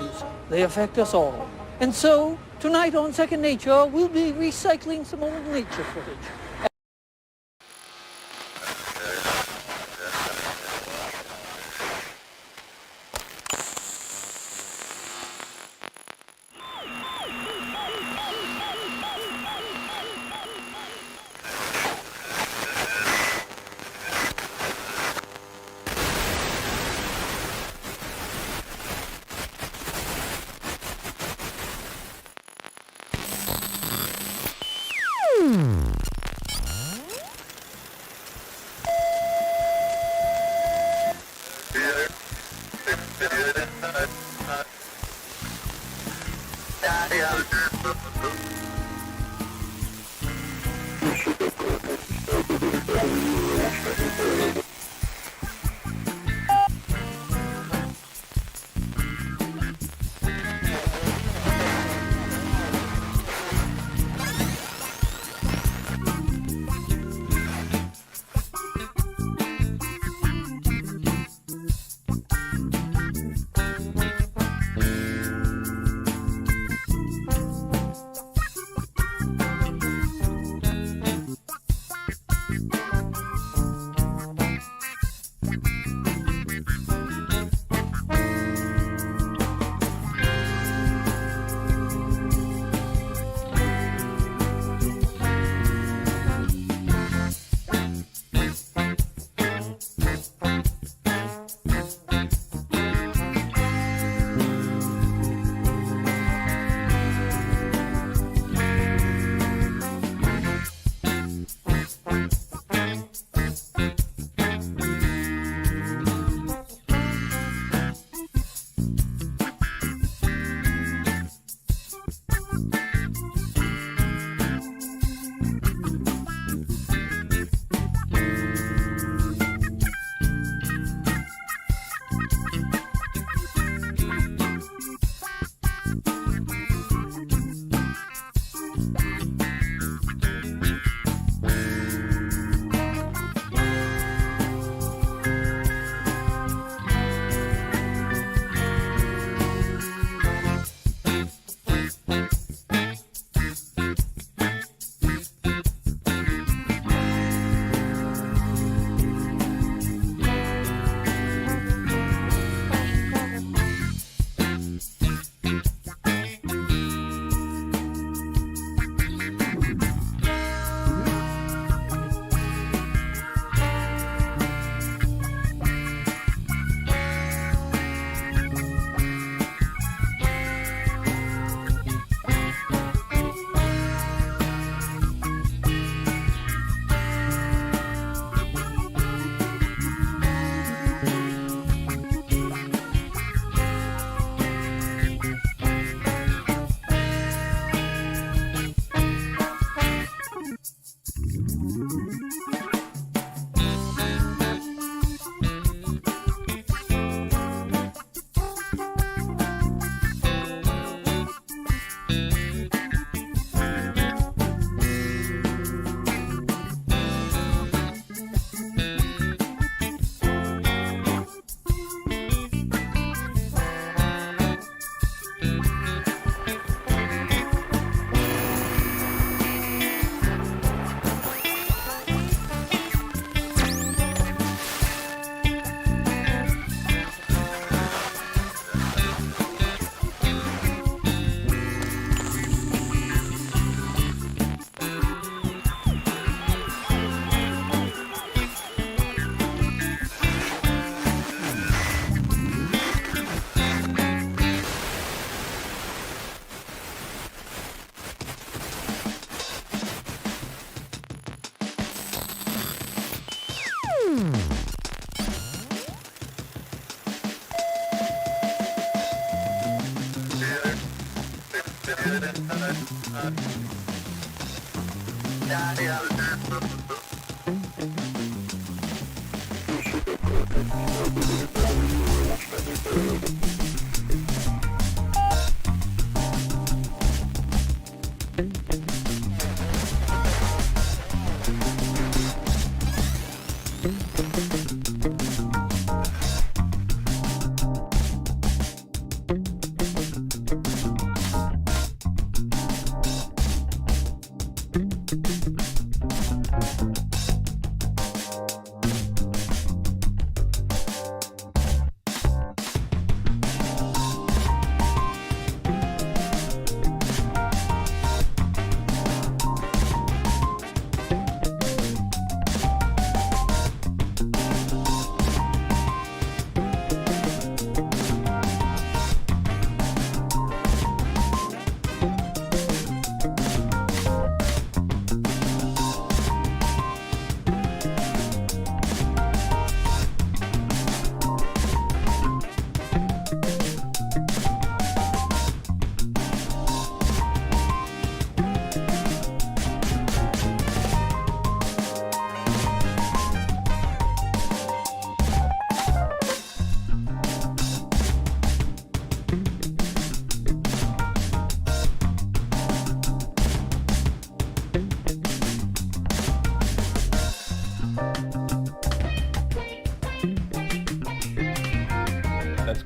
issues. They affect us all. And so, tonight on Second Nature, we'll be recycling some old nature footage.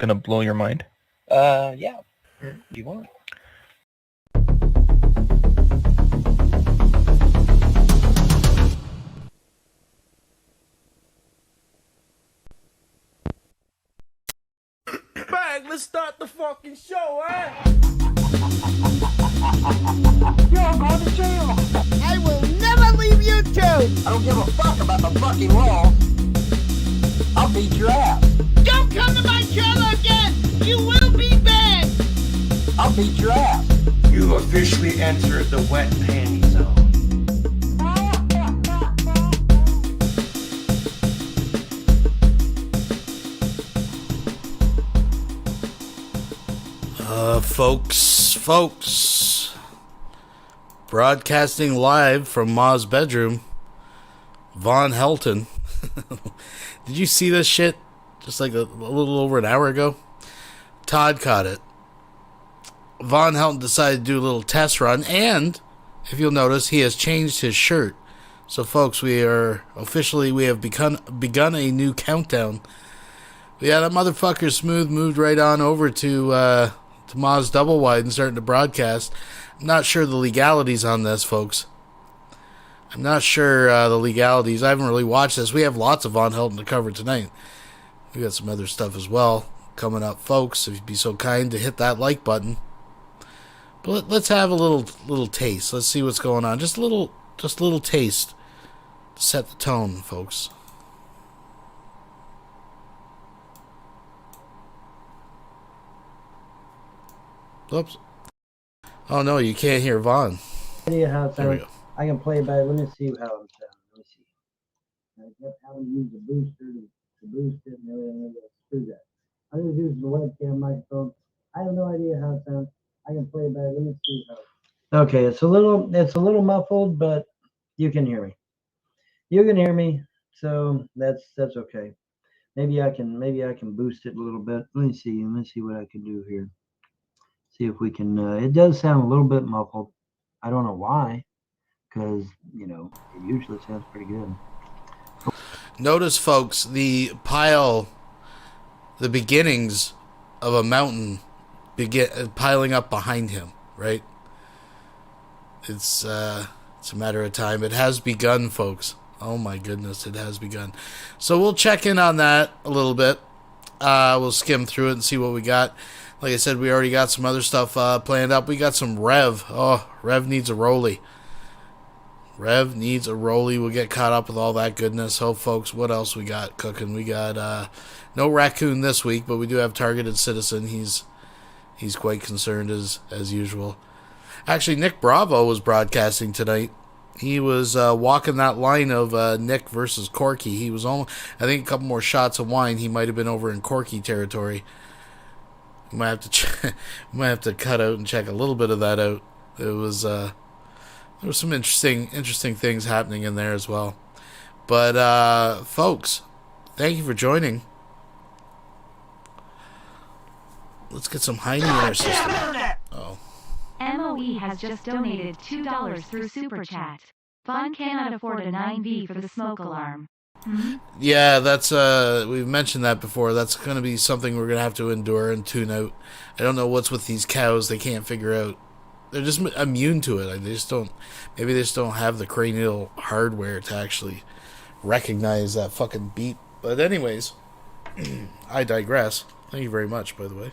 gonna blow your mind? Yeah. Do you want? Bang, let's start the fucking show, eh? You're going to jail. I will never leave YouTube. I don't give a fuck about the fucking law. I'll beat your ass. Don't come to my channel again. You will be banned. I'll beat your ass. You officially entered the wet panty zone. Folks, broadcasting live from Ma's bedroom, Von Helton. Did you see this shit just like a little over an hour ago? Todd caught it. Von Helton decided to do a little test run, and if you'll notice, he has changed his shirt. So folks, we have begun a new countdown. Yeah, that motherfucker Smooth moved right on over to Ma's Double Wide and starting to broadcast. I'm not sure the legalities on this, folks. I'm not sure the legalities. I haven't really watched this. We have lots of Von Helton to cover tonight. We got some other stuff as well coming up, folks. If you'd be so kind to hit that like button. But let's have a little taste. Let's see what's going on. Just a little taste to set the tone, folks. Oops. Oh no, you can't hear Vaughn. Idea how it There we sounds. go. I can play it back. Let me see how it sounds. Let me see. I kept having to use the booster to boost it and everything. Screw that. I'm just using the webcam microphone. I have no idea how it sounds. I can play it back. Let me see how. Okay, it's a little muffled, but you can hear me. You can hear me, so that's okay. Maybe I can boost it a little bit. Let me see what I can do here. See if we can. It does sound a little bit muffled. I don't know why, because it usually sounds pretty good. Notice, folks, the beginnings of a mountain piling up behind him. Right? It's a matter of time. It has begun, folks. Oh my goodness, it has begun. So we'll check in on that a little bit. We'll skim through it and see what we got. Like I said, we already got some other stuff planned up. We got some Rev. Oh, Rev needs a Rollie. Rev needs a Rollie. We'll get caught up with all that goodness. Oh, folks, what else we got cooking? We got no Raccoon this week, but we do have Targeted Citizen. He's quite concerned as usual. Actually, Nick Bravo was broadcasting tonight. He was walking that line of Nick versus Corky. He was almost, I think, a couple more shots of wine. He might have been over in Corky territory. We might have to cut out and check a little bit of that out. It was there was some interesting things happening in there as well. But folks, thank you for joining. Let's get some Heine in our system. Oh. MOE has just donated $2 through Super Chat. Vaughn cannot afford a 9V for the smoke alarm. Yeah, that's we've mentioned that before. That's going to be something we're going to have to endure and tune out. I don't know what's with these cows. They can't figure out. They're just immune to it. They just don't. Maybe they just don't have the cranial hardware to actually recognize that fucking beep. But anyways, I digress. Thank you very much, by the way.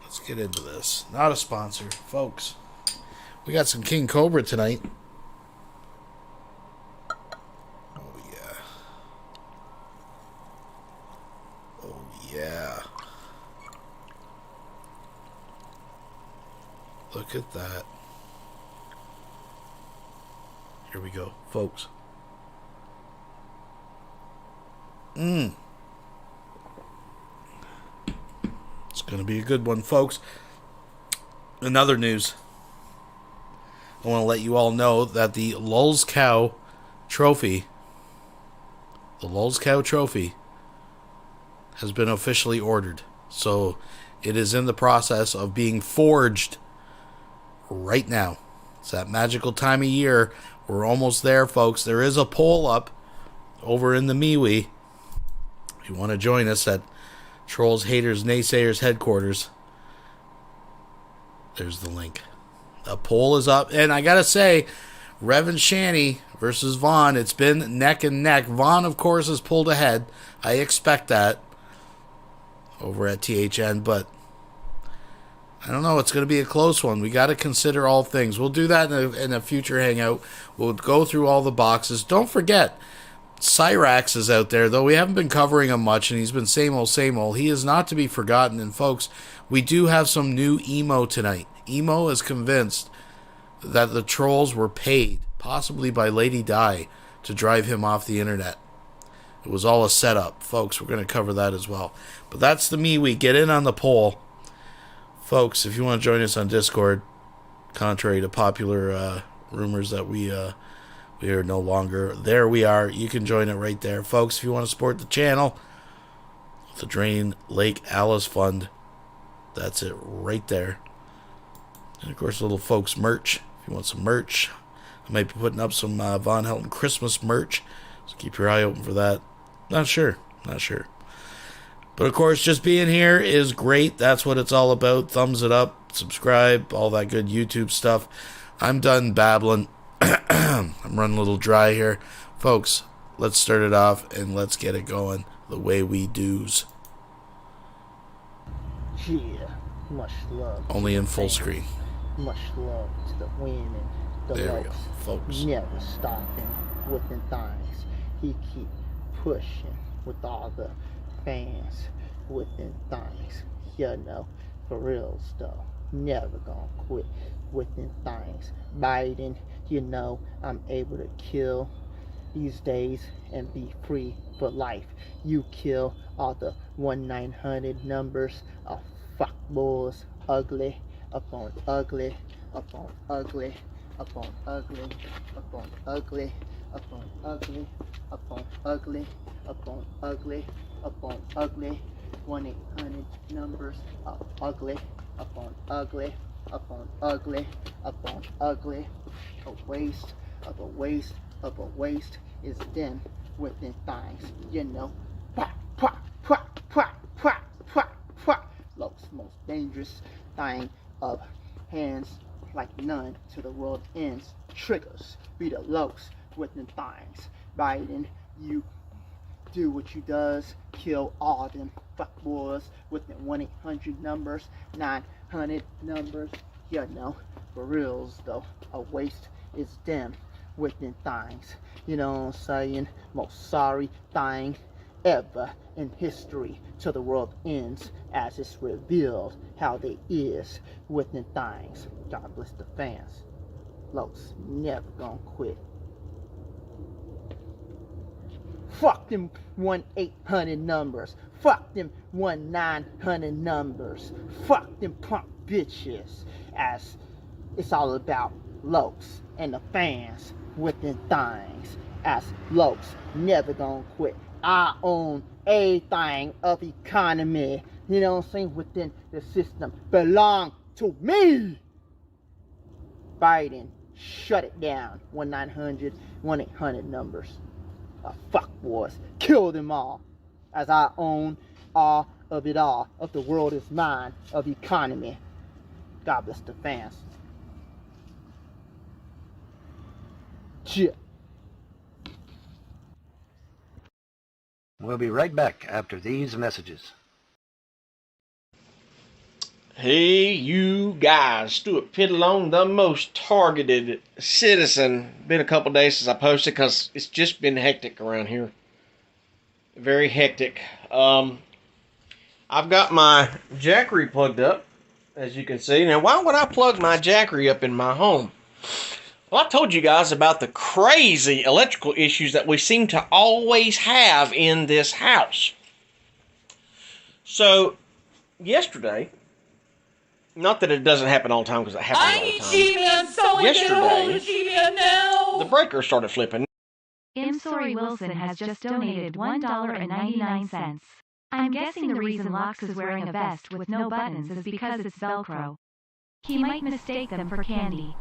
Let's get into this. Not a sponsor, folks. We got some King Cobra tonight. Yeah. Look at that. Here we go, folks. It's going to be a good one, folks. In other news, I want to let you all know that the Lulz Cow Trophy, has been officially ordered. So it is in the process of being forged right now. It's that magical time of year. We're almost there, folks. There is a poll up over in the MeWe. If you want to join us at Trolls, Haters, Naysayers headquarters. There's the link. A poll is up. And I got to say, Rev and Shanny versus Vaughn, it's been neck and neck. Vaughn, of course, has pulled ahead. I expect that over at THN, but I don't know. It's going to be a close one. We got to consider all things. We'll do that in a future hangout. We'll go through all the boxes. Don't forget, Cyrax is out there, though we haven't been covering him much, and he's been same old, same old. He is not to be forgotten. And folks, we do have some new emo tonight. Emo is convinced that the trolls were paid, possibly by Lady Di, to drive him off the internet. It was all a setup. Folks, we're going to cover that as well. But that's the MeWe. Get in on the poll. Folks, if you want to join us on Discord, contrary to popular rumors that we are no longer, there we are. You can join it right there. Folks, if you want to support the channel, the Drain Lake Alice Fund, that's it right there. And, of course, little folks merch. If you want some merch, I might be putting up some Von Helton Christmas merch, so keep your eye open for that. Not sure. But, of course, just being here is great. That's what it's all about. Thumbs it up, subscribe, all that good YouTube stuff. I'm done babbling. I'm running a little dry here. Folks, let's start it off and let's get it going the way we do's. Yeah, much love. Only in full screen. Much love to the women, the There we loves. go, folks. Never stopping within things. He keep pushing with all the fans within things. You know, for reals though, never gonna quit within things. Biden, you know, I'm able to kill these days and be free for life. You kill all the 1-900 numbers of fuck boys, ugly upon ugly upon ugly upon ugly upon ugly upon ugly upon ugly upon ugly upon ugly 1-800 numbers of ugly upon ugly upon ugly upon ugly. A waste of a waste of a waste is them within things. You know, Lowe's most dangerous thing of hands like none to the world ends. Triggers be the Lowe's within things. Biden, you do what you does, kill all them fuck boys within 1-800 numbers, 900 numbers. You know, for reals though, a waste is them within things. You know what I'm saying? Most sorry thing ever in history till the world ends, as it's revealed how they is within things. God bless the fans. Lowe's never gonna quit. Fuck them 1-800 numbers. Fuck them 1-900 numbers. Fuck them punk bitches. As it's all about Lowe's and the fans within things. As Lowe's never gonna quit. I own everything of economy. You know what I'm saying? Within the system belong to me. Biden, shut it down. 1-900, 1-800 numbers. Fuck boys, kill them all. As I own all of it all. Of the world is mine. Of economy. God bless the fans. Yeah. We'll be right back after these messages. Hey, you guys. Stuart Pidalone, the most targeted citizen. Been a couple days since I posted because it's just been hectic around here. Very hectic. I've got my Jackery plugged up, as you can see. Now, why would I plug my Jackery up in my home? Well, I told you guys about the crazy electrical issues that we seem to always have in this house. So, yesterday, not that it doesn't happen all the time, because it happens all the time. Yesterday, the breaker started flipping. I'm sorry Wilson has just donated $1.99. I'm guessing the reason Lox is wearing a vest with no buttons is because it's Velcro. He might mistake them for candy.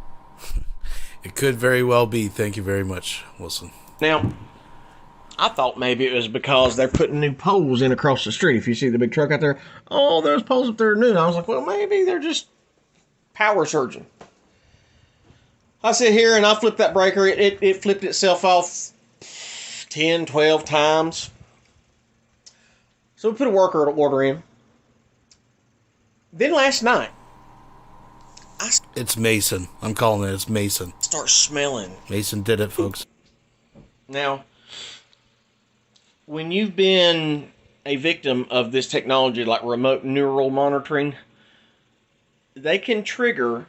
It could very well be. Thank you very much, Wilson. Now, I thought maybe it was because they're putting new poles in across the street. If you see the big truck out there, oh, those poles up there are new. And I was like, well, maybe they're just power surging. I sit here and I flip that breaker. It flipped itself off 10, 12 times. So we put a worker order in. Then last night, It's Mason. I'm calling it. It's Mason. start smelling. Mason did it, folks. Now, when you've been a victim of this technology like remote neural monitoring, they can trigger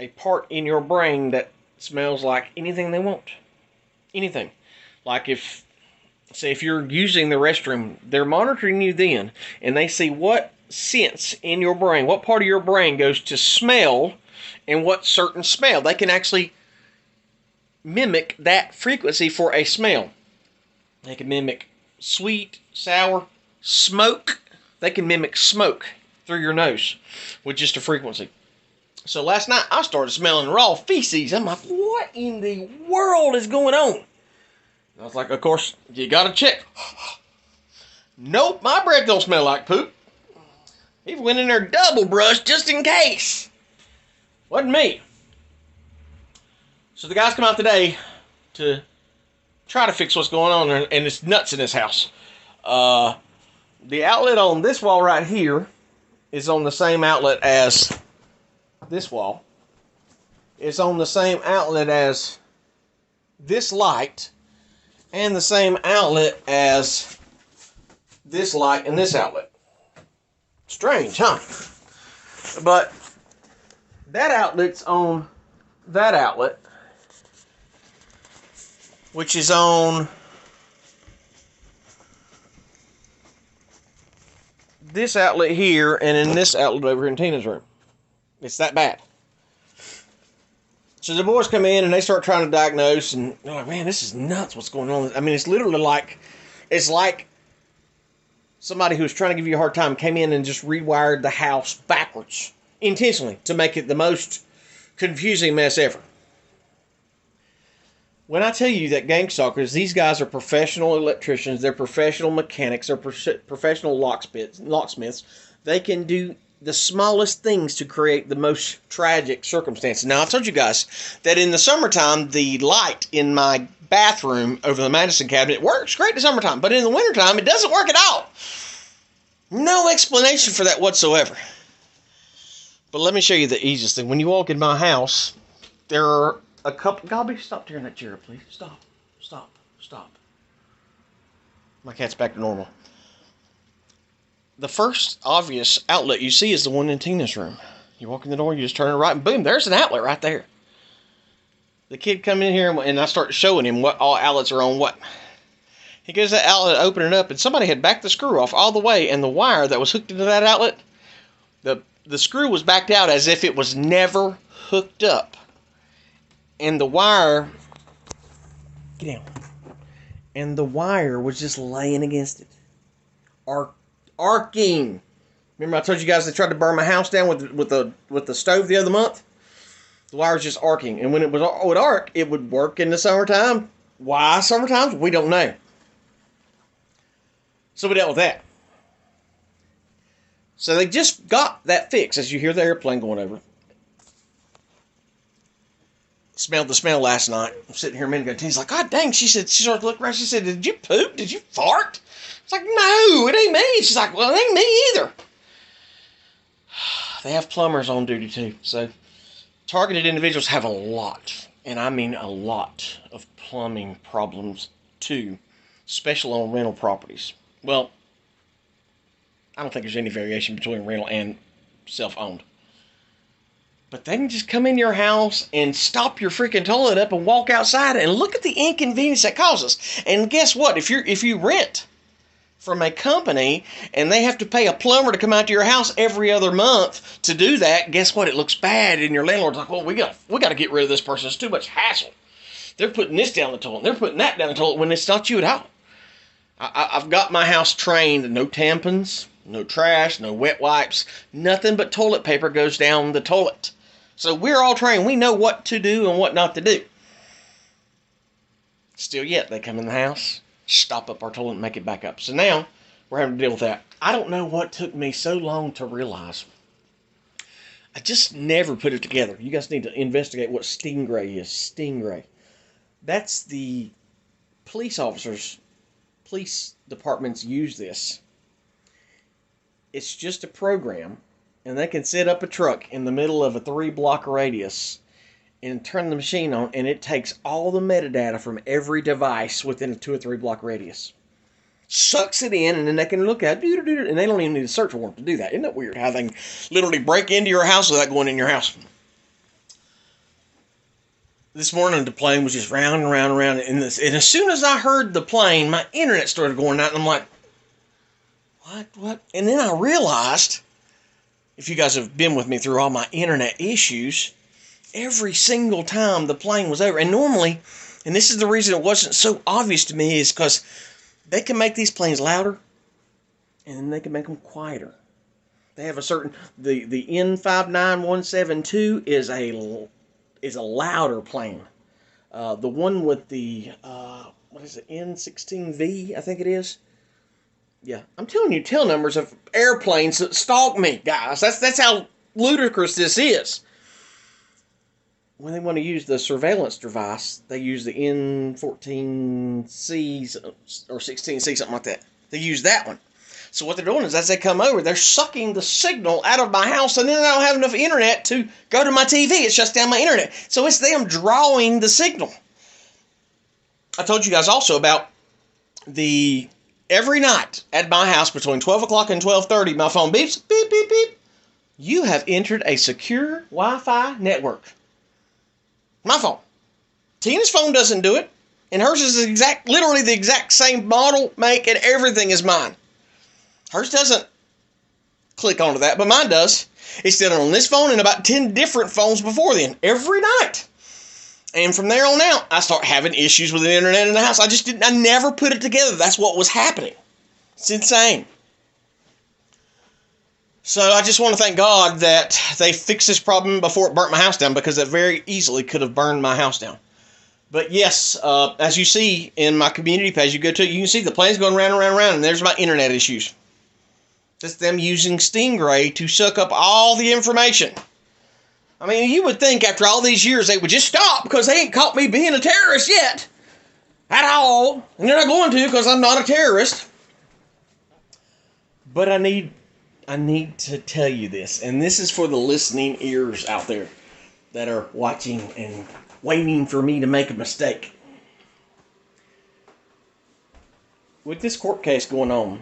a part in your brain that smells like anything they want. Anything. Like if you're using the restroom, they're monitoring you then, and they see what sense in your brain, what part of your brain goes to smell, and what certain smell. They can actually mimic that frequency for a smell. They can mimic sweet, sour, smoke. They can mimic smoke through your nose with just a frequency. So last night I started smelling raw feces. I'm like, what in the world is going on? And I was like, of course, you gotta check. Nope, my breath don't smell like poop. He went in there double brushed just in case. Wasn't me. So the guys come out today to try to fix what's going on, and it's nuts in this house. The outlet on this wall right here is on the same outlet as this wall. It's on the same outlet as this light, and the same outlet as this light and this outlet. Strange, huh? But that outlet's on that outlet, which is on this outlet here, and in this outlet over in Tina's room. It's that bad. So the boys come in and they start trying to diagnose, and they're like, man, this is nuts, what's going on? I mean, it's literally like, it's like somebody who was trying to give you a hard time came in and just rewired the house backwards, intentionally, to make it the most confusing mess ever. When I tell you that gang stalkers, these guys are professional electricians, they're professional mechanics, they're professional locksmiths. They can do the smallest things to create the most tragic circumstances. Now, I told you guys that in the summertime, the light in my bathroom over the medicine cabinet works great in the summertime, but in the wintertime, it doesn't work at all. No explanation for that whatsoever. But let me show you the easiest thing. When you walk in my house, there are a couple... Gobby, stop tearing that chair up, please. Stop. Stop. Stop. My cat's back to normal. The first obvious outlet you see is the one in Tina's room. You walk in the door, you just turn it right, and boom, there's an outlet right there. The kid come in here, and I start showing him what all outlets are on what. He goes to that outlet, open it up, and somebody had backed the screw off all the way, and the wire that was hooked into that outlet, the screw was backed out as if it was never hooked up. And the wire... Get down. And the wire was just laying against it. Arcing. Remember I told you guys they tried to burn my house down with the stove the other month? The wire was just arcing. And when it would arc, it would work in the summertime. Why summertime? We don't know. So we dealt with that. So they just got that fixed as you hear the airplane going over. Smelled the smell last night. I'm sitting here a minute ago. Tina's like, God dang. She started looking around. She said, did you poop? Did you fart? It's like, no, it ain't me. She's like, well, it ain't me either. They have plumbers on duty too. So targeted individuals have a lot, and I mean a lot, of plumbing problems too, especially on rental properties. Well, I don't think there's any variation between rental and self-owned. But they can just come in your house and stop your freaking toilet up and walk outside and look at the inconvenience that causes. And guess what? If you rent from a company and they have to pay a plumber to come out to your house every other month to do that, guess what? It looks bad, and your landlord's like, well, we got to get rid of this person. It's too much hassle. They're putting this down the toilet, and they're putting that down the toilet when it's not you at all. I've got my house trained. No tampons, no trash, no wet wipes. Nothing but toilet paper goes down the toilet. So we're all trained. We know what to do and what not to do. Still yet, they come in the house, stop up our toilet and make it back up. So now we're having to deal with that. I don't know what took me so long to realize. I just never put it together. You guys need to investigate what Stingray is. Stingray. That's the police officers, police departments use this. It's just a program, and they can set up a truck in the middle of a 3-block radius and turn the machine on, and it takes all the metadata from every device within a 2 or 3 block radius. Sucks it in, and then they can look at it, and they don't even need a search warrant to do that. Isn't that weird how they can literally break into your house without going in your house? This morning, the plane was just round and round and round, and as soon as I heard the plane, my internet started going out, and I'm like, what? And then I realized, if you guys have been with me through all my internet issues, every single time the plane was over, and normally, and this is the reason it wasn't so obvious to me, is because they can make these planes louder, and then they can make them quieter. They have a certain, the N59172 is a louder plane. The one with the, what is it, N16V, I think it is. Yeah, I'm telling you tail numbers of airplanes that stalk me, guys. That's how ludicrous this is. When they want to use the surveillance device, they use the N14C or 16C, something like that. They use that one. So what they're doing is, as they come over, they're sucking the signal out of my house, and then I don't have enough internet to go to my TV. It shuts down my internet. So it's them drawing the signal. I told you guys also about every night at my house between 12 o'clock and 12:30, my phone beeps, beep, beep, beep. You have entered a secure Wi-Fi network. My phone. Tina's phone doesn't do it, and hers is literally the exact same model, make, and everything as mine. Hers doesn't click onto that, but mine does. It's done on this phone and about 10 different phones before then, every night. And from there on out, I start having issues with the internet in the house. I never put it together. That's what was happening. It's insane. So I just want to thank God that they fixed this problem before it burnt my house down, because it very easily could have burned my house down. But yes, as you see in my community page, you go to it, you can see the plane's going round and round and round, and there's my internet issues. It's them using Stingray to suck up all the information. I mean, you would think after all these years they would just stop, because they ain't caught me being a terrorist yet. At all. And they're not going to, because I'm not a terrorist. But I need to tell you this, and this is for the listening ears out there that are watching and waiting for me to make a mistake. With this court case going on,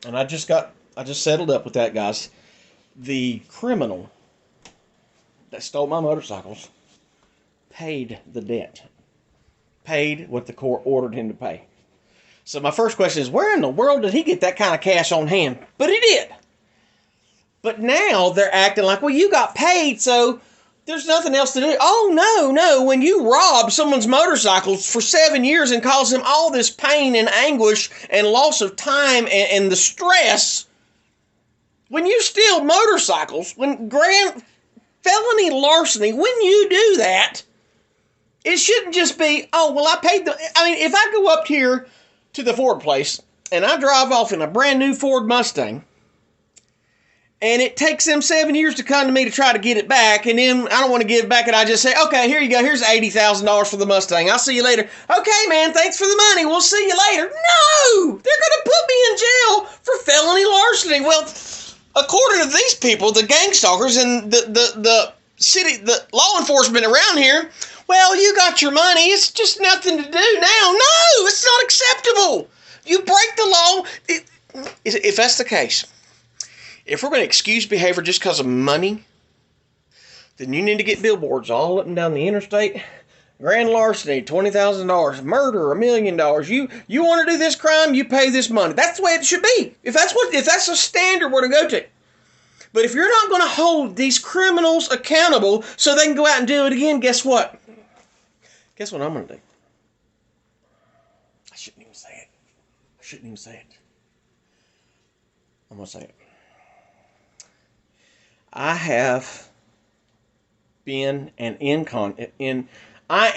and I just settled up with that, guys. The criminal that stole my motorcycles paid the debt. Paid what the court ordered him to pay. So my first question is, where in the world did he get that kind of cash on hand? But he did. But now they're acting like, well, you got paid, so there's nothing else to do. Oh, no. When you rob someone's motorcycles for 7 years and cause them all this pain and anguish and loss of time and the stress, when you steal motorcycles, when grand felony larceny, when you do that, it shouldn't just be, oh, well, I paid if I go up here to the Ford place and I drive off in a brand new Ford Mustang, and it takes them 7 years to come to me to try to get it back, and then I don't want to give it back, and I just say, okay, here you go, here's $80,000 for the Mustang, I'll see you later. Okay, man, thanks for the money, we'll see you later. No! They're going to put me in jail for felony larceny. Well, according to these people, the gang stalkers and the law enforcement around here, well, you got your money, it's just nothing to do now. No, it's not acceptable. You break the law. If that's the case, if we're going to excuse behavior just because of money, then you need to get billboards all up and down the interstate. Grand larceny, $20,000. Murder, $1 million. You want to do this crime, you pay this money. That's the way it should be. If that's a standard we're to go to. But if you're not going to hold these criminals accountable so they can go out and do it again, guess what? Guess what I'm going to do? I shouldn't even say it. I'm going to say it. I have been I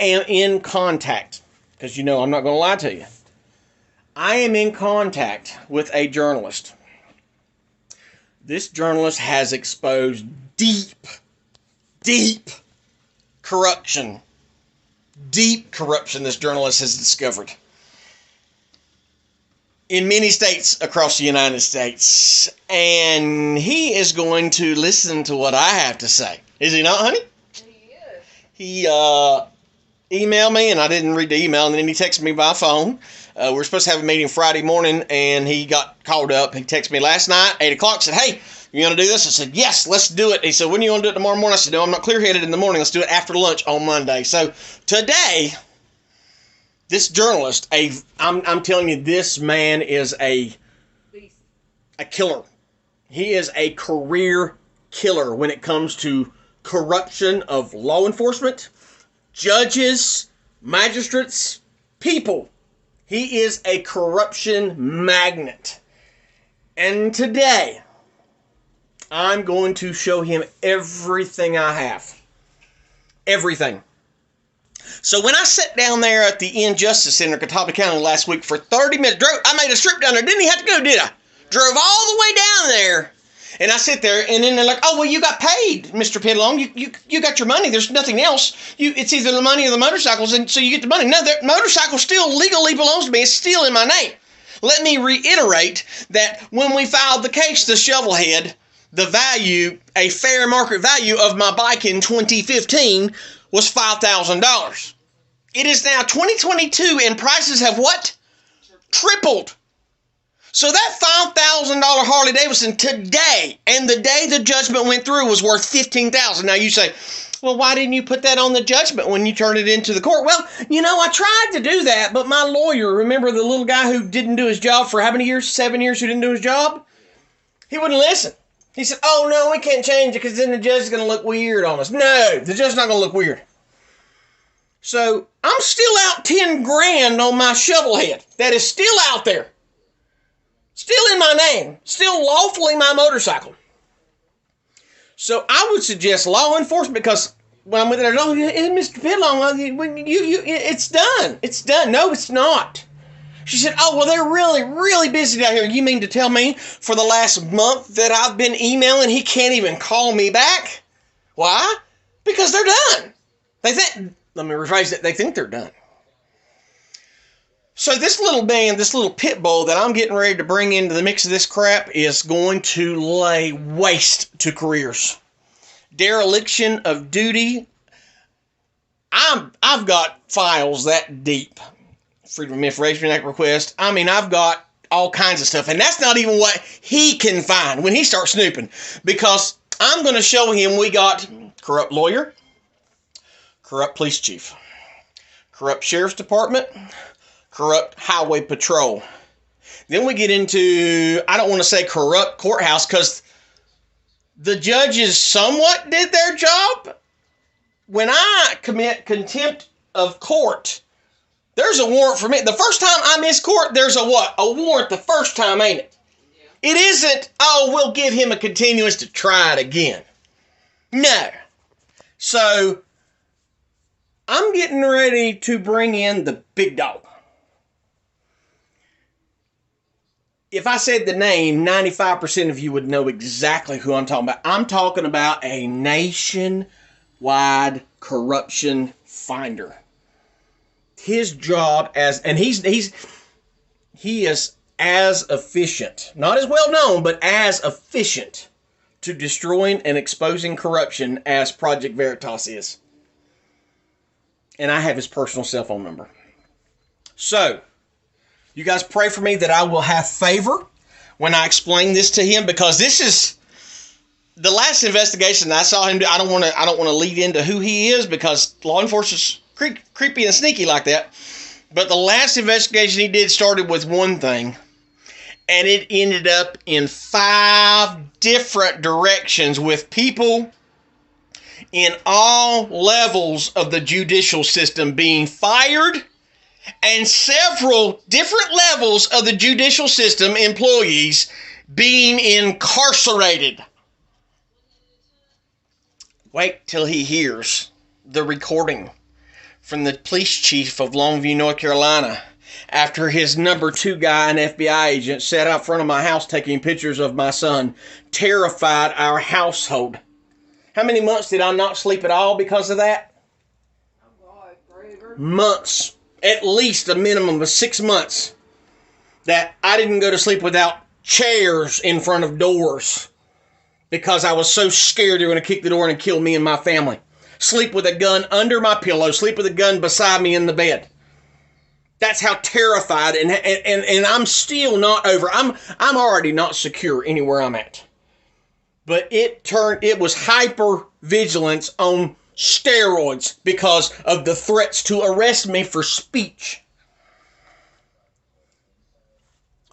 am in contact because you know I'm not going to lie to you. I am in contact with a journalist. This journalist has exposed deep corruption. Deep corruption this journalist has discovered in many states across the United States. And he is going to listen to what I have to say. Is he not, honey? He emailed me, and I didn't read the email, and then he texted me by phone. We're supposed to have a meeting Friday morning, and he got called up. He texted me last night, 8 o'clock, said, hey, you going to do this? I said, yes, let's do it. He said, when are you going to do it tomorrow morning? I said, no, I'm not clear-headed in the morning. Let's do it after lunch on Monday. So today, this journalist, I'm telling you, this man is a killer. He is a career killer when it comes to corruption of law enforcement, judges, magistrates, people. He is a corruption magnet. And today, I'm going to show him everything I have. Everything. So when I sat down there at the Injustice Center in Catawba County last week for 30 minutes, I made a trip down there. Didn't even have to go, did I? Drove all the way down there. And I sit there, and then they're like, oh, well, you got paid, Mr. Pidlong. You got your money. There's nothing else. It's either the money or the motorcycles, and so you get the money. No, the motorcycle still legally belongs to me. It's still in my name. Let me reiterate that when we filed the case, the Shovelhead, the value, a fair market value of my bike in 2015 was $5,000. It is now 2022, and prices have what? Tripled. So that $5,000 Harley Davidson today, and the day the judgment went through, was worth $15,000. Now you say, well, why didn't you put that on the judgment when you turned it into the court? Well, you know, I tried to do that, but my lawyer, remember the little guy who didn't do his job for how many years? 7 years who didn't do his job? He wouldn't listen. He said, oh, no, we can't change it because then the judge is going to look weird on us. No, the judge is not going to look weird. So I'm still out 10 grand on my Shovelhead. That is still out there. Still in my name. Still lawfully my motorcycle. So I would suggest law enforcement, because when I'm with it, oh, Mr. Pidlong, it's done. It's done. No, it's not. She said, oh, well, they're really, really busy down here. You mean to tell me for the last month that I've been emailing, he can't even call me back? Why? Because they're done. Let me rephrase it. They think they're done. So this little band, this little pit bull that I'm getting ready to bring into the mix of this crap is going to lay waste to careers. Dereliction of duty. I've got files that deep. Freedom of Information Act request. I mean, I've got all kinds of stuff. And that's not even what he can find when he starts snooping. Because I'm going to show him we got corrupt lawyer, corrupt police chief, corrupt sheriff's department, corrupt highway patrol. Then we get into, I don't want to say corrupt courthouse, because the judges somewhat did their job. When I commit contempt of court, there's a warrant for me. The first time I miss court, there's a what? A warrant the first time, ain't it? It isn't, oh, we'll give him a continuance to try it again. No. So, I'm getting ready to bring in the big dog. If I said the name, 95% of you would know exactly who I'm talking about. I'm talking about a nationwide corruption finder. His job he is as efficient, not as well known, but as efficient to destroying and exposing corruption as Project Veritas is. And I have his personal cell phone number. So, you guys pray for me that I will have favor when I explain this to him, because this is the last investigation I saw him do. I don't want to lead into who he is, because law enforcement's creepy and sneaky like that. But the last investigation he did started with one thing, and it ended up in 5 different directions with people in all levels of the judicial system being fired, and several different levels of the judicial system employees being incarcerated. Wait till he hears the recording from the police chief of Longview, North Carolina, after his number 2 guy, an FBI agent, sat out front of my house taking pictures of my son, terrified our household. How many months did I not sleep at all because of that? Months. At least a minimum of 6 months that I didn't go to sleep without chairs in front of doors because I was so scared they were going to kick the door in and kill me and my family. Sleep with a gun under my pillow. Sleep with a gun beside me in the bed. That's how terrified, and I'm still not over. I'm already not secure anywhere I'm at. But it was hyper vigilance on steroids because of the threats to arrest me for speech.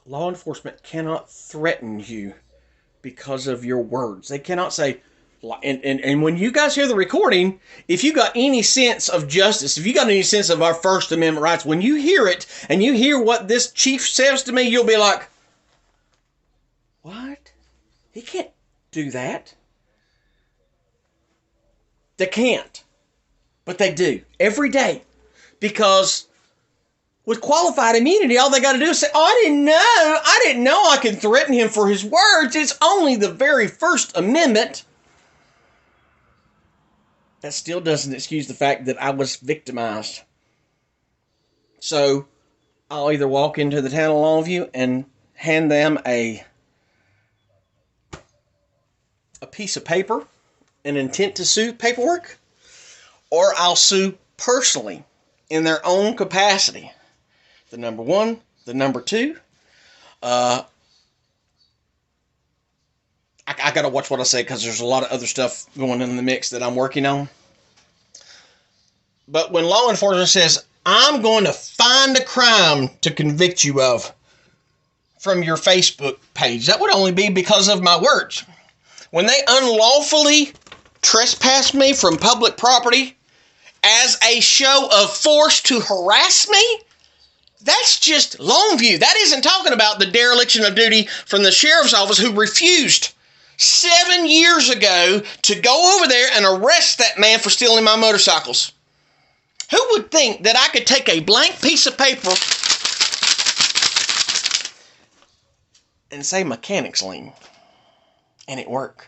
Law enforcement cannot threaten you because of your words. They cannot say, and when you guys hear the recording, if you got any sense of justice, if you got any sense of our First Amendment rights, when you hear it and you hear what this chief says to me, you'll be like, what? He can't do that. They can't. But they do. Every day. Because with qualified immunity, all they got to do is say, I didn't know I could threaten him for his words. It's only the very First Amendment. That still doesn't excuse the fact that I was victimized. So, I'll either walk into the town of Longview and hand them a piece of paper, an intent to sue paperwork, or I'll sue personally in their own capacity. The number 1, the number 2. I got to watch what I say because there's a lot of other stuff going in the mix that I'm working on. But when law enforcement says, I'm going to find a crime to convict you of from your Facebook page, that would only be because of my words. When they unlawfully trespass me from public property as a show of force to harass me, that's just Longview. That isn't talking about the dereliction of duty from the sheriff's office who refused 7 years ago to go over there and arrest that man for stealing my motorcycles. Who would think that I could take a blank piece of paper and say mechanics lien and it work?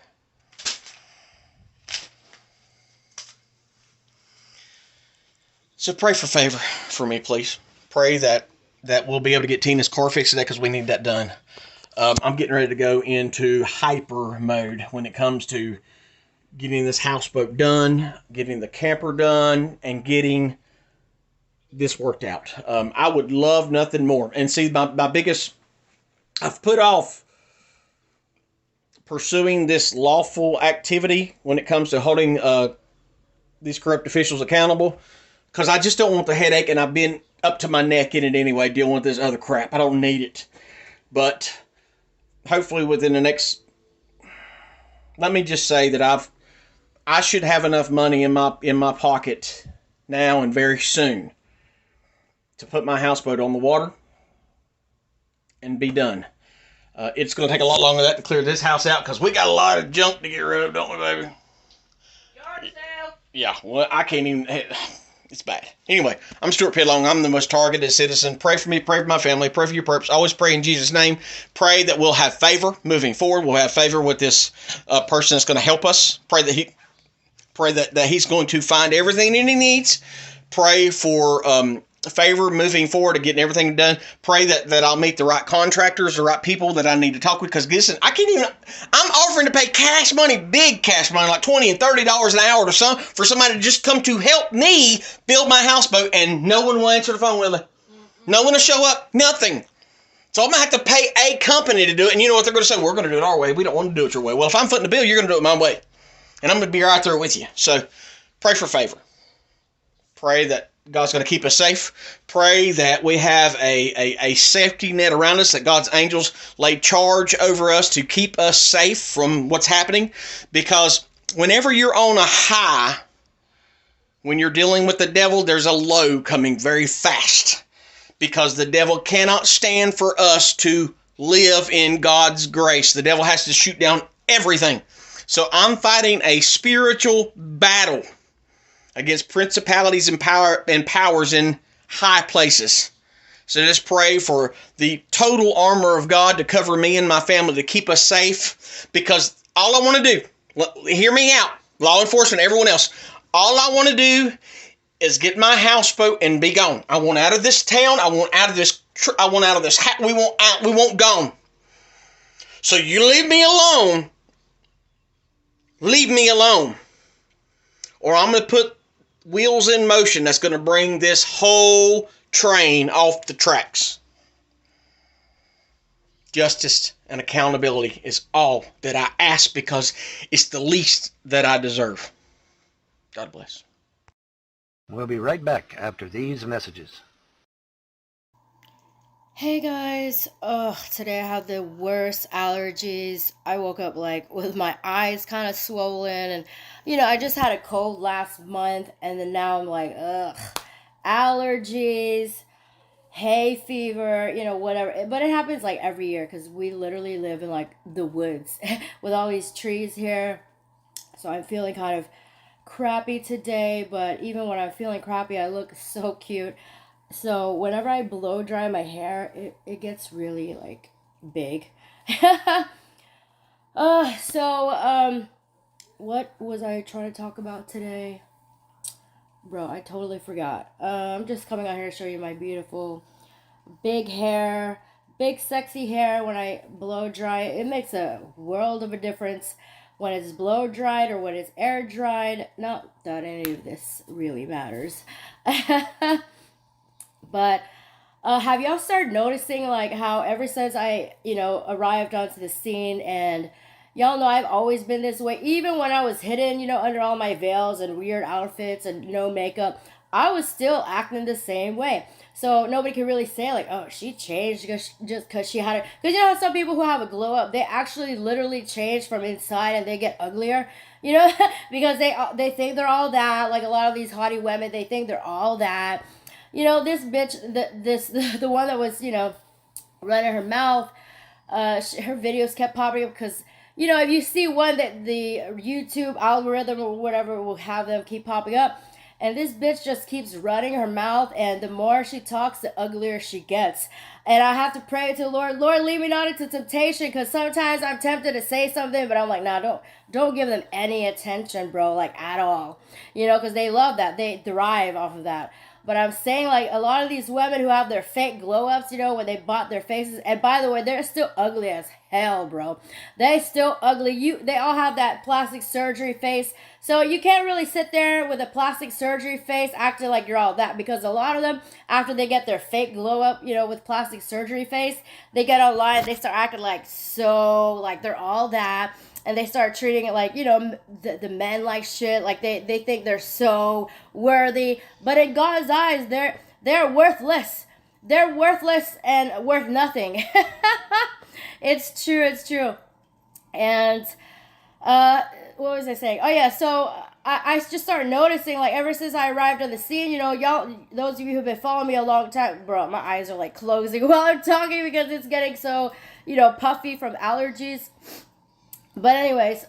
So pray for favor for me, please. Pray that we'll be able to get Tina's car fixed today because we need that done. I'm getting ready to go into hyper mode when it comes to getting this houseboat done, getting the camper done, and getting this worked out. I would love nothing more. And see, my biggest... I've put off pursuing this lawful activity when it comes to holding these corrupt officials accountable because I just don't want the headache, and I've been up to my neck in it anyway, dealing with this other crap. I don't need it. But hopefully within the next... Let me just say that I should have enough money in my pocket now and very soon to put my houseboat on the water and be done. It's going to take a lot longer than that to clear this house out because we got a lot of junk to get rid of, don't we, baby? Yard sale. Yeah, well, I can't even... It's bad. Anyway, I'm Stuart Pidlong. I'm the most targeted citizen. Pray for me. Pray for my family. Pray for your purpose. Always pray in Jesus' name. Pray that we'll have favor moving forward. We'll have favor with this person that's going to help us. Pray that he's going to find everything that he needs. Pray for favor moving forward to getting everything done. Pray that I'll meet the right contractors, the right people that I need to talk with. Because listen, I'm offering to pay cash money, big cash money, like $20 and $30 an hour for somebody to just come to help me build my houseboat, and no one will answer the phone, will they? No one will show up, nothing. So I'm going to have to pay a company to do it, and you know what they're going to say? We're going to do it our way. We don't want to do it your way. Well, if I'm footing the bill, you're going to do it my way. And I'm going to be right there with you. So pray for favor. Pray that God's going to keep us safe. Pray that we have a safety net around us, that God's angels lay charge over us to keep us safe from what's happening. Because whenever you're on a high, when you're dealing with the devil, there's a low coming very fast. Because the devil cannot stand for us to live in God's grace. The devil has to shoot down everything. So I'm fighting a spiritual battle against principalities and powers in high places. So just pray for the total armor of God to cover me and my family, to keep us safe, because all I want to do, hear me out, law enforcement, everyone else, all I want to do is get my houseboat and be gone. I want out of this town. I want out of this. We want gone. So you leave me alone. Leave me alone. Or I'm going to put wheels in motion that's going to bring this whole train off the tracks. Justice and accountability is all that I ask, because it's the least that I deserve. God bless. We'll be right back after these messages. Hey guys, today I have the worst allergies. I woke up like with my eyes kind of swollen, and I just had a cold last month, and then now I'm like, allergies, hay fever, whatever. But it happens like every year, because we literally live in like the woods with all these trees here. So I'm feeling kind of crappy today, but even when I'm feeling crappy, I look so cute. So whenever I blow dry my hair, it gets really like big. What was I trying to talk about today? Bro, I totally forgot. I'm just coming out here to show you my beautiful big hair, big sexy hair. When I blow dry, it makes a world of a difference when it's blow dried or when it's air dried. Not that any of this really matters. But have y'all started noticing like how ever since I, arrived onto the scene, and y'all know I've always been this way, even when I was hidden, under all my veils and weird outfits and no makeup, I was still acting the same way. So nobody can really say like, oh, she changed just because she had it. Because how some people who have a glow up, they actually literally change from inside and they get uglier, because they think they're all that. Like a lot of these haughty women, they think they're all that. This bitch, the one that was, running her mouth, her videos kept popping up because, if you see one that the YouTube algorithm or whatever will have them keep popping up, and this bitch just keeps running her mouth, and the more she talks, the uglier she gets. And I have to pray to the Lord, lead me not into temptation, because sometimes I'm tempted to say something, but I'm like, nah, don't give them any attention, bro, like at all, because they love that, they thrive off of that. But I'm saying, like, a lot of these women who have their fake glow-ups, when they bought their faces, and by the way, they're still ugly as hell, bro. They still ugly. They all have that plastic surgery face. So you can't really sit there with a plastic surgery face acting like you're all that, because a lot of them, after they get their fake glow-up, with plastic surgery face, they get online, they start acting like so, like they're all that. And they start treating it like, the men like shit. Like they think they're so worthy. But in God's eyes, they're worthless. They're worthless and worth nothing. It's true. And what was I saying? Oh yeah, so I just started noticing, like, ever since I arrived on the scene, y'all, those of you who've been following me a long time, bro, my eyes are like closing while I'm talking because it's getting so, puffy from allergies. But anyways,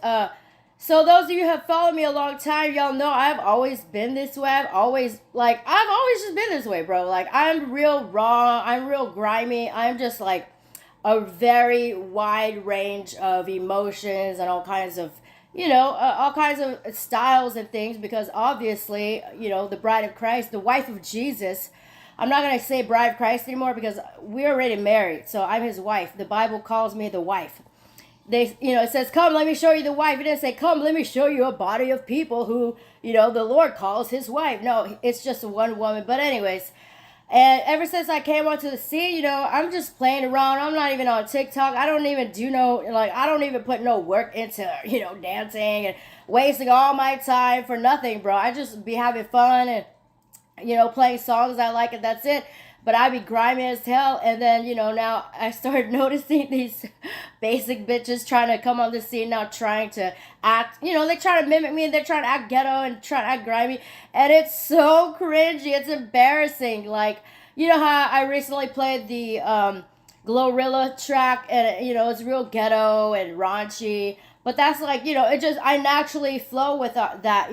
so those of you who have followed me a long time, y'all know I've always been this way. I've always just been this way, bro. Like, I'm real raw. I'm real grimy. I'm just like a very wide range of emotions and all kinds of, all kinds of styles and things, because obviously, the bride of Christ, the wife of Jesus. I'm not going to say bride of Christ anymore because we're already married. So I'm his wife. The Bible calls me the wife. It says, come, let me show you the wife. It didn't say, come, let me show you a body of people who, the Lord calls his wife. No, it's just one woman. But anyways, and ever since I came onto the scene, I'm just playing around. I'm not even on TikTok. I don't even I don't even put no work into, dancing and wasting all my time for nothing, bro. I just be having fun and, playing songs I like, and that's it. But I be grimy as hell, and then, now I started noticing these basic bitches trying to come on the scene now, trying to act, they try to mimic me, and they're trying to act ghetto and trying to act grimy, and it's so cringy, it's embarrassing. Like, how I recently played the Glorilla track, and, it's real ghetto and raunchy, but that's like, I naturally flow with that,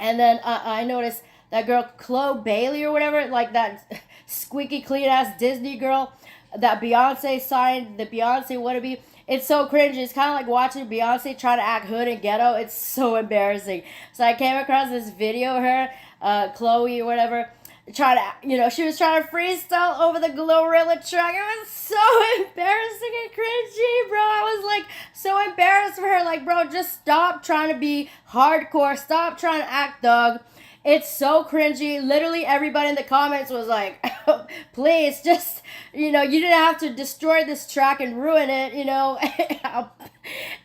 And then I noticed that girl Chloe Bailey or whatever, like that squeaky clean ass Disney girl that Beyonce signed, the Beyonce wannabe. It's so cringy. It's kind of like watching Beyonce try to act hood and ghetto. It's so embarrassing. So I came across this video of her, Chloe or whatever, try to, she was trying to freestyle over the Glorilla track. It was so embarrassing and cringy, bro. I was like so embarrassed for her. Like, bro, just stop trying to be hardcore. Stop trying to act thug. It's so cringy. Literally everybody in the comments was like, please, just, you didn't have to destroy this track and ruin it,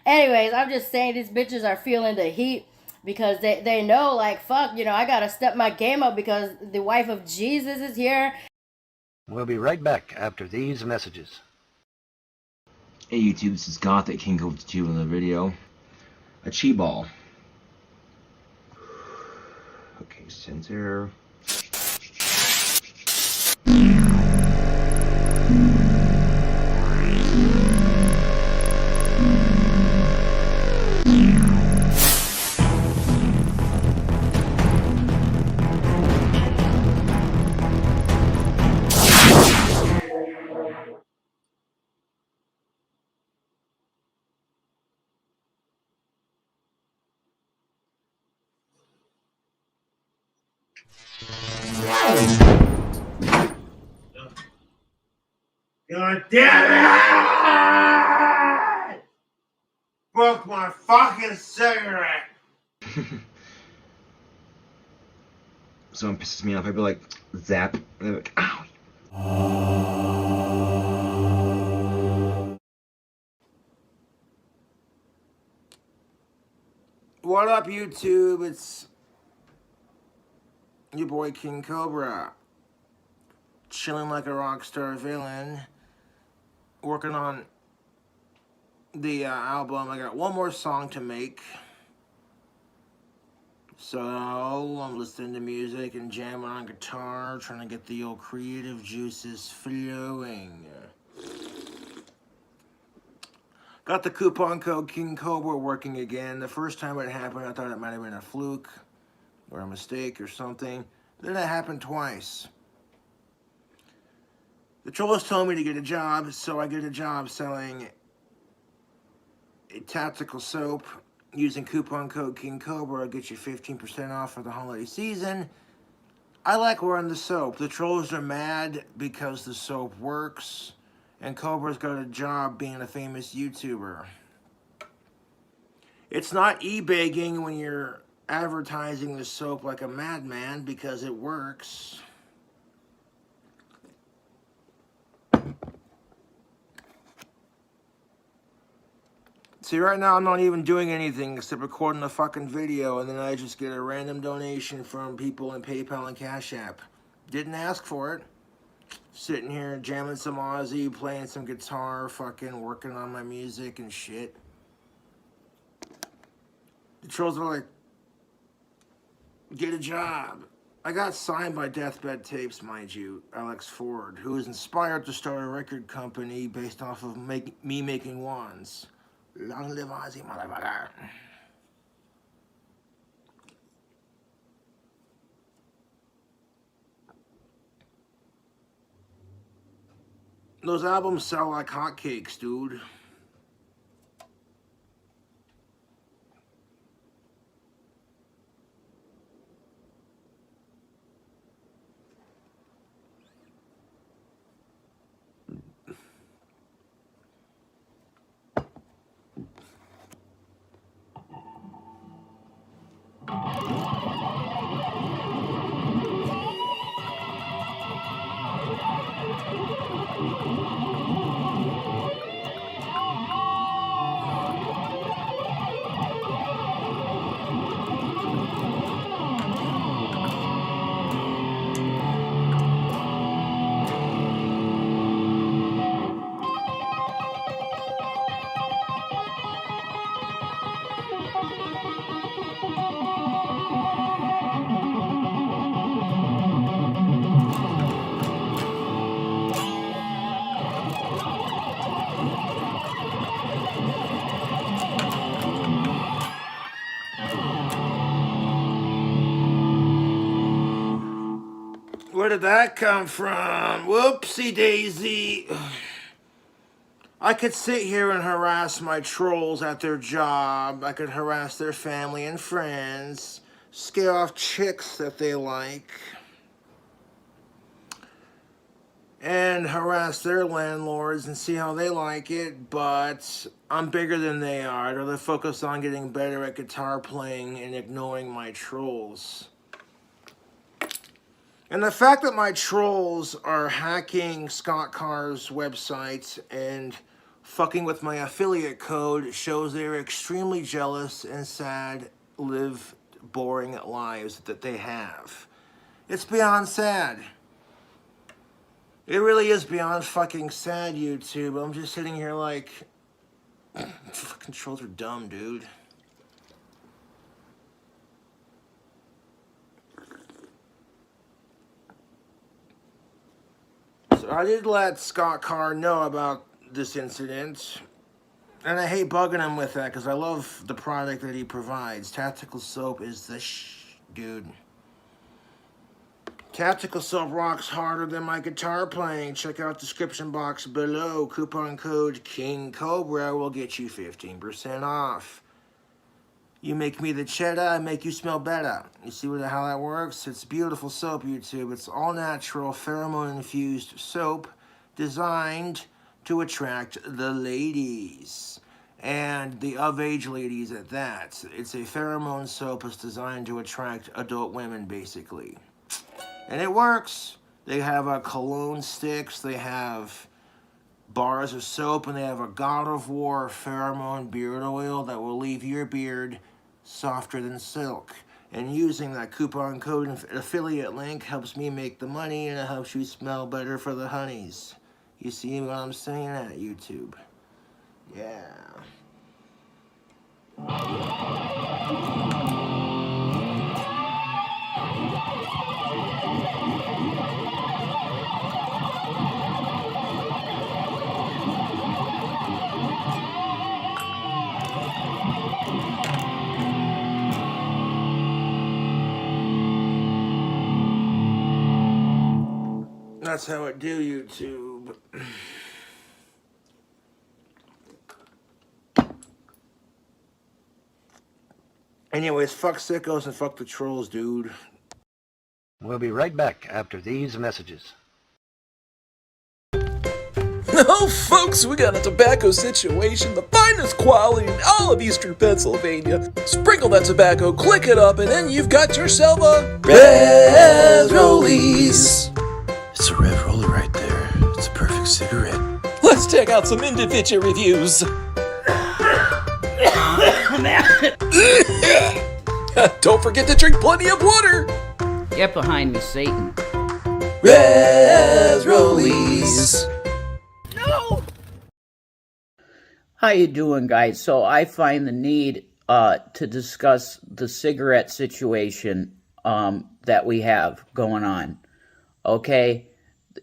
Anyways, I'm just saying these bitches are feeling the heat because they know, like, fuck, I gotta step my game up because the wife of Jesus is here. We'll be right back after these messages. Hey YouTube, this is Gothic King of YouTube in the video. A chi ball. Okay, center. God damn it! Broke my fucking cigarette! Someone pisses me off, I'd be like, zap, and they're like, ow. What up, YouTube? It's your boy King Cobra. Chilling like a rock star villain. Working on the album. I got one more song to make. So I'm listening to music and jamming on guitar, trying to get the old creative juices flowing. Got the coupon code King Cobra working again. The first time it happened, I thought it might have been a fluke or a mistake or something. Then it happened twice. The trolls told me to get a job, so I get a job selling a tactical soap. Using coupon code King Cobra, get you 15% off for the holiday season. I like wearing the soap. The trolls are mad because the soap works, and Cobra's got a job being a famous YouTuber. It's not e-begging when you're advertising the soap like a madman because it works. See, right now I'm not even doing anything except recording a fucking video, and then I just get a random donation from people in PayPal and Cash App. Didn't ask for it. Sitting here jamming some Aussie, playing some guitar, fucking working on my music and shit. The trolls are like, get a job. I got signed by Deathbed Tapes, mind you, Alex Ford, who was inspired to start a record company based off of me making wands. Long live Ozzy, motherfucker. Those albums sell like hotcakes, dude. Where did that come from? Whoopsie daisy. I could sit here and harass my trolls at their job. I could harass their family and friends. Scare off chicks that they like. And harass their landlords and see how they like it, but I'm bigger than they are. I'd rather focus on getting better at guitar playing and ignoring my trolls. And the fact that my trolls are hacking Scott Carr's website and fucking with my affiliate code shows they're extremely jealous and sad, live boring lives that they have. It's beyond sad. It really is beyond fucking sad, YouTube. I'm just sitting here like, fucking trolls are dumb, dude. So I did let Scott Carr know about this incident. And I hate bugging him with that because I love the product that he provides. Tactical soap is the dude. Tactical soap rocks harder than my guitar playing. Check out description box below. Coupon code King Cobra will get you 15% off. You make me the cheddar, I make you smell better. You see how that works? It's beautiful soap, YouTube. It's all natural, pheromone-infused soap designed to attract the ladies. And the of-age ladies at that. It's a pheromone soap that's designed to attract adult women, basically. And it works. They have cologne sticks, they have bars of soap, and they have a God of War pheromone beard oil that will leave your beard softer than silk. And using that coupon code and affiliate link helps me make the money, and it helps you smell better for the honeys. You see what I'm saying at YouTube? Yeah. That's how it do, YouTube. Anyways, fuck sickos and fuck the trolls, dude. We'll be right back after these messages. Oh, folks, we got a tobacco situation, the finest quality in all of Eastern Pennsylvania. Sprinkle that tobacco, click it up, and then you've got yourself a Red Rollies. It's a red Rollie right there. It's a perfect cigarette. Let's check out some individual reviews. Don't forget to drink plenty of water. Get behind me, Satan. Red Rollies. No! How you doing, guys? So I find the need to discuss the cigarette situation that we have going on. Okay?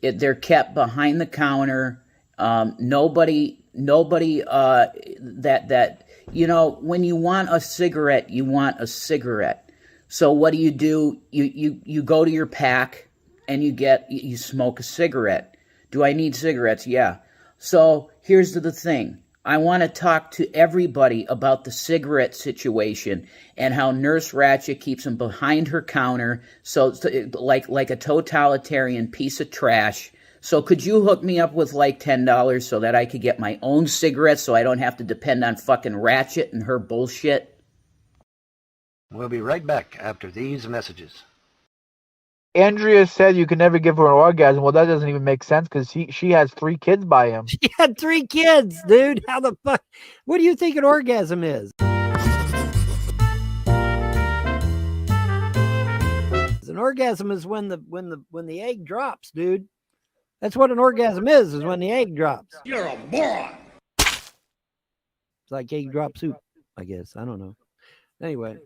They're kept behind the counter. Nobody that you know, when you want a cigarette, you want a cigarette. So what do? You go to your pack and you smoke a cigarette. Do I need cigarettes? Yeah. So here's the thing. I want to talk to everybody about the cigarette situation and how Nurse Ratchet keeps them behind her counter, so like a totalitarian piece of trash. So could you hook me up with like $10 so that I could get my own cigarettes so I don't have to depend on fucking Ratchet and her bullshit? We'll be right back after these messages. Andrea said you can never give her an orgasm. Well, that doesn't even make sense because she has 3 kids by him. She had 3 kids, dude. How the fuck? What do you think an orgasm is? An orgasm is when the egg drops, dude. That's what an orgasm is when the egg drops. You're a moron. It's like egg drop soup, I guess. I don't know. Anyway.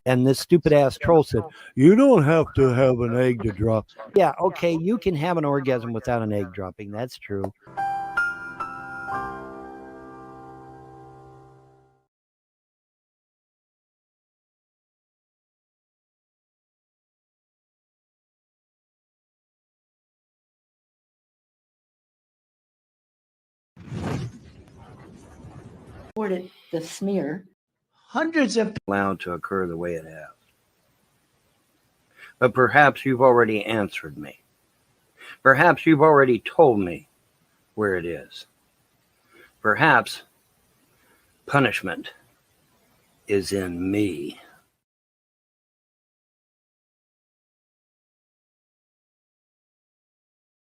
And this stupid ass troll said, you don't have to have an egg to drop. Yeah, okay, you can have an orgasm without an egg dropping. That's true. reported the smear. Hundreds of allowed to occur the way it has. But perhaps you've already answered me. Perhaps you've already told me where it is. Perhaps punishment is in me.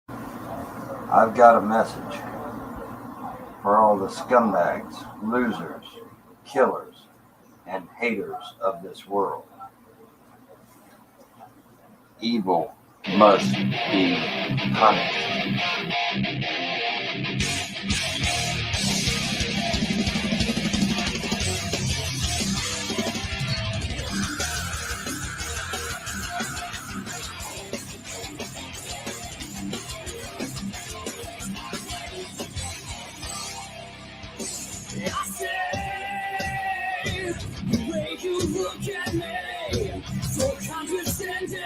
I've got a message for all the scumbags, losers, killers, and haters of this world. Evil must be punished. I say, the way you look at me, so condescending,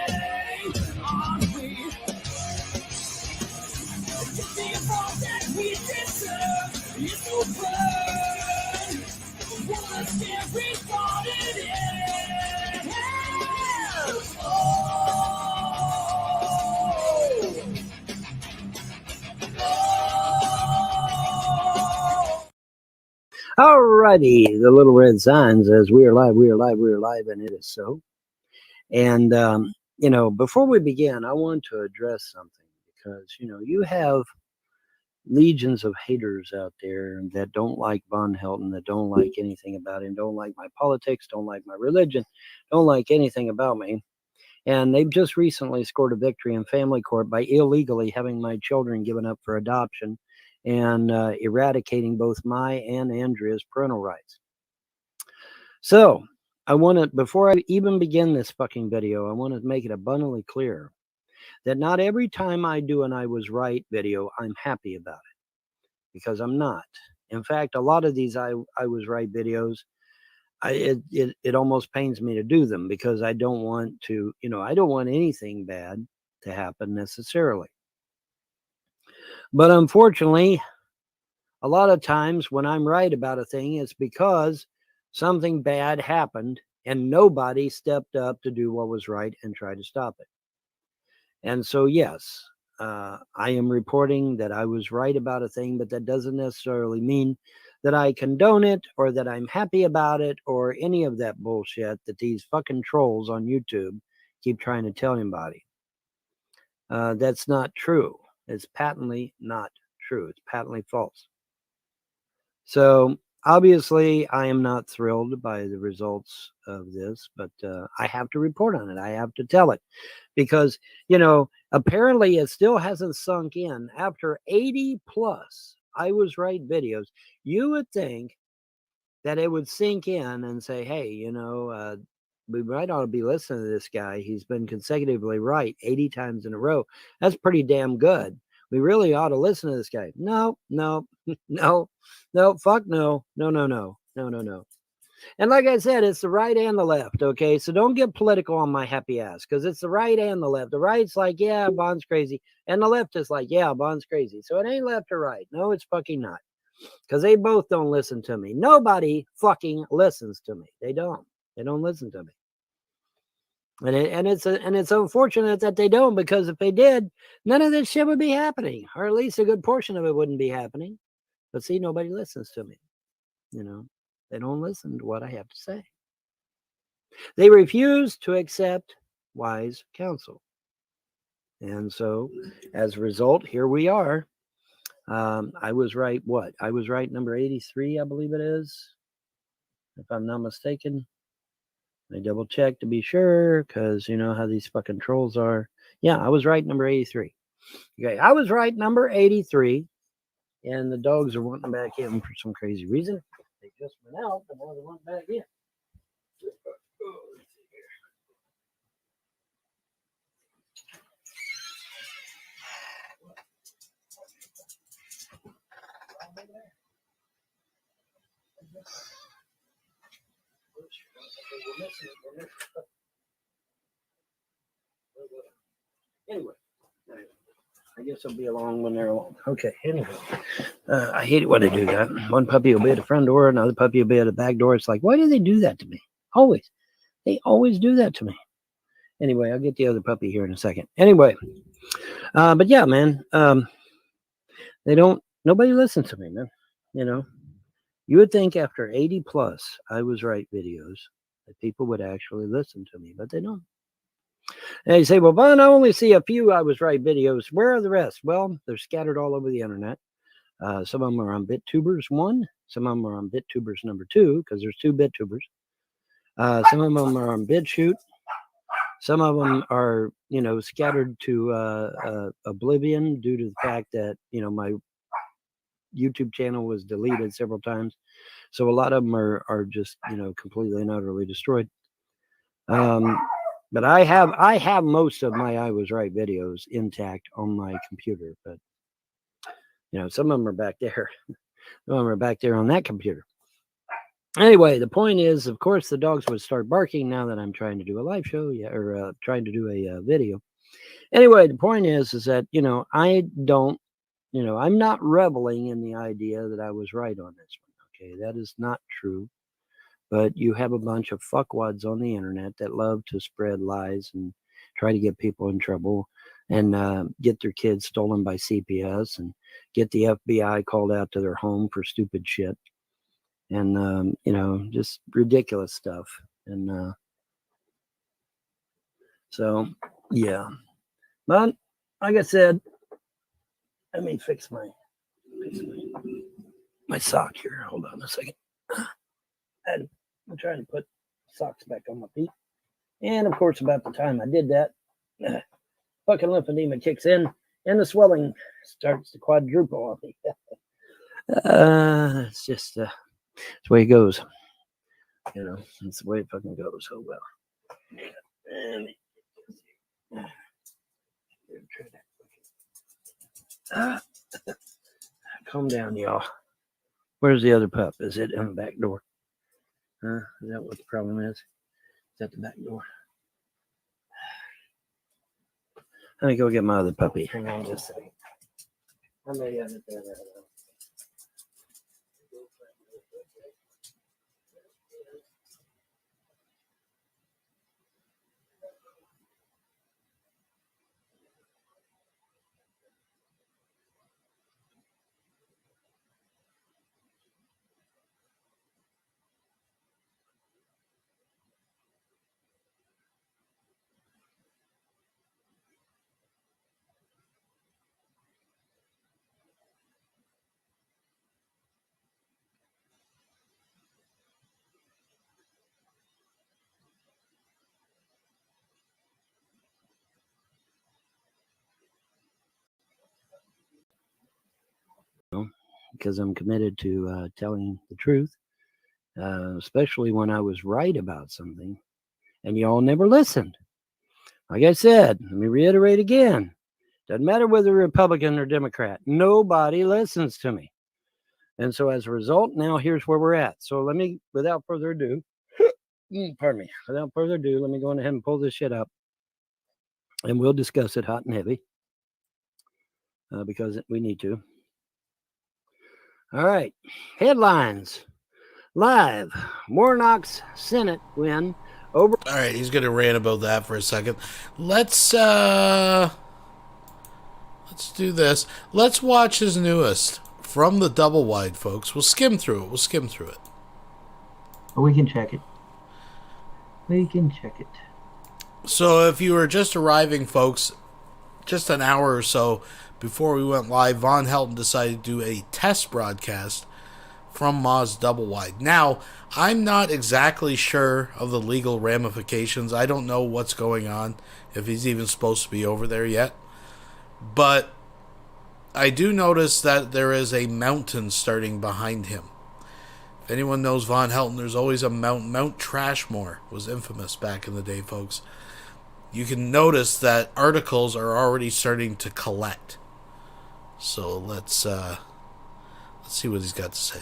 are we? The fault that we deserve is to burn. What a scary thought it is. Alrighty, the little red sign says we are live, we are live, we are live, and it is so. And, you know, before we begin, I want to address something because, you know, you have legions of haters out there that don't like Von Helton, that don't like anything about him, don't like my politics, don't like my religion, don't like anything about me. And they've just recently scored a victory in family court by illegally having my children given up for adoption and eradicating both my and Andrea's parental rights. So I want to, before I even begin this fucking video, I want to make it abundantly clear that not every time I do an I was right video, I'm happy about it, because I'm not. In fact, a lot of these I was right videos, it almost pains me to do them because I don't want to, you know, I don't want anything bad to happen necessarily. But unfortunately, a lot of times when I'm right about a thing, it's because something bad happened and nobody stepped up to do what was right and try to stop it. And so, yes, I am reporting that I was right about a thing, but that doesn't necessarily mean that I condone it or that I'm happy about it or any of that bullshit that these fucking trolls on YouTube keep trying to tell anybody. That's not true. It's patently not true. It's patently false. So obviously I am not thrilled by the results of this, but I have to report on it. I have to tell it because, you know, apparently it still hasn't sunk in after 80 plus I was right videos. You would think that it would sink in and say, hey, you know, we might ought to be listening to this guy. He's been consecutively right 80 times in a row. That's pretty damn good. We really ought to listen to this guy. No, no, no, no, fuck no, no, no, no, no, no, no. And like I said, it's the right and the left, okay? So don't get political on my happy ass because it's the right and the left. The right's like, yeah, Bond's crazy. And the left is like, yeah, Bond's crazy. So it ain't left or right. No, it's fucking not. Because they both don't listen to me. Nobody fucking listens to me. They don't. They don't listen to me. And it's unfortunate that they don't, because if they did, none of this shit would be happening, or at least a good portion of it wouldn't be happening. But see, nobody listens to me. You know, they don't listen to what I have to say. They refuse to accept wise counsel. And so, as a result, here we are. I was right. What? I was right. Number 83, I believe it is, if I'm not mistaken. I double check to be sure, because you know how these fucking trolls are. Yeah, I was right, number 83. Okay, I was right, number 83. And the dogs are wanting back in for some crazy reason. They just went out, but now they want back in. Anyway, I guess I'll be along when they're along. Okay, anyway. I hate it when they do that. One puppy will be at the front door, another puppy will be at the back door. It's like, why do they do that to me? Always. They always do that to me. Anyway, I'll get the other puppy here in a second. Anyway, but yeah, man, nobody listens to me, man. You know, you would think after 80 plus I Was Right videos that people would actually listen to me, but they don't. And you say, well, Vaughn, I only see a few I Was Right videos. Where are the rest? Well, they're scattered all over the internet. Some of them are on BitTubers 1. Some of them are on BitTubers number 2, because there's 2 BitTubers. Some of them are on BitChute. Some of them are, scattered to oblivion due to the fact that, my YouTube channel was deleted several times. So a lot of them are just, completely and utterly destroyed. But I have most of my I Was Right videos intact on my computer, but some of them are back there. Some of them are back there on that computer. Anyway, the point is, of course, the dogs would start barking now that I'm trying to do a live show, or trying to do a video. Anyway, the point is that, I don't, I'm not reveling in the idea that I was right on this one. Okay, that is not true. But you have a bunch of fuckwads on the internet that love to spread lies and try to get people in trouble and get their kids stolen by CPS and get the FBI called out to their home for stupid shit. And, just ridiculous stuff. And so, yeah. But, like I said, let me fix my sock here. Hold on a second. I'm trying to put socks back on my feet. And, of course, about the time I did that, fucking lymphedema kicks in and the swelling starts to quadruple on me. It's just... That's the way it goes. That's the way it fucking goes. Oh, well. Calm down, y'all. Where's the other pup? Is it in the back door? Is that what the problem is? Is that the back door? Let me go get my other puppy. Hang on just a second. I may have it there. Because I'm committed to telling the truth, especially when I was right about something, and y'all never listened. Like I said, let me reiterate again. Doesn't matter whether Republican or Democrat. Nobody listens to me. And so as a result, now here's where we're at. So let me, without further ado, pardon me, without further ado, let me go ahead and pull this shit up, and we'll discuss it hot and heavy, because we need to. All right. Headlines. Live. Warnock's Senate win over. All right, he's going to rant about that for a second. Let's do this. Let's watch his newest from the double wide, folks. We'll skim through it. We can check it. So if you were just arriving, folks, just an hour or so before we went live, Von Helton decided to do a test broadcast from Moz Double Wide. Now, I'm not exactly sure of the legal ramifications. I don't know what's going on, if he's even supposed to be over there yet. But I do notice that there is a mountain starting behind him. If anyone knows Von Helton, there's always a mountain. Mount Trashmore was infamous back in the day, folks. You can notice that articles are already starting to collect. So let's see what he's got to say.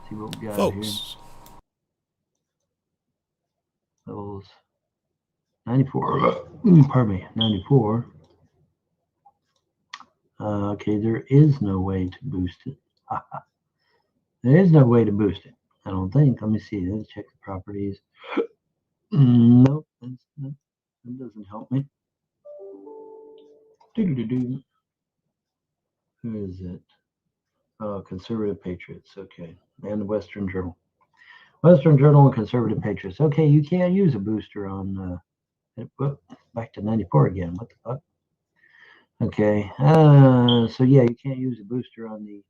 See what we got folks. Here. Levels 94. Pardon me, 94. Okay, there is no way to boost it. There is no way to boost it. I don't think. Let me see. Let's check the properties. Nope, that doesn't help me. Doo-doo-doo-doo. Who is it? Oh, Conservative Patriots. Okay, and the Western Journal. Western Journal and Conservative Patriots. Okay, you can't use a booster on. Back to 94 again. What the fuck? Okay. So yeah, you can't use a booster on the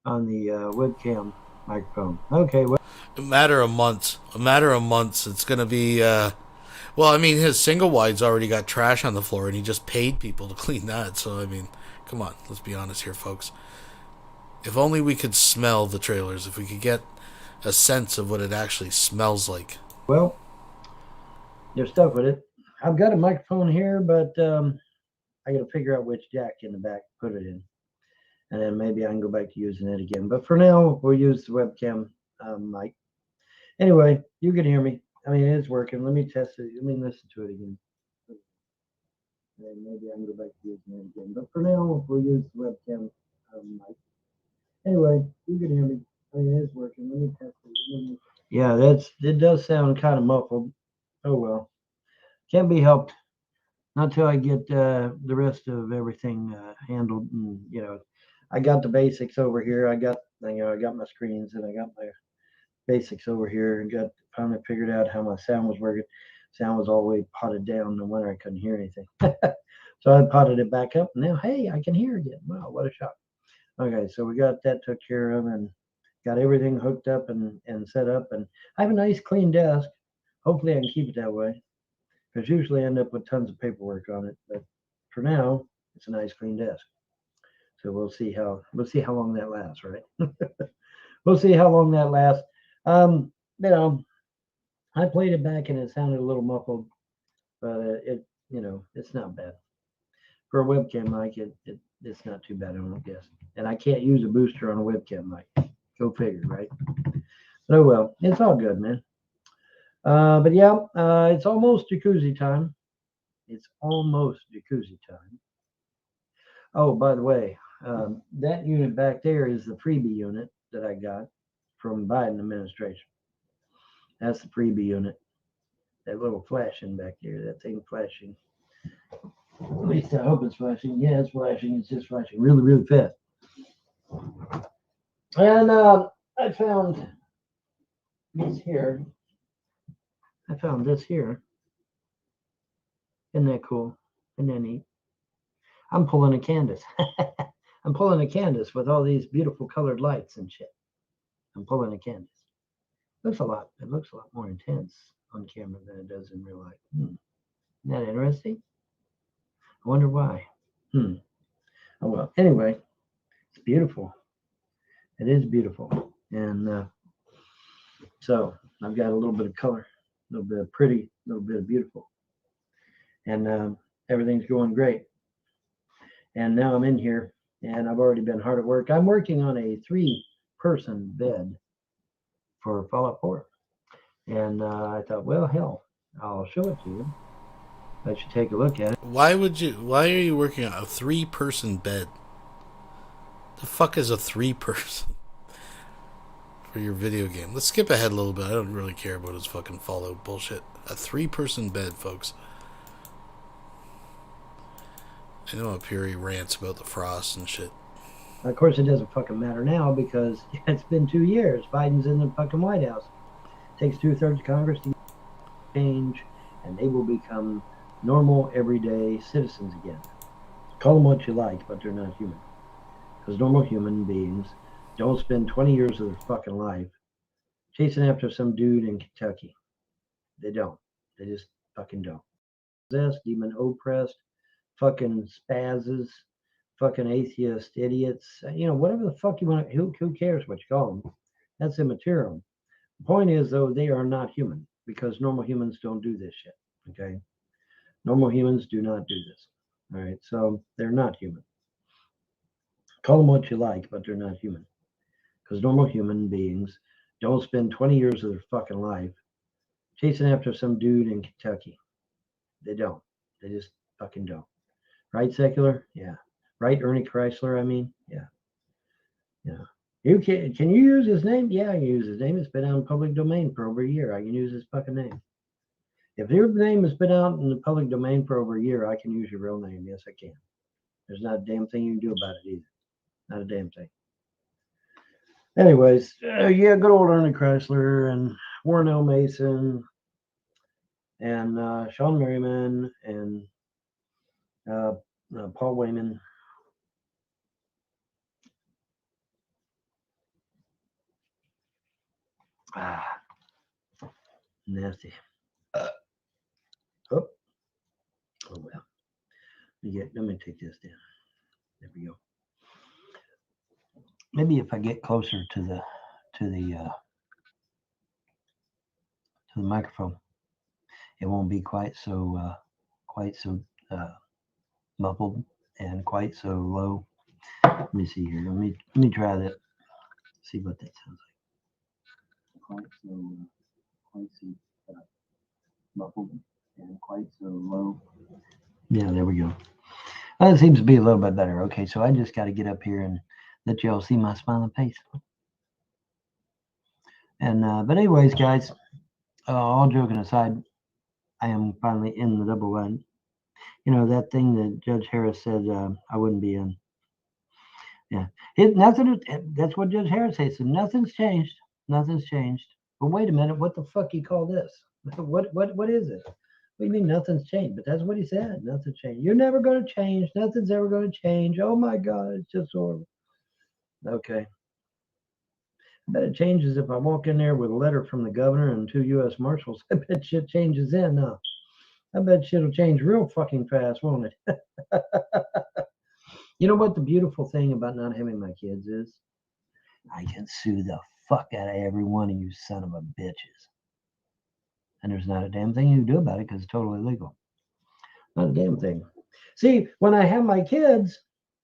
webcam microphone. Okay. Well, A matter of months. It's gonna be. Well, I mean, his single wide's already got trash on the floor, and he just paid people to clean that. So I mean, come on, let's be honest here, folks. If only we could smell the trailers. If we could get a sense of what it actually smells like. Well, there's stuff with it. I've got a microphone here, but I got to figure out which jack in the back to put it in, and then maybe I can go back to using it again. But for now, we'll use the webcam mic. Anyway, you can hear me. I mean, it is working. Let me test it. Let me listen to it again. And maybe I can go back to using it again. But for now, we'll use the webcam mic. Anyway, you can hear me. I mean, it is working. Let me test it. Yeah, it does sound kind of muffled. Oh well, can't be helped. Not till I get the rest of everything handled. And I got the basics over here. I got my screens and I got my basics over here, and got finally figured out how my sound was working. Sound was all the way potted down. No wonder I couldn't hear anything. So I potted it back up. And now, hey, I can hear again. Wow, what a shock. Okay, so we got that took care of and got everything hooked up and set up. And I have a nice clean desk. Hopefully I can keep it that way, because usually I end up with tons of paperwork on it. But for now, it's a nice clean desk. So we'll see how long that lasts, right? We'll see how long that lasts. I played it back and it sounded a little muffled, but it's not bad. For a webcam mic, it's not too bad, I don't guess. And I can't use a booster on a webcam mic. Go figure, right? But oh well, it's all good, man. But yeah, it's almost jacuzzi time. It's almost jacuzzi time. Oh, by the way, that unit back there is the freebie unit that I got from Biden administration. That's the freebie unit. That little flashing back there, that thing flashing. At least I hope it's flashing. Yeah, it's flashing. It's just flashing really, really fast. And I found this here. Isn't that cool? Isn't that neat? I'm pulling a Candace. I'm pulling a Candace with all these beautiful colored lights and shit. I'm pulling a Candace. It looks a lot more intense on camera than it does in real life. Isn't that interesting? I wonder why. Oh well. Anyway, it's beautiful. It is beautiful. And so I've got a little bit of color, a little bit of pretty, a little bit of beautiful. And everything's going great. And now I'm in here and I've already been hard at work. I'm working on a 3-person bed for Fallout 4. And I thought, well, hell, I'll show it to you. Let you take a look at it. Why are you working on a 3-person bed? The fuck is a 3-person for your video game? Let's skip ahead a little bit. I don't really care about his fucking Fallout bullshit. A 3-person bed, folks. I know up here he rants about the frost and shit. Of course, it doesn't fucking matter now because it's been 2 years. Biden's in the fucking White House. It takes 2/3 of Congress to change, and they will become normal, everyday citizens again. Call them what you like, but they're not human. Because normal human beings don't spend 20 years of their fucking life chasing after some dude in Kentucky. They don't. They just fucking don't. Possessed, demon oppressed, fucking spazzes, fucking atheist idiots, whatever the fuck you want. Who cares what you call them? That's immaterial. The point is, though, they are not human because normal humans don't do this shit. Okay? Normal humans do not do this. All right? So they're not human. Call them what you like, but they're not human. Because normal human beings don't spend 20 years of their fucking life chasing after some dude in Kentucky. They don't. They just fucking don't. Right, Secular? Yeah. right? Ernie Chrysler, I mean. Yeah. Yeah. You can you use his name? Yeah, I can use his name. It's been out in public domain for over a year. I can use his fucking name. If your name has been out in the public domain for over a year, I can use your real name. Yes, I can. There's not a damn thing you can do about it either. Not a damn thing. Anyways, yeah, good old Ernie Chrysler and Warren L. Mason and Sean Merriman and Paul Wayman. Ah, nasty. Oh well. Let me take this down. There we go. Maybe if I get closer to the microphone, it won't be quite so muffled and quite so low. Let me see here. Let me try that. See what that sounds like. Quite so muffled and quite so low. Yeah, there we go. That seems to be a little bit better. Okay, so I just got to get up here and let y'all see my smiling face. And but anyways, guys, all joking aside, I am finally in the double wide. You know that thing that Judge Harris said I wouldn't be in. Yeah, nothing. That's what Judge Harris said. So nothing's changed. Nothing's changed. But wait a minute, what the fuck you call this? What is it? What do you mean nothing's changed? But that's what he said. Nothing's changed. You're never going to change. Nothing's ever going to change. Oh my God, it's just horrible. Okay. Bet it changes if I walk in there with a letter from the governor and 2 U.S. Marshals. I bet shit changes then. No. I bet shit'll change real fucking fast, won't it? You know what the beautiful thing about not having my kids is? I can sue the fuck out of every one of you son of a bitches. And there's not a damn thing you can do about it because it's totally legal. Not a damn thing. See, when I have my kids,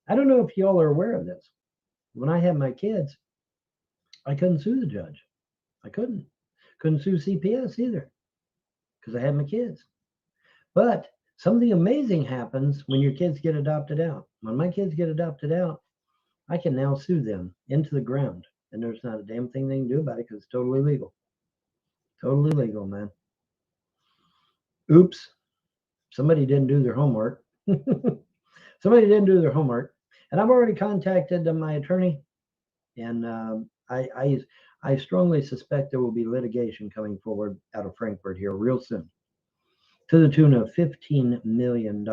I don't know if y'all are aware of this. When I had my kids, I couldn't sue the judge. I couldn't. Couldn't sue CPS either because I had my kids. But something amazing happens when your kids get adopted out. When my kids get adopted out, I can now sue them into the ground. And there's not a damn thing they can do about it because it's totally legal. Totally legal, man. Oops. Somebody didn't do their homework. Somebody didn't do their homework. And I've already contacted my attorney. And I strongly suspect there will be litigation coming forward out of Frankfurt here real soon to the tune of $15 million.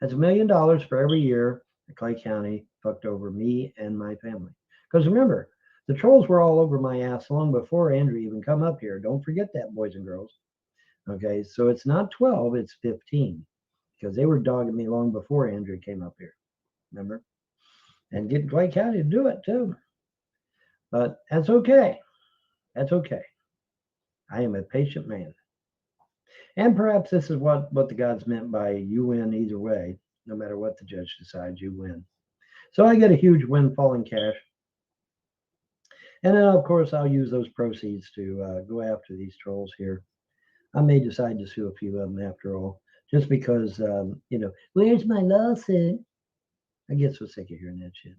That's $1 million for every year that Clay County fucked over me and my family. Because remember, the trolls were all over my ass long before Andrew even come up here. Don't forget that, boys and girls. Okay, so it's not 12, it's 15. Because they were dogging me long before Andrew came up here. Remember? And getting Clay County to do it too. But that's okay. That's okay. I am a patient man. And perhaps this is what the gods meant by you win either way. No matter what the judge decides, you win. So I get a huge windfall in cash. And then, of course, I'll use those proceeds to go after these trolls here. I may decide to sue a few of them after all, just because, where's my lawsuit? I get so sick of hearing that shit.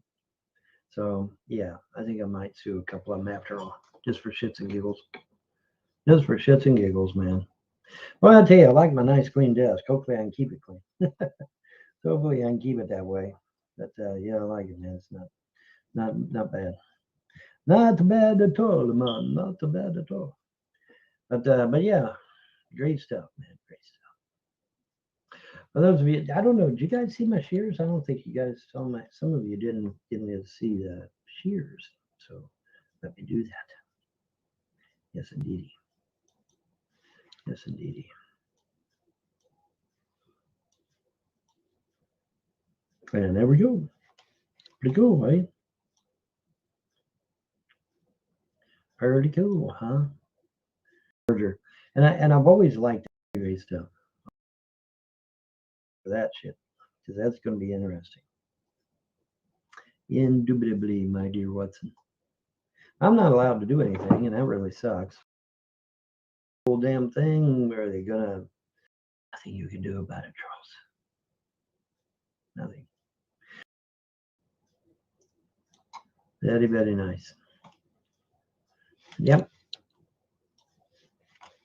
So, yeah, I think I might sue a couple of them after all, just for shits and giggles. Just for shits and giggles, man. Well, I tell you, I like my nice clean desk. Hopefully I can keep it clean. Hopefully I can keep it that way. But yeah, I like it, man. It's not bad. Not bad at all, man. Not bad at all. But yeah, great stuff, man. Great stuff. For those of you, I don't know, did you guys see my shears? I don't think you guys saw my. Some of you didn't see the shears. So let me do that. Yes, indeedy. Yes, indeedy. And there we go. Pretty cool, right? Pretty cool, huh? And I've always liked great stuff for that shit, because that's going to be interesting. Indubitably, my dear Watson. I'm not allowed to do anything, and that really sucks. Whole damn thing. Where are they gonna? Nothing you can do about it, Charles. Nothing. Very, very nice. Yep.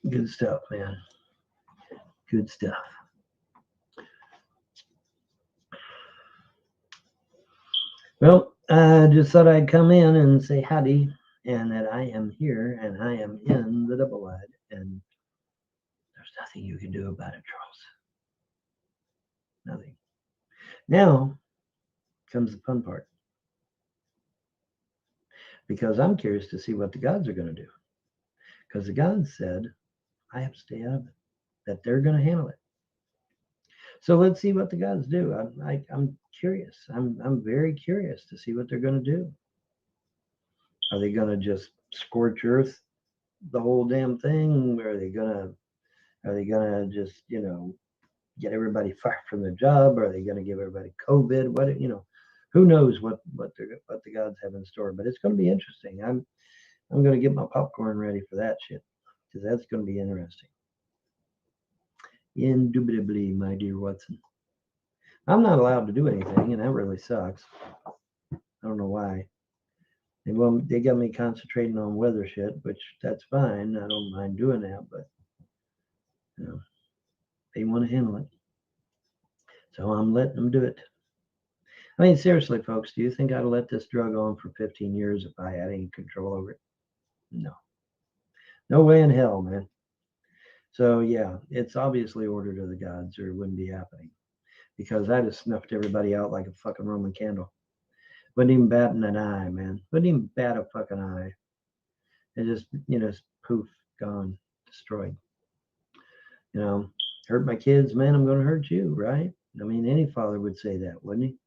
Good stuff, man. Good stuff. Well, I just thought I'd come in and say howdy, and that I am here, and I am in the double wide, and there's nothing you can do about it, Charles. Nothing. Now comes the fun part. Because I'm curious to see what the gods are going to do. Because the gods said, I have to stay out of it, that they're going to handle it. So let's see what the gods do. I'm curious. I'm very curious to see what they're going to do. Are they going to just scorch earth the whole damn thing? Are they going to just, get everybody fired from their job? Are they going to give everybody COVID? What, who knows what the gods have in store? But it's going to be interesting. I'm going to get my popcorn ready for that shit, because that's going to be interesting. Indubitably, my dear Watson. I'm not allowed to do anything, and that really sucks. I don't know why. They got me concentrating on weather shit, which that's fine. I don't mind doing that, but they want to handle it. So I'm letting them do it. I mean, seriously, folks, do you think I'd let this drug on for 15 years if I had any control over it? No. No way in hell, man. So, yeah, it's obviously ordered of the gods, or it wouldn't be happening. Because I just snuffed everybody out like a fucking Roman candle. Wouldn't even bat an eye, man. Wouldn't even bat a fucking eye. It just, poof, gone, destroyed. Hurt my kids, man, I'm going to hurt you, right? I mean, any father would say that, wouldn't he?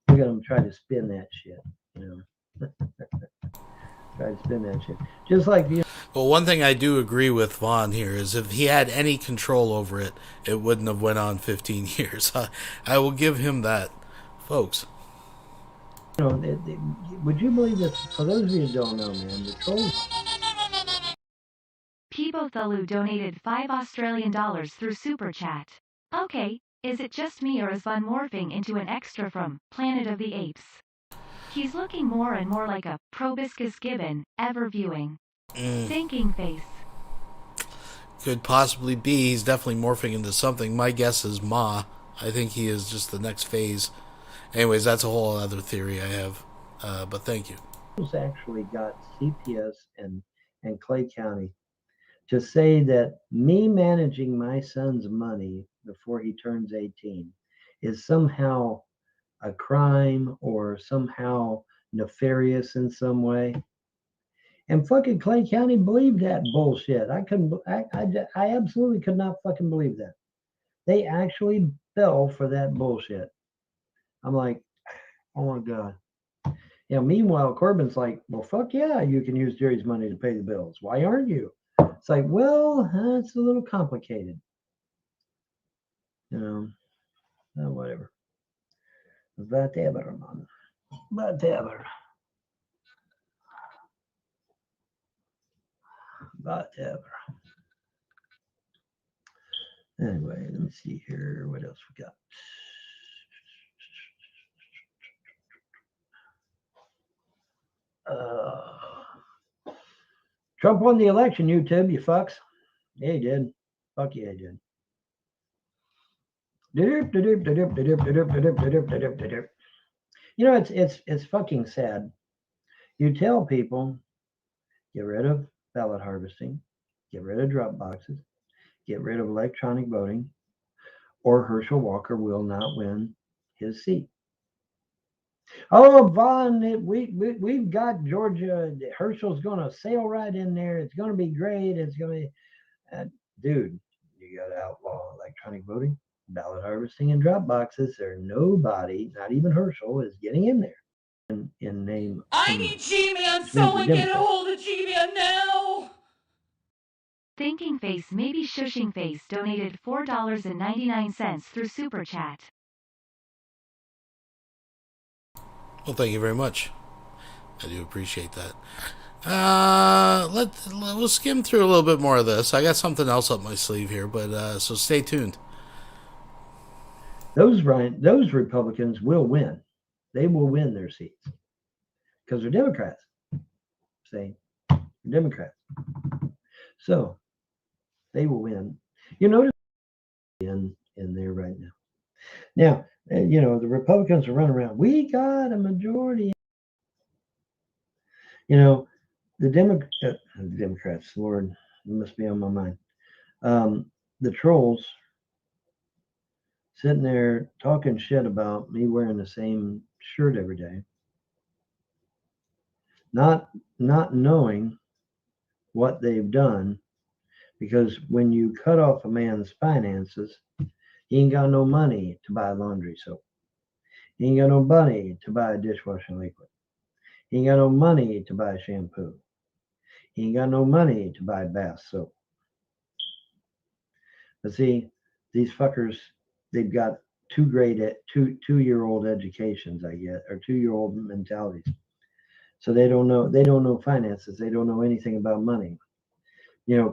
Look at him try to spin that shit, Try to spin that shit. Just like the... Well, one thing I do agree with Vaughn here is if he had any control over it, it wouldn't have went on 15 years. I will give him that, folks. Would you believe this? For those of you who don't know, man, the trolls... Peebo Thulu donated $5 through Super Chat. Okay, is it just me or is Von morphing into an extra from Planet of the Apes? He's looking more and more like a proboscis gibbon, ever viewing. Thinking face. Could possibly be. He's definitely morphing into something. My guess is Ma. I think he is just the next phase. Anyways, that's a whole other theory I have. But thank you. Actually got CPS and Clay County to say that me managing my son's money before he turns 18 is somehow a crime or somehow nefarious in some way. And fucking Clay County believed that bullshit. I absolutely could not fucking believe that. They actually fell for that bullshit. I'm like, oh my God. Meanwhile, Corbin's like, well, fuck yeah, you can use Jerry's money to pay the bills. Why aren't you? It's like, well, it's a little complicated. Whatever. Whatever, man. Whatever. Anyway, let me see here. What else we got? Trump won the election, YouTube, you fucks. Yeah, he did. Fuck yeah, he did. It's fucking sad. You tell people, get rid of ballot harvesting, get rid of drop boxes, get rid of electronic voting, or Herschel Walker will not win his seat. Oh, Vaughn, we've got Georgia. Herschel's going to sail right in there. It's going to be great. It's going to be... dude, you got to outlaw electronic voting, ballot harvesting, and drop boxes. There's nobody, not even Herschel, is getting in there. In name... I need G-Man. Someone get a hold of G-Man now. Thinking face, maybe shushing face, donated $4.99 through Super Chat. Well, thank you very much. I do appreciate that. We'll skim through a little bit more of this. I got something else up my sleeve here, but so stay tuned. those Republicans will win. They will win their seats because they're Democrats. See, they're Democrats. So they will win. You notice in there right now. Now, the Republicans are running around. We got a majority. The Democrats, Lord, it must be on my mind. The trolls sitting there talking shit about me wearing the same shirt every day, not knowing what they've done, because when you cut off a man's finances, he ain't got no money to buy laundry soap. He ain't got no money to buy dishwashing liquid. He ain't got no money to buy shampoo. He ain't got no money to buy bath soap. But see, these fuckers, they've got two-year-old educations, I guess, or 2-year-old mentalities. So they don't know finances. They don't know anything about money.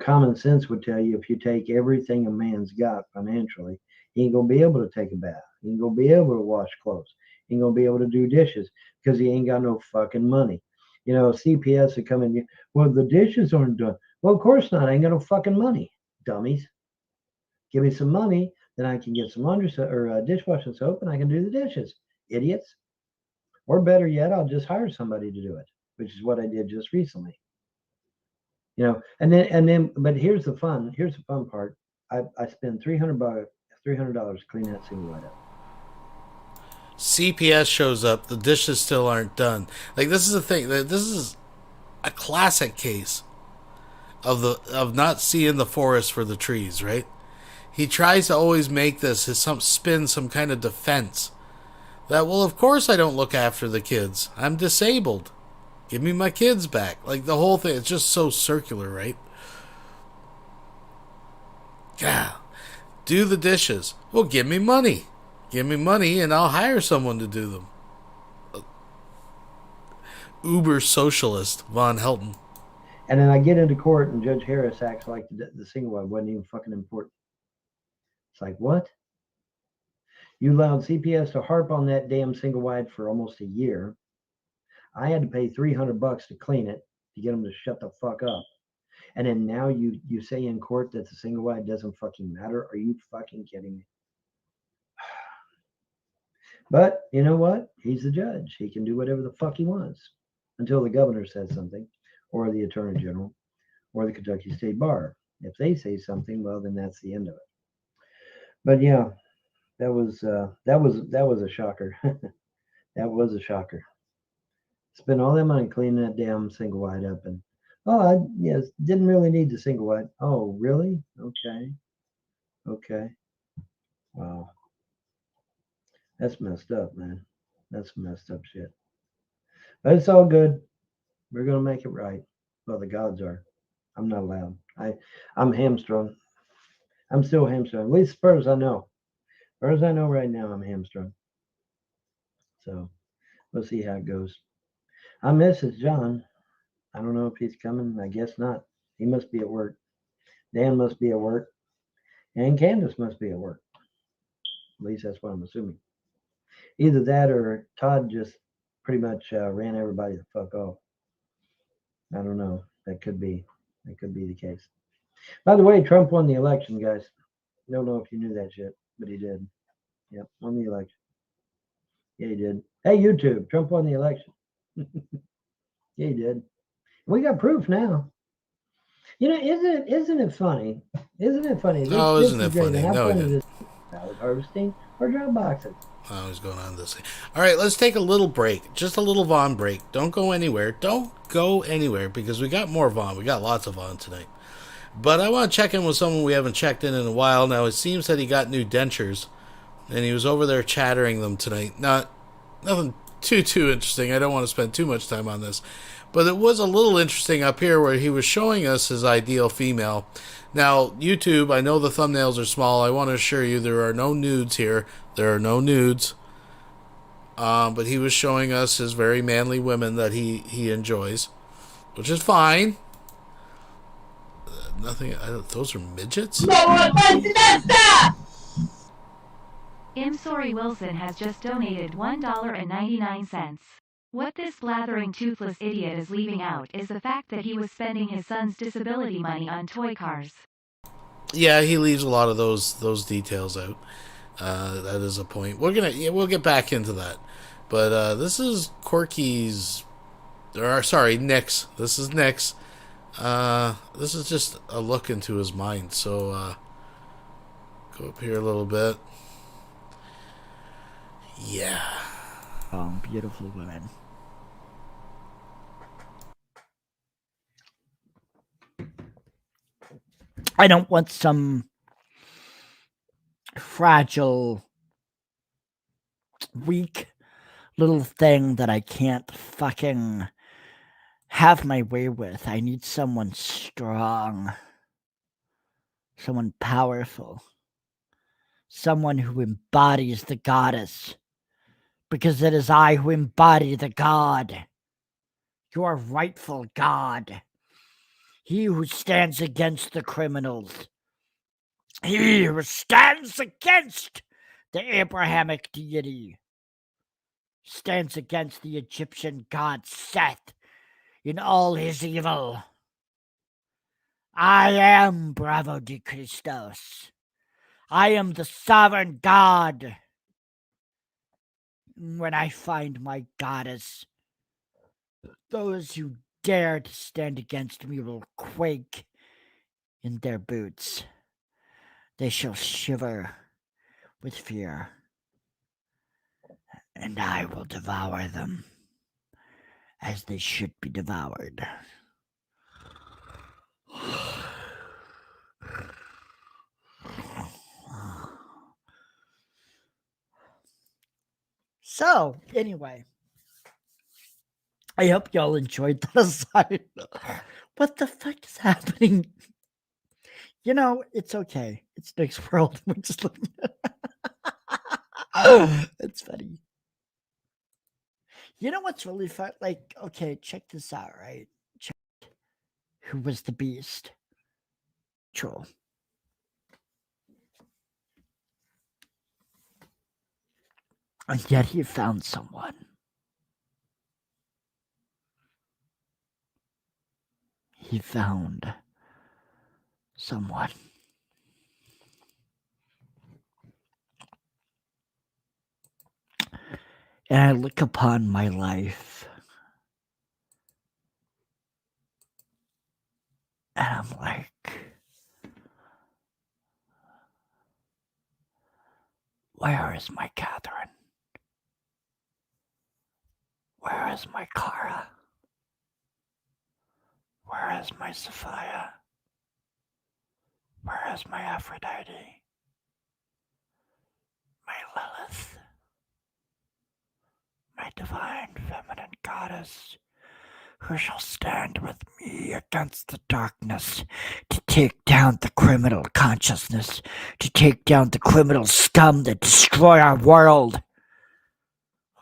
Common sense would tell you if you take everything a man's got financially, he ain't gonna be able to take a bath. He ain't gonna be able to wash clothes. He ain't gonna be able to do dishes because he ain't got no fucking money. CPS would come in. Well, the dishes aren't done. Well, of course not. I ain't got no fucking money, dummies. Give me some money, then I can get some laundry or dishwashing soap, and I can do the dishes, idiots. Or better yet, I'll just hire somebody to do it, which is what I did just recently. And then, but here's the fun part. I spend $300 to clean that single white up. CPS shows up, the dishes still aren't done. Like, this is the thing. This is a classic case of not seeing the forest for the trees, right? He tries to always make this spin some kind of defense. That, well, of course I don't look after the kids. I'm disabled. Give me my kids back. Like, the whole thing, it's just so circular, right? Yeah. Do the dishes. Well, give me money. Give me money and I'll hire someone to do them. Uber socialist Von Helton. And then I get into court and Judge Harris acts like the single white wasn't even fucking important. It's like, what? You allowed CPS to harp on that damn single wide for almost a year. I had to pay $300 to clean it to get them to shut the fuck up. And then now you say in court that the single wide doesn't fucking matter? Are you fucking kidding me? But you know what? He's the judge. He can do whatever the fuck he wants until the governor says something, or the attorney general, or the Kentucky State Bar. If they say something, well, then that's the end of it. But yeah, that was a shocker. That was a shocker. Spent all that money cleaning that damn single wide up, and didn't really need the single wide. Oh, really? Okay. Wow. That's messed up, man. That's messed up shit. But it's all good. We're gonna make it right. Well, the gods are. I'm not allowed. I'm hamstrung. I'm still hamstrung. At least as far as I know. As far as I know right now, I'm hamstrung. So we'll see how it goes. I miss John. I don't know if he's coming. I guess not. He must be at work. Dan must be at work. And Candace must be at work. At least that's what I'm assuming. Either that or Todd just pretty much ran everybody the fuck off. I don't know. That could be the case. By the way, Trump won the election, guys. Don't know if you knew that shit, but he did. Yep, won the election. Yeah, he did. Hey, YouTube, Trump won the election. Yeah, he did. We got proof now. Isn't it funny? Isn't it funny? Isn't it funny? How No, funny it is salad harvesting or drop boxes? Oh, he's going on this thing. All right, let's take a little break. Just a little Vaughn break. Don't go anywhere. Don't go anywhere because we got more Vaughn. We got lots of Vaughn tonight. But I want to check in with someone we haven't checked in a while. Now, it seems that he got new dentures, and he was over there chattering them tonight. Nothing too interesting. I don't want to spend too much time on this. But it was a little interesting up here where he was showing us his ideal female. Now, YouTube, I know the thumbnails are small. I want to assure you there are no nudes here. There are no nudes. But he was showing us his very manly women that he enjoys, which is fine. Nothing. Those are midgets? I'm sorry Wilson has just donated $1.99. What this blathering toothless idiot is leaving out is the fact that he was spending his son's disability money on toy cars. Yeah, he leaves a lot of those details out. That is a point. We'll get back into that. But this is Corky's, or sorry, Nick's. This is Nick's. This is just a look into his mind. So go up here a little bit. Yeah. Beautiful women. I don't want some fragile, weak little thing that I can't fucking have my way with. I need someone strong, someone powerful, someone who embodies the goddess, because it is I who embody the god, your rightful god, he who stands against the criminals, he who stands against the Abrahamic deity, stands against the Egyptian god Seth in all his evil. I am Bravo de Christos. I am the sovereign god. When I find my goddess, those who dare to stand against me will quake in their boots. They shall shiver with fear, and I will devour them as they should be devoured. So, anyway, I hope y'all enjoyed that aside. What the fuck is happening? You know, it's okay. It's Nick's world. We're just looking it's funny. You know what's really fun? Like, okay, check this out, right? Check. Who was the beast? Troll. And yet he found someone. He found someone. And I look upon my life and I'm like, where is my Catherine? Where is my Clara? Where is my Sophia? Where is my Aphrodite? My Lilith? My divine feminine goddess, who shall stand with me against the darkness to take down the criminal consciousness, to take down the criminal scum that destroy our world.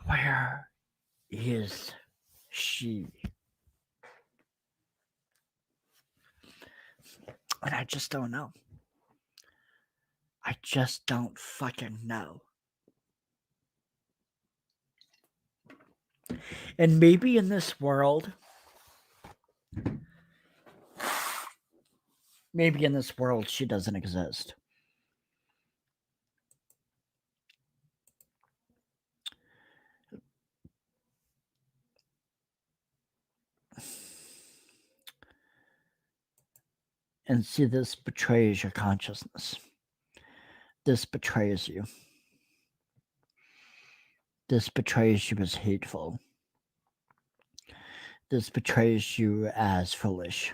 Where is she? And I just don't know. I just don't fucking know. And maybe in this world, she doesn't exist. And see, this betrays your consciousness. This betrays you. This betrays you as hateful. This betrays you as foolish.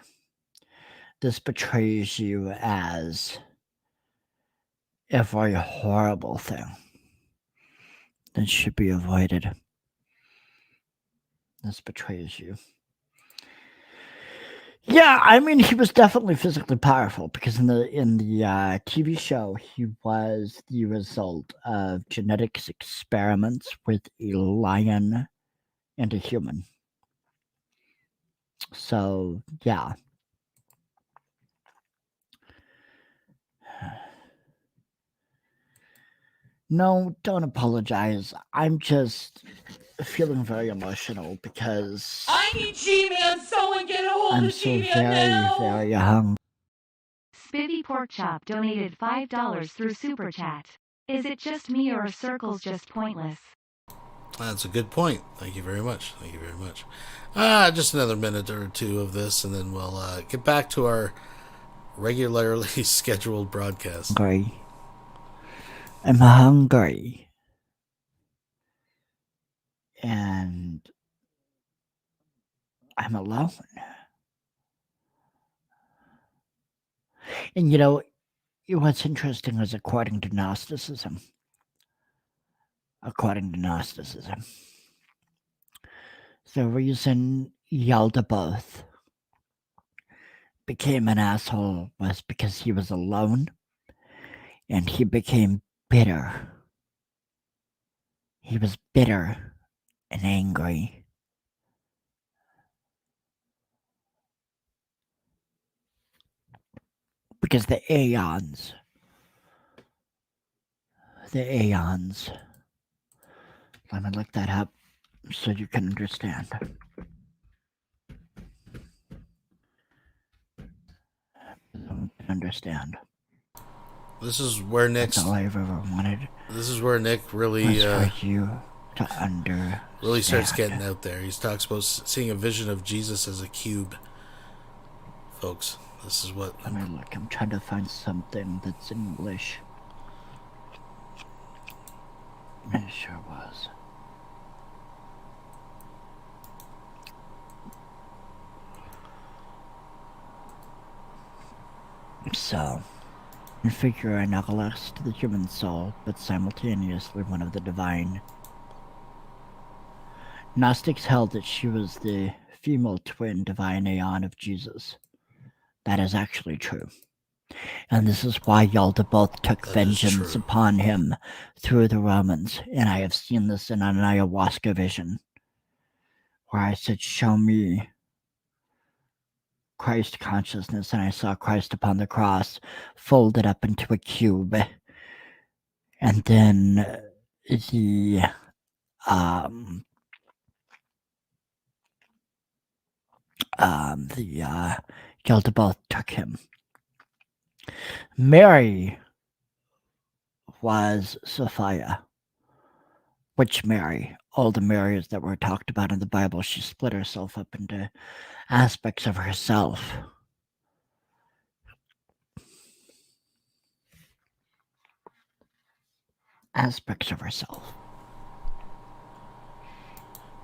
This betrays you as a very horrible thing that should be avoided. This betrays you. Yeah, I mean, he was definitely physically powerful because in the TV show, he was the result of genetics experiments with a lion and a human. So, yeah. No, don't apologize. I'm just feeling very emotional because I need G-Man. Someone get a hold I'm of so G-Man now. very hungry. Spivvy Porkchop donated $5 through Super Chat. Is it just me or are circles just pointless? That's a good point. Thank you very much. Thank you very much. Just another minute or two of this, and then we'll get back to our regularly scheduled broadcast. I'm hungry. And I'm alone. And you know, what's interesting is according to Gnosticism, the reason Yaldabaoth became an asshole was because he was alone and he became bitter. He was bitter and angry. Because the aeons, let me look that up so you can understand. This is where Nick's. That's all I've ever wanted. This is where Nick really was for you to understand. really starts getting out there. He talks about seeing a vision of Jesus as a cube. Folks, this is what. Let me look. I'm trying to find something that's English. It sure was. So, in figure analogous to the human soul, but simultaneously one of the divine. Gnostics held that she was the female twin divine aeon of Jesus. That is actually true. And this is why Yaldabaoth took vengeance upon him through the Romans. And I have seen this in an ayahuasca vision, where I said, show me Christ consciousness, and I saw Christ upon the cross folded up into a cube. And then the Yaldabaoth took him. Mary was Sophia. Which Mary? All the Marys that were talked about in the Bible, she split herself up into aspects of herself.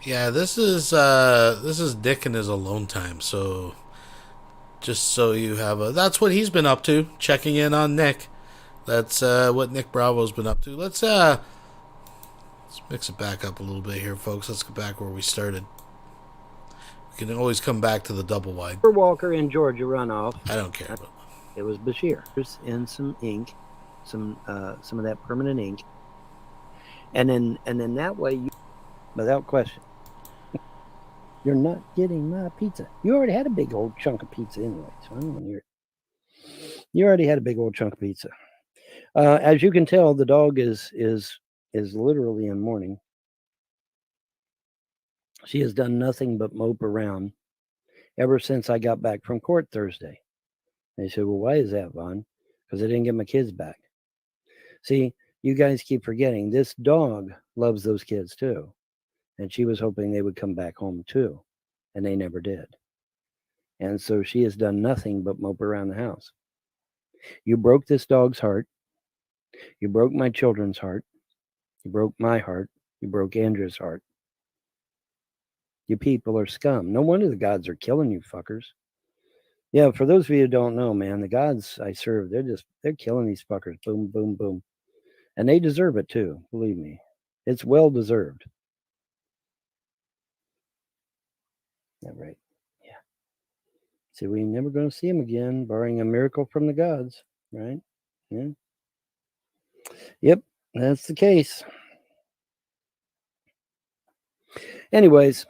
Yeah, this is Dick in his alone time. So, just so you have that's what he's been up to. Checking in on Nick. That's what Nick Bravo's been up to. Let's mix it back up a little bit here, folks. Let's get back where we started. We can always come back to the double wide. Walker in Georgia runoff. I don't care. But it was Bashir. And some ink, some of that permanent ink, and then that way, you, without question, you're not getting my pizza. You already had a big old chunk of pizza anyway, so I don't want to hear it. You already had a big old chunk of pizza. As you can tell, the dog is literally in mourning. She has done nothing but mope around ever since I got back from court Thursday. They said, well, why is that, Vaughn? Because I didn't get my kids back. See, you guys keep forgetting, this dog loves those kids too. And she was hoping they would come back home too. And they never did. And so she has done nothing but mope around the house. You broke this dog's heart. You broke my children's heart. You broke my heart. You broke Andrew's heart. You people are scum. No wonder the gods are killing you fuckers. Yeah, for those of you who don't know, man, the gods I serve, they're killing these fuckers. Boom, boom, boom. And they deserve it too, believe me. It's well deserved. Yeah, right. Yeah. So we're never going to see him again, barring a miracle from the gods, right? Yeah. Yep, that's the case. Anyways,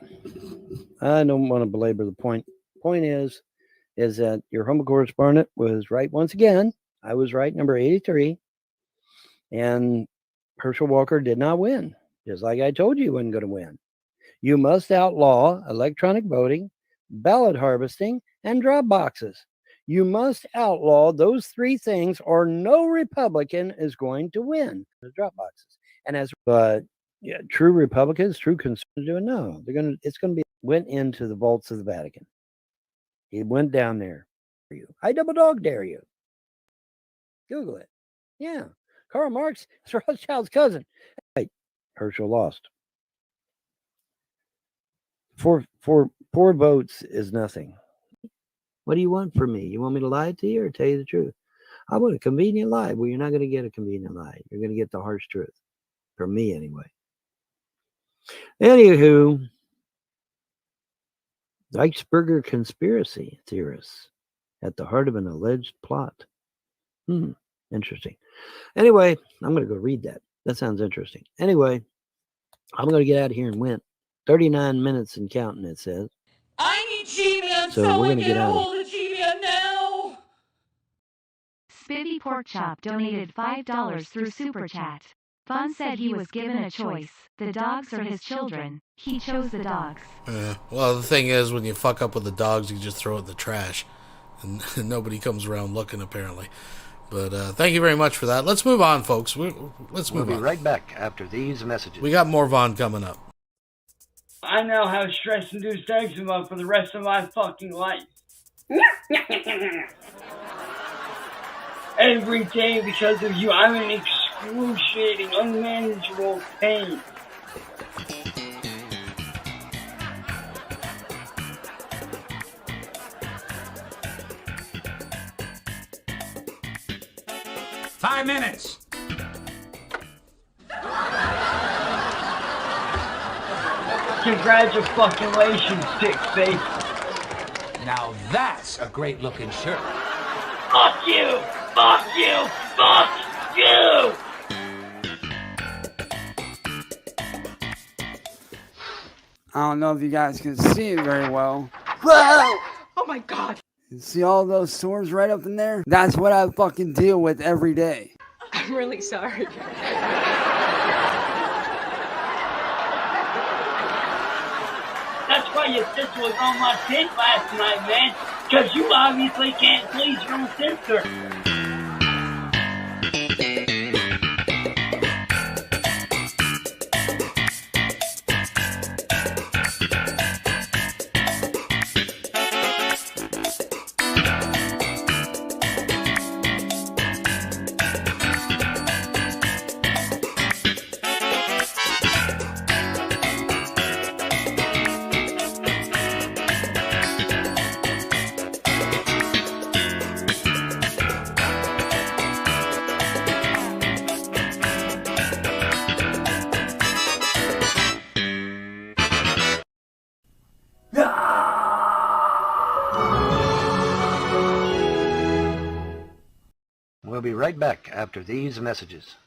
I don't want to belabor the point. Point is that your humble correspondent was right once again. I was right, number 83. And Herschel Walker did not win, just like I told you he wasn't going to win. You must outlaw electronic voting, ballot harvesting, and drop boxes. You must outlaw those three things, or no Republican is going to win the drop boxes. But yeah, true Republicans, true conservatives, no, it's going to be went into the vaults of the Vatican. He went down there. I double dog dare you. Google it. Yeah, Karl Marx is Rothschild's cousin. Hey, Herschel lost. Four votes is nothing. What do you want from me? You want me to lie to you or tell you the truth? I want a convenient lie. Well, you're not going to get a convenient lie. You're going to get the harsh truth. From me, anyway. Anywho, Reichsburger conspiracy theorists at the heart of an alleged plot. Interesting. Anyway, I'm going to go read that. That sounds interesting. Anyway, I'm going to get out of here and win. 39 minutes and counting, it says. I need G-Man. So we're going to Get get a out of hold of G-Man now. Spivvy Porkchop donated $5 through Super Chat. Fun said he was given a choice, the dogs or his children. He chose the dogs. Well, the thing is, when you fuck up with the dogs, you just throw it in the trash. And nobody comes around looking, apparently. But thank you very much for that. Let's move on, folks. Let's move on. We'll be right back after these messages. We got more Vaughn coming up. I now have stress-induced eczema for the rest of my fucking life. Every day because of you, I'm in excruciating, unmanageable pain. Five minutes. Congratulations, dick face. Now that's a great looking shirt. Fuck you! Fuck you! Fuck you! I don't know if you guys can see it very well. Whoa! Oh my god! You see all those sores right up in there? That's what I fucking deal with every day. I'm really sorry. That's why your sister was on my dick last night, man. Because you obviously can't please your own sister. We'll be right back after these messages.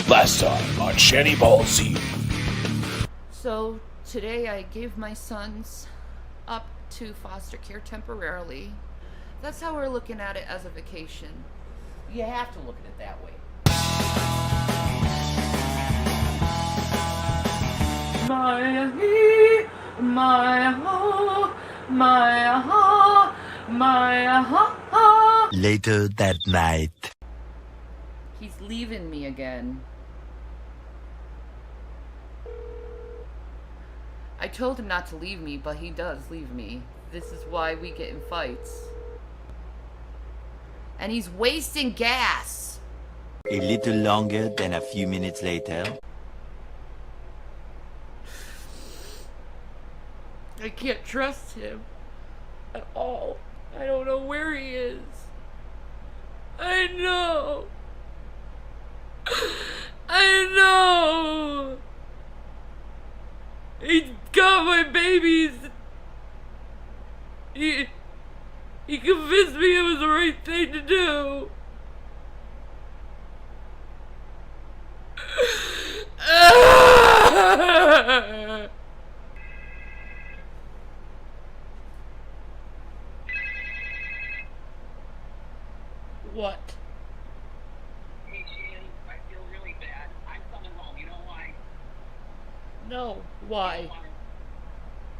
Last time on Shanny Ball Z. So today I gave my sons up to foster care temporarily. That's how we're looking at it as a vacation. You have to look at it that way. Later that night. He's leaving me again. I told him not to leave me, but he does leave me. This is why we get in fights. And he's wasting gas. A little longer than a few minutes later. I can't trust him at all. I don't know where he is. I know. I know. He got my babies. He convinced me it was the right thing to do. What? No. Why?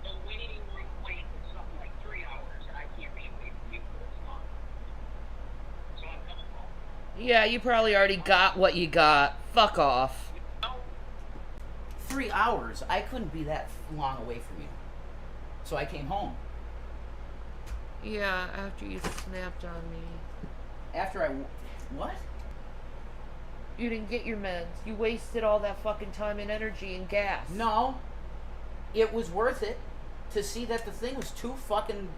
The waiting room wait was something like 3 hours, and I can't be away from you for this long. So I'm coming home. Yeah, you probably already got what you got. Fuck off. 3 hours? I couldn't be that long away from you. So I came home. Yeah, after you snapped on me. After I... What? You didn't get your meds. You wasted all that fucking time and energy and gas. No. It was worth it to see that the thing was too fucking...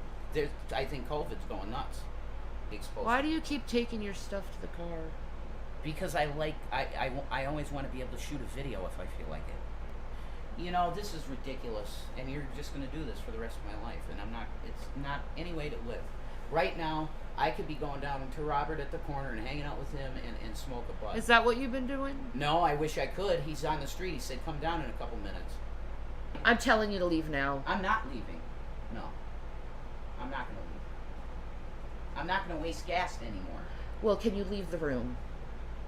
I think COVID's going nuts. Why do you keep taking your stuff to the car? Because I always want to be able to shoot a video if I feel like it. You know, this is ridiculous, and you're just going to do this for the rest of my life, and it's not any way to live. Right now, I could be going down to Robert at the corner and hanging out with him and smoke a bud. Is that what you've been doing? No, I wish I could. He's on the street. He said, come down in a couple minutes. I'm telling you to leave now. I'm not leaving. No. I'm not going to leave. I'm not going to waste gas anymore. Well, can you leave the room?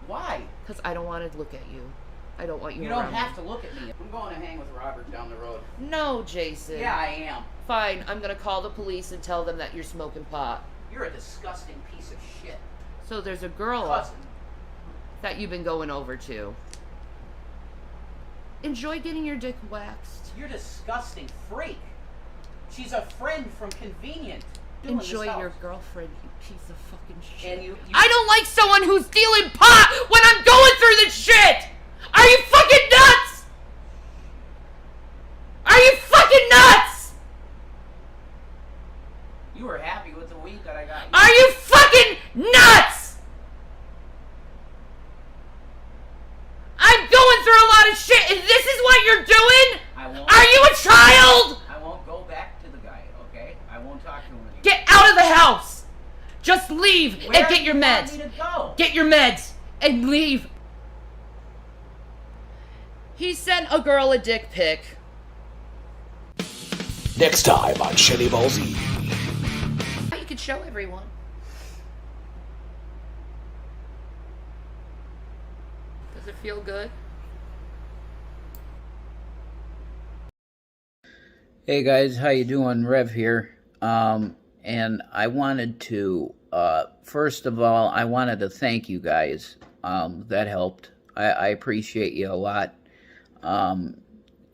Why? Because I don't want to look at you. I don't want you You around don't have me. to look at me. I'm going to hang with Robert down the road. No, Jason. Yeah, I am. Fine, I'm going to call the police and tell them that you're smoking pot. You're a disgusting piece of shit. So there's a girl Cousin. that you've been going over to. Enjoy getting your dick waxed. You're a disgusting freak. She's a friend from Convenient. Enjoy your girlfriend, you piece of fucking shit. And you I don't like someone who's dealing pot when I'm going through this shit! Are you fucking nuts? Are you fucking nuts? You were happy with the weed that I got. Are you fucking nuts? I'm going through a lot of shit and this is what you're doing? Are you a child? I won't go back to the guy, okay? I won't talk to him anymore. Get out of the house! Just leave Where and get do your you want meds. me to go? Get your meds and leave. He sent a girl a dick pic. Next time on Shelly Ball Z. You could show everyone. Does it feel good? Hey guys, how you doing? Rev here. And I wanted to, first of all, I wanted to thank you guys. That helped. I appreciate you a lot. And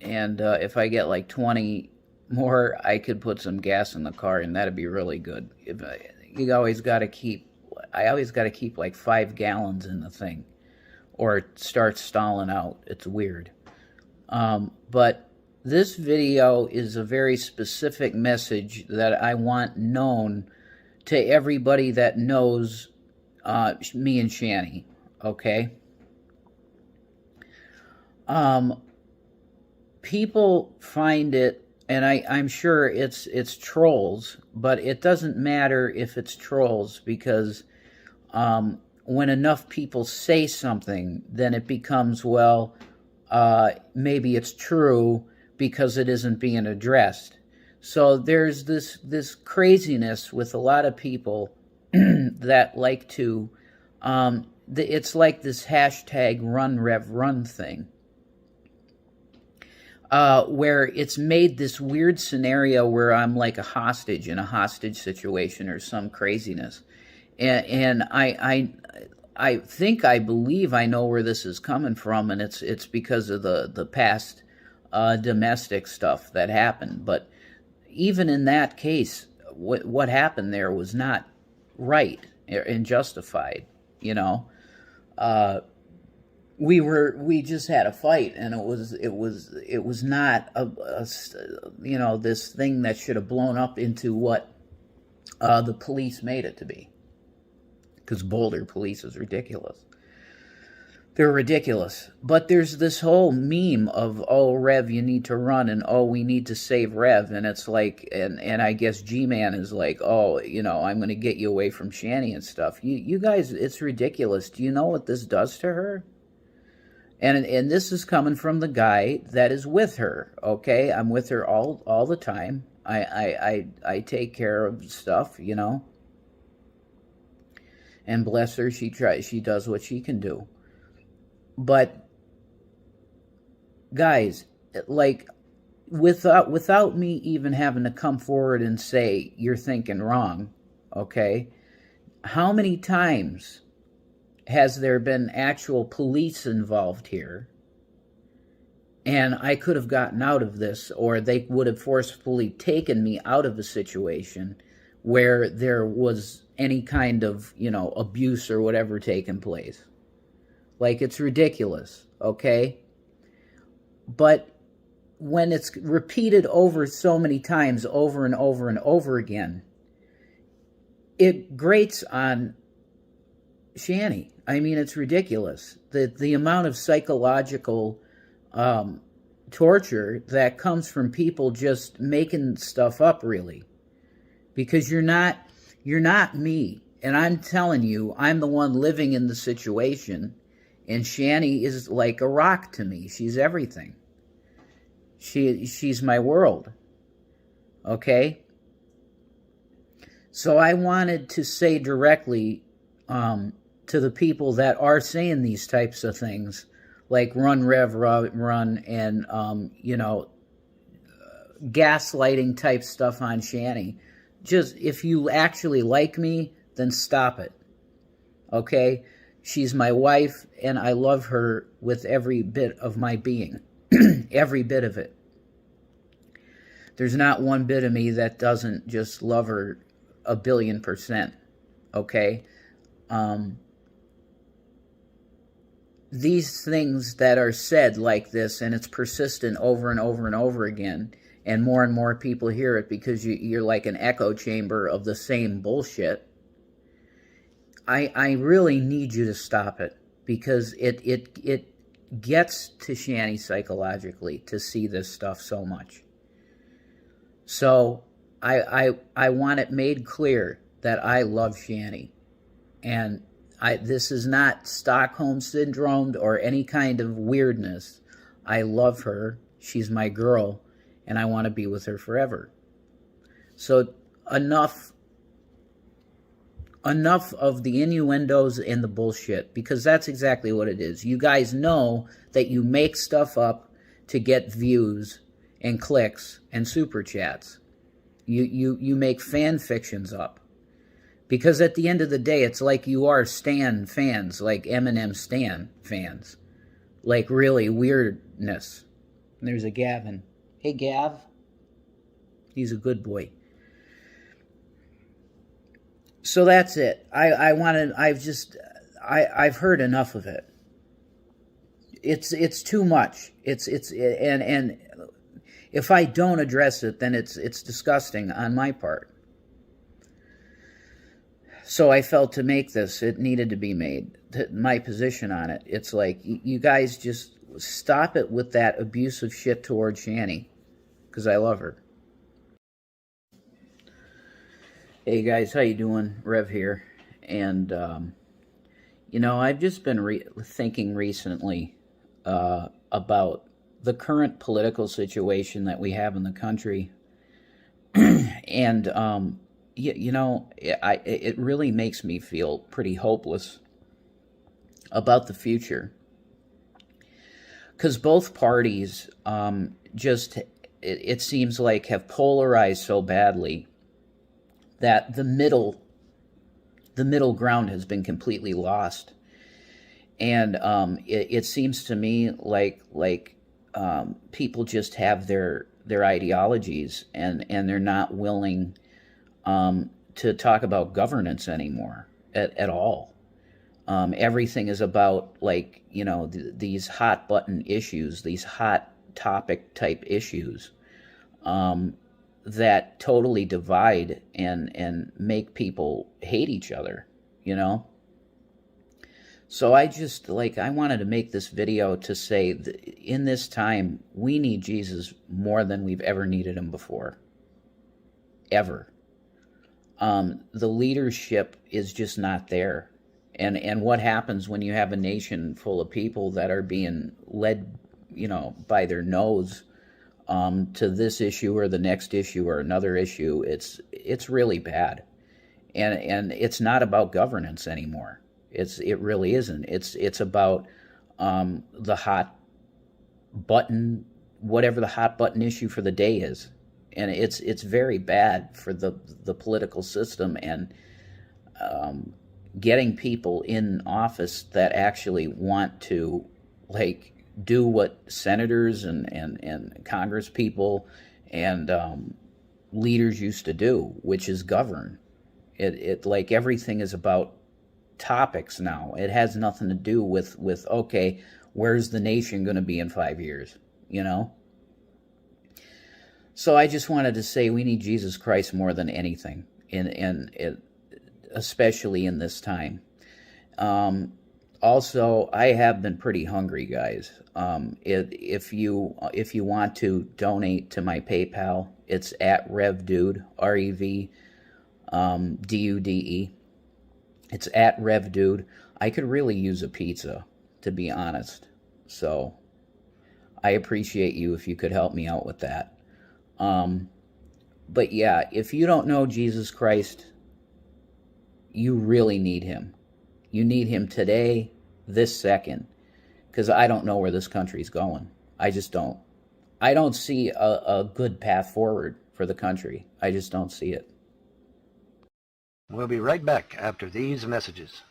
if I get like 20 more, I could put some gas in the car, and that'd be really good. I always got to keep like 5 gallons in the thing, or it starts stalling out. It's weird. But this video is a very specific message that I want known to everybody that knows me and Shani, okay? People find it, and I'm sure it's trolls, but it doesn't matter if it's trolls, because when enough people say something, then it becomes, well, maybe it's true because it isn't being addressed. So there's this craziness with a lot of people that like to, it's like this hashtag run rev run thing. Where it's made this weird scenario where I'm like a hostage in a hostage situation or some craziness. And I think I believe I know where this is coming from, and it's because of the past domestic stuff that happened. But even in that case, what happened there was not right and justified, you know. We just had a fight, and it was not a you know, this thing that should have blown up into what the police made it to be. Because Boulder police is ridiculous. They're ridiculous. But there's this whole meme of, oh, Rev, you need to run, and oh, we need to save Rev, and it's like, and I guess G-Man is like, oh, you know, I'm going to get you away from Shani and stuff. You guys, it's ridiculous. Do you know what this does to her? And this is coming from the guy that is with her, okay? I'm with her all the time. I take care of stuff, you know. And bless her, she does what she can do. But, guys, like, without me even having to come forward and say, you're thinking wrong, okay? How many times has there been actual police involved here? And I could have gotten out of this, or they would have forcefully taken me out of a situation where there was any kind of, abuse or whatever taking place. Like, it's ridiculous, okay? But when it's repeated over so many times, over and over and over again, it grates on Shanny. I mean, it's ridiculous. The amount of psychological torture that comes from people just making stuff up, really. Because you're not me. And I'm telling you, I'm the one living in the situation. And Shanny is like a rock to me. She's everything. She's my world. Okay? So I wanted to say directly to the people that are saying these types of things, like run, rev, run, and, gaslighting type stuff on Shanny. Just, if you actually like me, then stop it. Okay? She's my wife, and I love her with every bit of my being. Every bit of it. There's not one bit of me that doesn't just love her 1,000,000,000%. Okay? These things that are said like this, and it's persistent over and over and over again, and more people hear it because you're like an echo chamber of the same bullshit. I really need you to stop it, because it gets to Shanny psychologically to see this stuff so much. So I want it made clear that I love Shanny, and this is not Stockholm syndrome or any kind of weirdness. I love her. She's my girl, and I want to be with her forever. So enough of the innuendos and the bullshit, because that's exactly what it is. You guys know that you make stuff up to get views and clicks and super chats. You make fan fictions up. Because at the end of the day, it's like you are Stan fans, like Eminem Stan fans. Like really weirdness. And there's a Gavin. Hey, Gav. He's a good boy. So that's it. I've heard enough of it. It's too much. And if I don't address it, then it's disgusting on my part. So I felt to make this, it needed to be made. My position on it, it's like, you guys just stop it with that abusive shit towards Shanny, because I love her. Hey guys, how you doing? Rev here. And, I've just been thinking recently about the current political situation that we have in the country. And, it really makes me feel pretty hopeless about the future. Because both parties it seems like have polarized so badly that the middle ground has been completely lost. And it seems to me like people just have their ideologies, and they're not willing to talk about governance anymore at all. Everything is about these hot button issues, these hot topic type issues that totally divide and make people hate each other, So I wanted to make this video to say that in this time, we need Jesus more than we've ever needed him before. Ever. The leadership is just not there. And what happens when you have a nation full of people that are being led, by their nose to this issue or the next issue or another issue? It's really bad. And it's not about governance anymore. It really isn't. It's about the hot button whatever the hot button issue for the day is. And it's very bad for the political system and getting people in office that actually want to like do what senators and Congress people and leaders used to do, which is govern. It like everything is about topics now. It has nothing to do with okay, where's the nation going to be in 5 years, you know? So I just wanted to say we need Jesus Christ more than anything, especially in this time. Also, I have been pretty hungry, guys. If you want to donate to my PayPal, it's at RevDude, RevDude. It's at RevDude. I could really use a pizza, to be honest. So I appreciate you if you could help me out with that. But yeah, if you don't know Jesus Christ, you really need him. You need him today, this second, because I don't know where this country's going. I just don't. I don't see a good path forward for the country. I just don't see it. We'll be right back after these messages.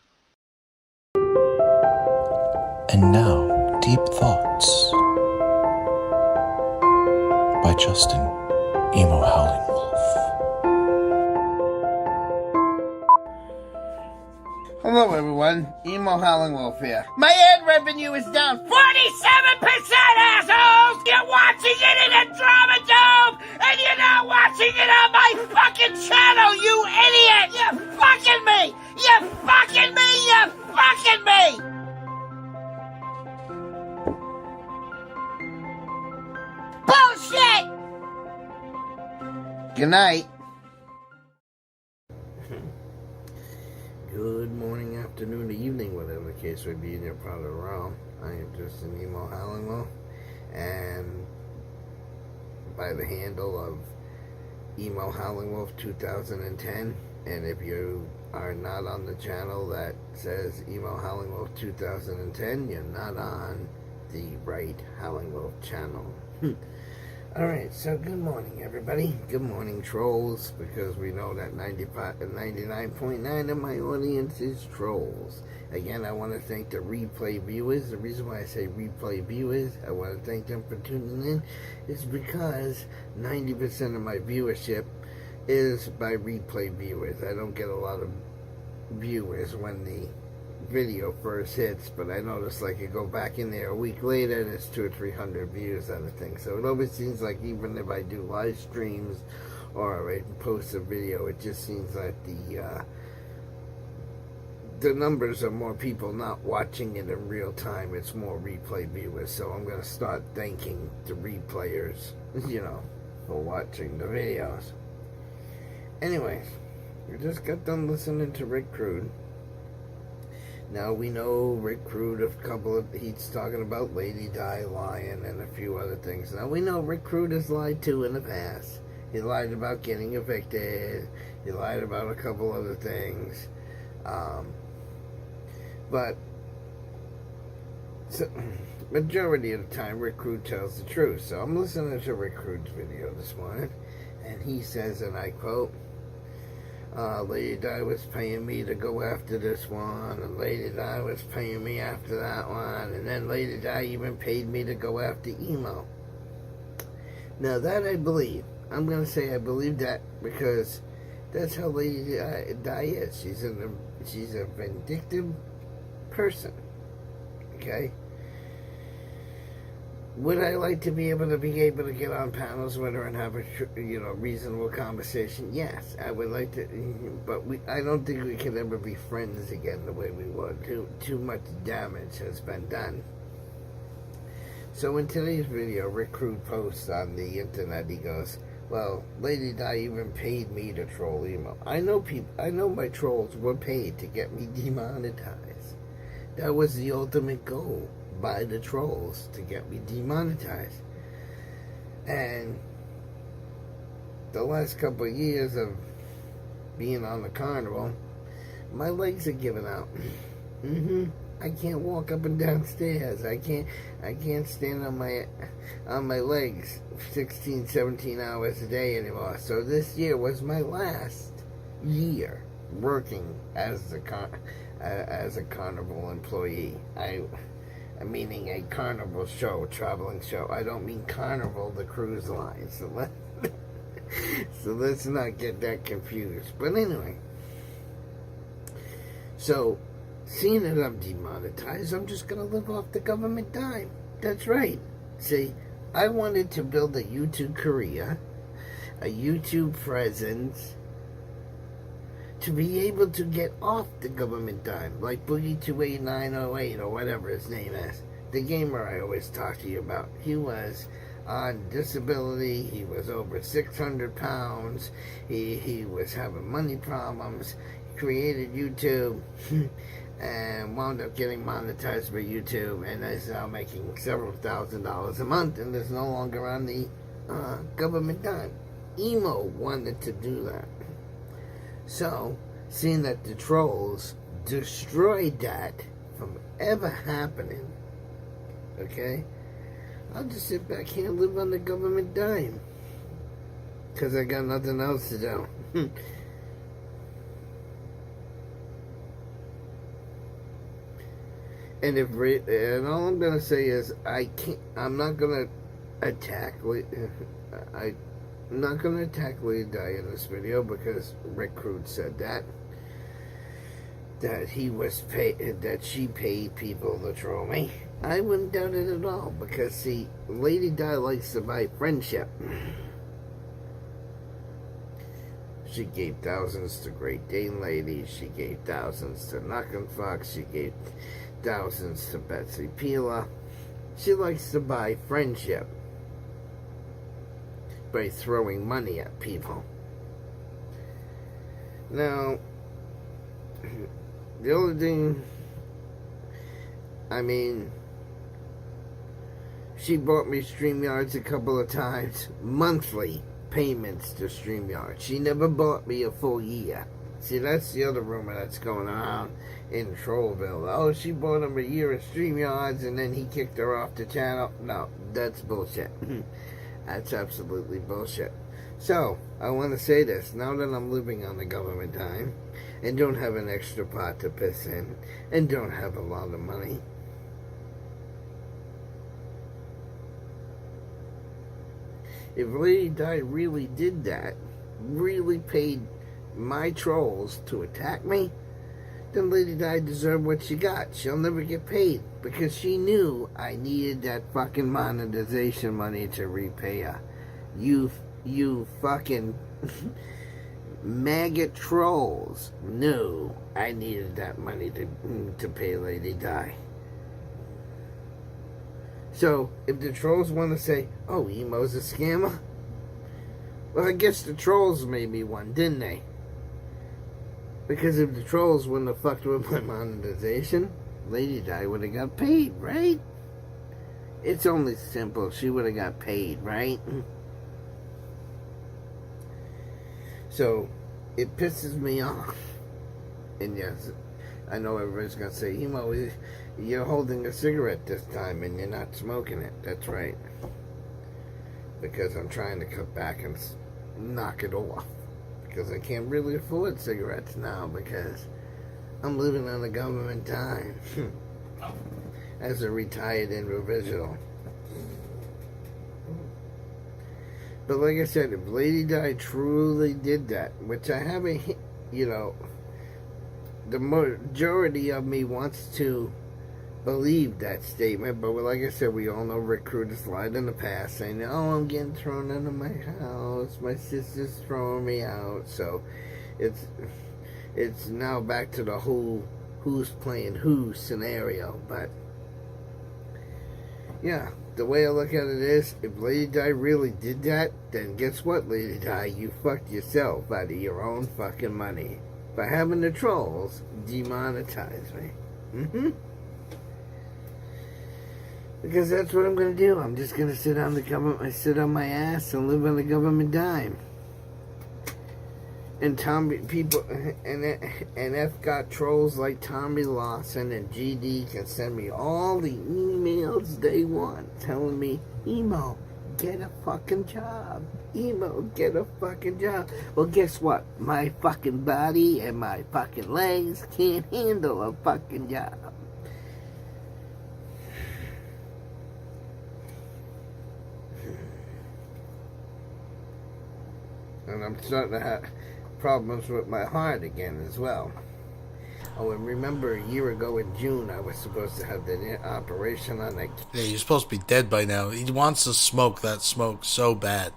And now, Deep Thoughts by Justin, Emo Howling Wolf. Hello everyone, Emo Howling Wolf here. My ad revenue is down 47%, assholes! You're watching it in a drama dome, and you're not watching it on my fucking channel, you idiot! You're fucking me! You're fucking me! You're fucking me! Bullshit! Good night. Good morning, afternoon, evening, whatever the case may be in your part of the realm. I am Justin Emo Howling Wolf, and by the handle of Emo Howling Wolf 2010. And if you are not on the channel that says Emo Howling Wolf 2010, you're not on the right Howling Wolf channel. Alright, so good morning, everybody. Good morning, trolls, because we know that 99.9 of my audience is trolls. Again, I want to thank the replay viewers. The reason why I say replay viewers, I want to thank them for tuning in, is because 90% of my viewership is by replay viewers. I don't get a lot of viewers when the video first hits, but I noticed like you go back in there a week later and it's 200 or 300 views on the thing. So it always seems like even if I do live streams or I post a video, it just seems like the numbers are more people not watching it in real time. It's more replay viewers. So I'm going to start thanking the replayers, you know, for watching the videos. Anyways, we just got done listening to Rick Crude. Now, we know Rick Crude, he's talking about Lady Di lying and a few other things. Now, we know Rick Crude has lied too in the past. He lied about getting evicted. He lied about a couple other things. But, majority of the time, Rick Crude tells the truth. So, I'm listening to Rick Crude's video this morning, and he says, and I quote, Lady Di was paying me to go after this one, and Lady Di was paying me after that one, and then Lady Di even paid me to go after Emo. Now that I believe. I'm going to say I believe that because that's how Lady Di is. She's a vindictive person. Okay? Would I like to be able to get on panels with her and have a reasonable conversation? Yes, I would like to, but I don't think we can ever be friends again the way we were. Too much damage has been done. So in today's video, Rick Crude posts on the internet. He goes, "Well, Lady Di even paid me to troll Emo. I know my trolls were paid to get me demonetized. That was the ultimate goal." By the trolls to get me demonetized. And the last couple of years of being on the carnival, my legs are giving out. I can't walk up and down stairs. I can't stand on my legs 16, 17 hours a day anymore. So this year was my last year working as a carnival employee. Meaning a carnival show, traveling show. I don't mean Carnival, the cruise line. So let's not get that confused. But anyway, so seeing that I'm demonetized, I'm just going to live off the government dime. That's right. See, I wanted to build a YouTube career, a YouTube presence, to be able to get off the government dime, like Boogie28908 or whatever his name is. The gamer I always talk to you about. He was on disability. He was over 600 pounds. He was having money problems. He created YouTube and wound up getting monetized by YouTube, and is now making several $1,000s a month, and is no longer on the government dime. Emo wanted to do that. So, seeing that the trolls destroyed that from ever happening, okay, I'll just sit back here and live on the government dime. Because I got nothing else to do. And all I'm going to say is, I'm not going to attack, I'm not going to attack Lady Di in this video because Rick Crude said that he was paid, that she paid people to troll me. I wouldn't doubt it at all because, see, Lady Di likes to buy friendship. She gave thousands to Great Dane ladies. She gave thousands to Knockin' Fox. She gave thousands to Betsy Pila. She likes to buy friendship by throwing money at people. Now, the only thing, I mean, she bought me StreamYards a couple of times, monthly payments to StreamYard. She never bought me a full year. See, that's the other rumor that's going around in Trollville. Oh, she bought him a year of StreamYards and then he kicked her off the channel. No, that's bullshit. That's absolutely bullshit. So, I want to say this. Now that I'm living on the government dime and don't have an extra pot to piss in and don't have a lot of money, if Lady Di really did that, really paid my trolls to attack me, then Lady Di deserved what she got. She'll never get paid because she knew I needed that fucking monetization money to repay her. You fucking maggot trolls knew I needed that money to pay Lady Di. So, if the trolls want to say, oh, Emo's a scammer, well, I guess the trolls made me one, didn't they? Because if the trolls wouldn't have fucked with my monetization, Lady Di would have got paid, right? It's only simple. She would have got paid, right? So, it pisses me off. And yes, I know everybody's going to say, Emo, you're holding a cigarette this time and you're not smoking it. That's right. Because I'm trying to cut back and knock it off. Because I can't really afford cigarettes now because I'm living on a government dime as a retired individual. But like I said, if Lady Di truly did that, which I haven't, you know, the majority of me wants to believe that statement, but like I said, we all know Rick Crude has lied in the past saying, oh, I'm getting thrown out of my house, my sister's throwing me out. So it's now back to the who's playing who scenario. But yeah, the way I look at it is, if Lady Di really did that, then guess what, Lady Di, you fucked yourself out of your own fucking money by having the trolls demonetize me. Because that's what I'm going to do. I'm just going to sit on my ass and live on the government dime. And Tommy people and F got trolls like Tommy Lawson and GD can send me all the emails they want telling me, Emo, get a fucking job. Emo, get a fucking job. Well, guess what? My fucking body and my fucking legs can't handle a fucking job. And I'm starting to have problems with my heart again as well. Oh, and remember a year ago in June, I was supposed to have the operation on that. Yeah, you're supposed to be dead by now. He wants to smoke that smoke so bad.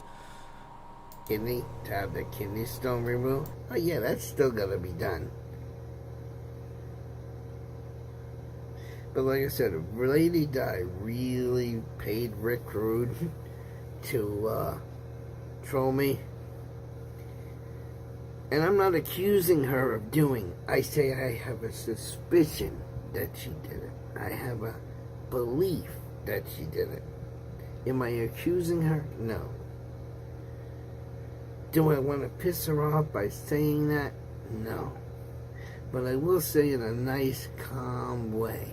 Kidney, to have the kidney stone removed. Oh yeah, that's still gonna be done. But like I said, Lady Di really paid Rick Rude to troll me. And I'm not accusing her of doing. I say I have a suspicion that she did it. I have a belief that she did it. Am I accusing her? No. Do I want to piss her off by saying that? No. But I will say in a nice, calm way.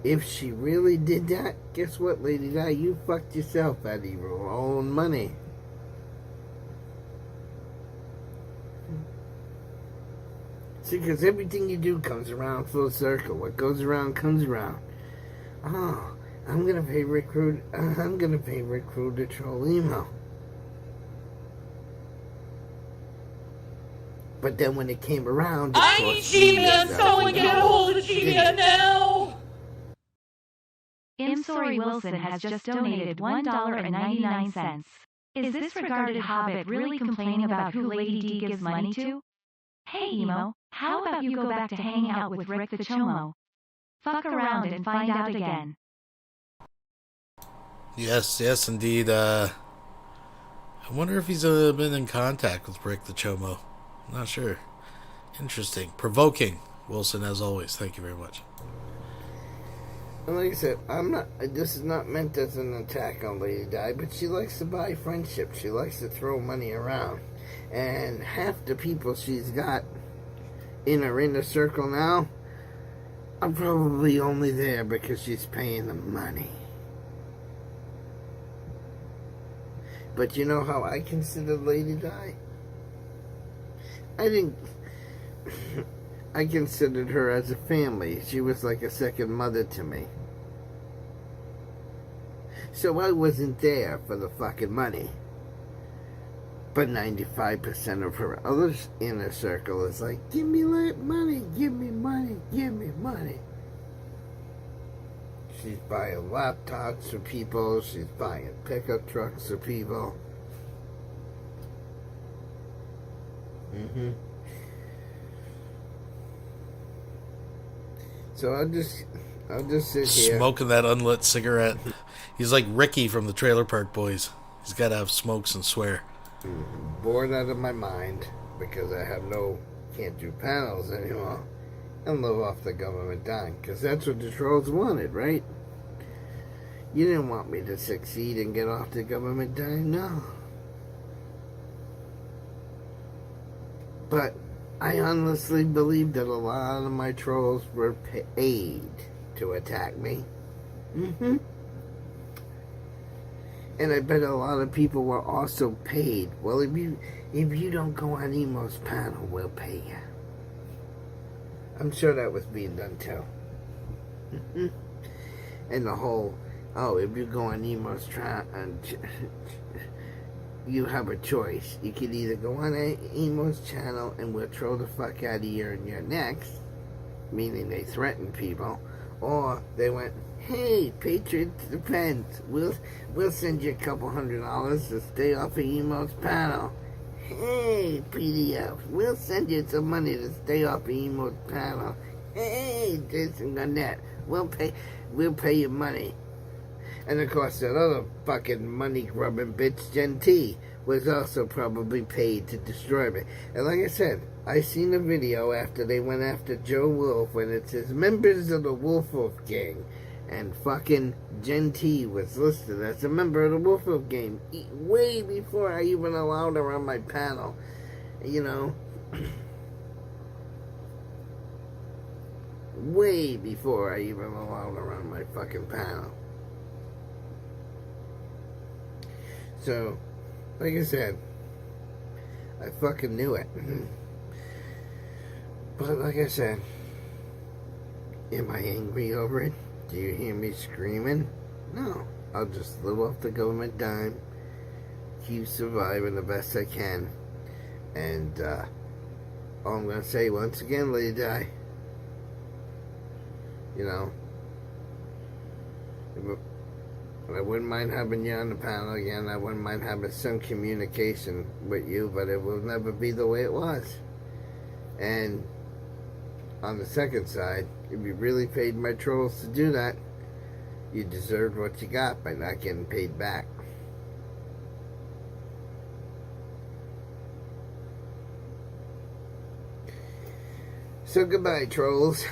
If she really did that, guess what, Lady Di? You fucked yourself out of your own money. See, because everything you do comes around full circle. What goes around comes around. Oh, I'm going to pay Rick Rude. I'm going to pay Rick Rude to troll Emo. But then when it came around... I need G-Man. Someone get a hold of G-Man now. I'm sorry Wilson has just donated $1.99. Is this regarded hobbit really complaining about who Lady D gives money to? Hey Emo, how about you go back to hanging out with Rick the Chomo? Fuck around and find out again. Yes, indeed. I wonder if he's been in contact with Rick the Chomo. I'm not sure. Interesting. Provoking. Wilson, as always. Thank you very much. And like I said, this is not meant as an attack on Lady Di, but she likes to buy friendship. She likes to throw money around. And half the people she's got in her inner circle now are probably only there because she's paying them money. But you know how I considered Lady Di? I considered her as a family. She was like a second mother to me. So I wasn't there for the fucking money. But 95% of her other inner circle is like, give me money, give me money, give me money. She's buying laptops for people. She's buying pickup trucks for people. So I'll just sit here. Smoking that unlit cigarette. He's like Ricky from the Trailer Park Boys. He's got to have smokes and swear. Bored out of my mind because I can't do panels anymore and live off the government dime, because that's what the trolls wanted, right? You didn't want me to succeed and get off the government dime, no. But I honestly believe that a lot of my trolls were paid to attack me. And I bet a lot of people were also paid. Well, if you don't go on Emo's panel, we'll pay you. I'm sure that was being done too. And the whole, if you go on Emo's you have a choice. You could either go on Emo's channel and we'll troll the fuck out of you and you're next, meaning they threaten people, or they went, hey, Patriots Defense, we'll send you a couple $100 to stay off of Emo's panel. Hey, PDF, we'll send you some money to stay off of Emo's panel. Hey, Jason Garnett, we'll pay you money. And of course, that other fucking money-grubbing bitch, Gen T, was also probably paid to destroy me. And like I said, I seen a video after they went after Joe Wolf, when it says members of the Wolf Gang, and fucking Gen T was listed as a member of the Wolf Gang way before I even allowed her on my panel. You know, way before I even allowed around my fucking panel. So, like I said, I fucking knew it. But like I said, am I angry over it? Do you hear me screaming? No. I'll just live off the government dime, keep surviving the best I can, and all I'm going to say once again, Lady Di, you know, I wouldn't mind having you on the panel again. I wouldn't mind having some communication with you, but it will never be the way it was. And on the second side, if you really paid my trolls to do that, you deserved what you got by not getting paid back. So goodbye, trolls.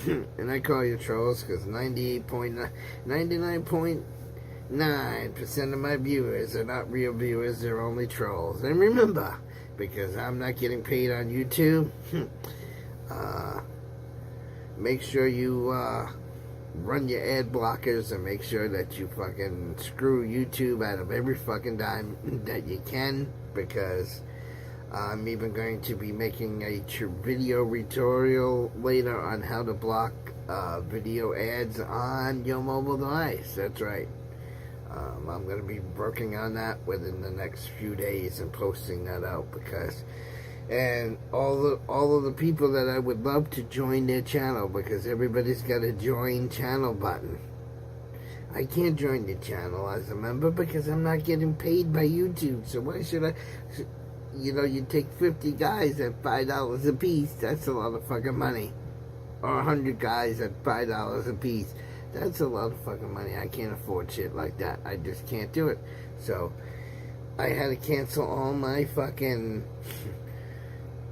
And I call you trolls because 99.9% of my viewers are not real viewers, they're only trolls. And remember, because I'm not getting paid on YouTube, make sure you run your ad blockers and make sure that you fucking screw YouTube out of every fucking dime that you can, because I'm even going to be making a video tutorial later on how to block video ads on your mobile device. That's right. I'm going to be working on that within the next few days and posting that out, because all of the people that I would love to join their channel, because everybody's got a join channel button. I can't join the channel as a member because I'm not getting paid by YouTube. So why should I? You know, you take 50 guys at $5 a piece. That's a lot of fucking money. Or 100 guys at $5 a piece. That's a lot of fucking money. I can't afford shit like that. I just can't do it. So I had to cancel all my fucking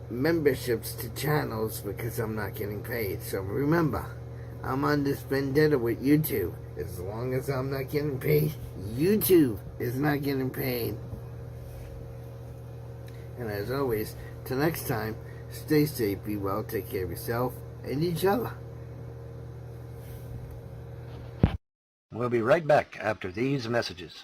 memberships to channels because I'm not getting paid. So remember, I'm on this vendetta with YouTube. As long as I'm not getting paid, YouTube is not getting paid. And as always, till next time, stay safe, be well, take care of yourself and each other. We'll be right back after these messages.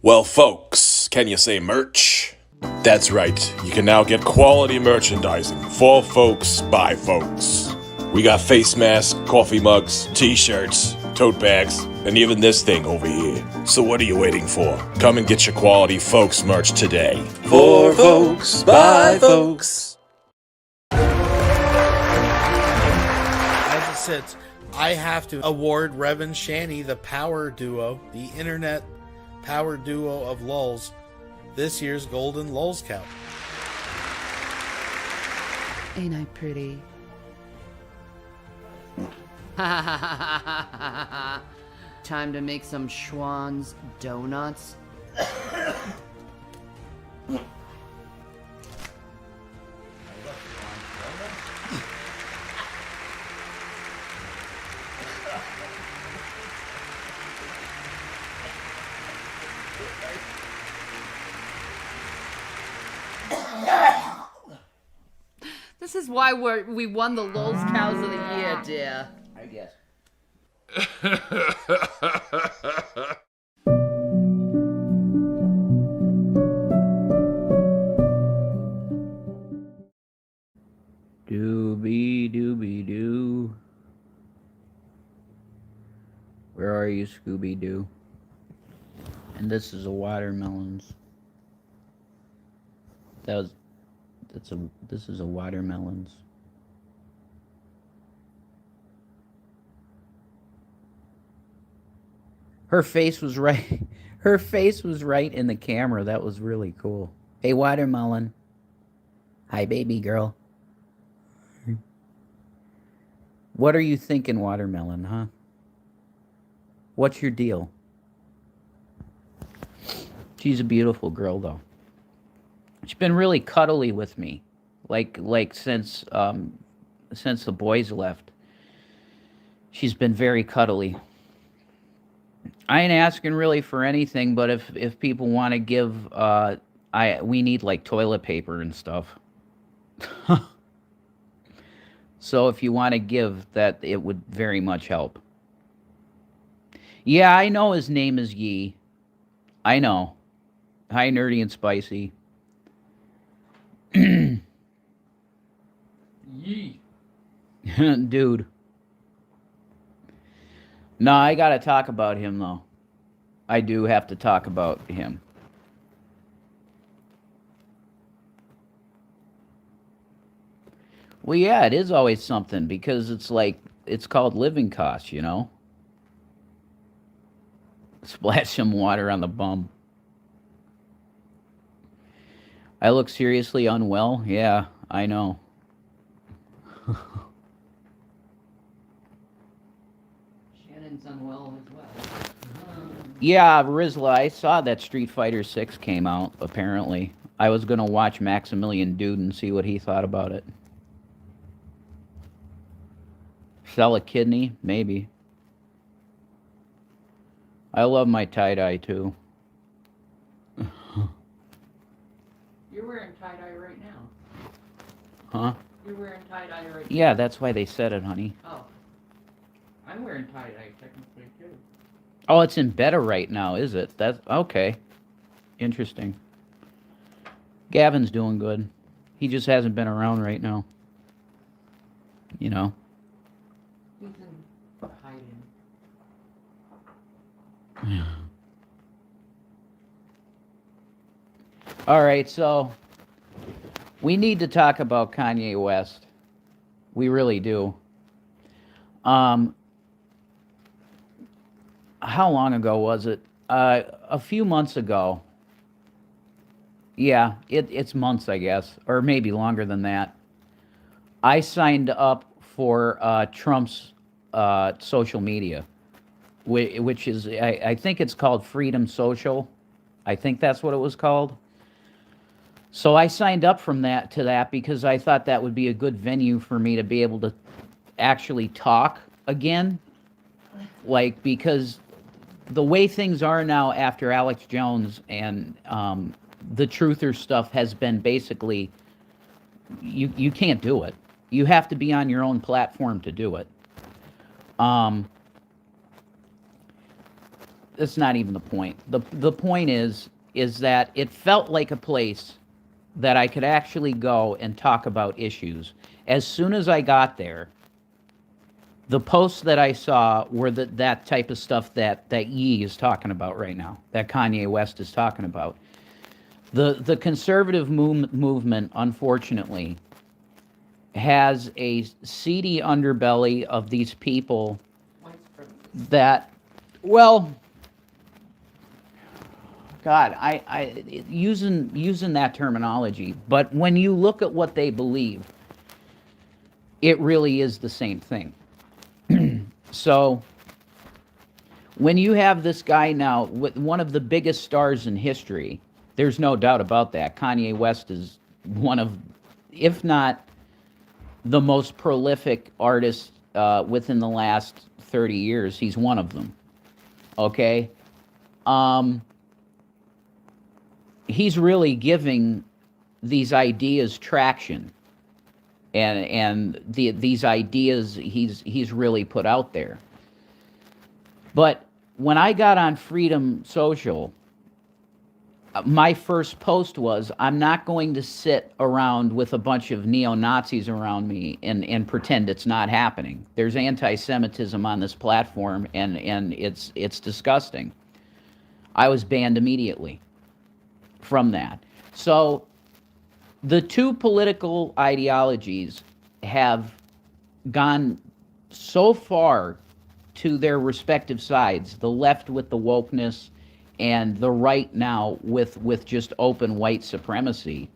Well, folks, can you say merch? That's right, you can now get quality merchandising for folks by folks. We got face masks, coffee mugs, t-shirts, tote bags, and even this thing over here. So what are you waiting for? Come and get your quality folks merch today. For folks, by folks. As it sits, I have to award Rev and Shani the power duo, the internet power duo of lulz, this year's Golden Lulz Cow. Ain't I pretty? Time to make some Schwann's donuts. This is why we won the Lulz Cows of the Year, dear. I guess. Doobie doobie doo. Where are you, Scooby Doo? And this is a watermelons. This is a watermelons. Her face was right. Her face was right in the camera. That was really cool. Hey, watermelon. Hi, baby girl. What are you thinking, watermelon, huh? What's your deal? She's a beautiful girl, though. She's been really cuddly with me, like since the boys left. She's been very cuddly. I ain't asking really for anything, but if people want to give we need like toilet paper and stuff. So if you want to give, that it would very much help. Yeah, I know his name is Yee. I know. Hi, Nerdy and Spicy. Yee. Dude. No, I gotta talk about him, though. I do have to talk about him. Well, yeah, it is always something, because it's like, it's called living costs, you know? Splash some water on the bum. I look seriously unwell? Yeah, I know. Shannon's unwell as well. Yeah, Rizla, I saw that Street Fighter 6 came out, apparently. I was gonna watch Maximilian Dude and see what he thought about it. Sell a kidney? Maybe. I love my tie-dye, too. You're wearing tie-dye right now. Huh? You're wearing tie-dye right now. Yeah, that's why they said it, honey. Oh. I'm wearing tie-dye technically, too. Oh, it's in better right now, is it? That's okay. Interesting. Gavin's doing good. He just hasn't been around right now. You know. He's in hiding. All right, so we need to talk about Kanye West. We really do. How long ago was it? A few months ago. Yeah, it's months, I guess, or maybe longer than that. I signed up for Trump's social media, which is, I think it's called Freedom Social. I think that's what it was called. So I signed up to that because I thought that would be a good venue for me to be able to actually talk again. Like, because the way things are now after Alex Jones and the truther stuff has been basically, you can't do it. You have to be on your own platform to do it. That's not even the point. The point is that it felt like a place that I could actually go and talk about issues. As soon as I got there, the posts that I saw were that type of stuff that Yee is talking about right now, that Kanye West is talking about. The conservative movement, unfortunately, has a seedy underbelly of these people that, well, God, I using that terminology, but when you look at what they believe, it really is the same thing. So, when you have this guy now, one of the biggest stars in history, there's no doubt about that. Kanye West is one of, if not the most prolific artists within the last 30 years. He's one of them. Okay? He's really giving these ideas traction, and these ideas he's really put out there. But when I got on Freedom Social, my first post was, I'm not going to sit around with a bunch of neo-Nazis around me and pretend it's not happening. There's anti-Semitism on this platform, and it's disgusting. I was banned immediately from that. So the two political ideologies have gone so far to their respective sides, the left with the wokeness and the right now with just open white supremacy.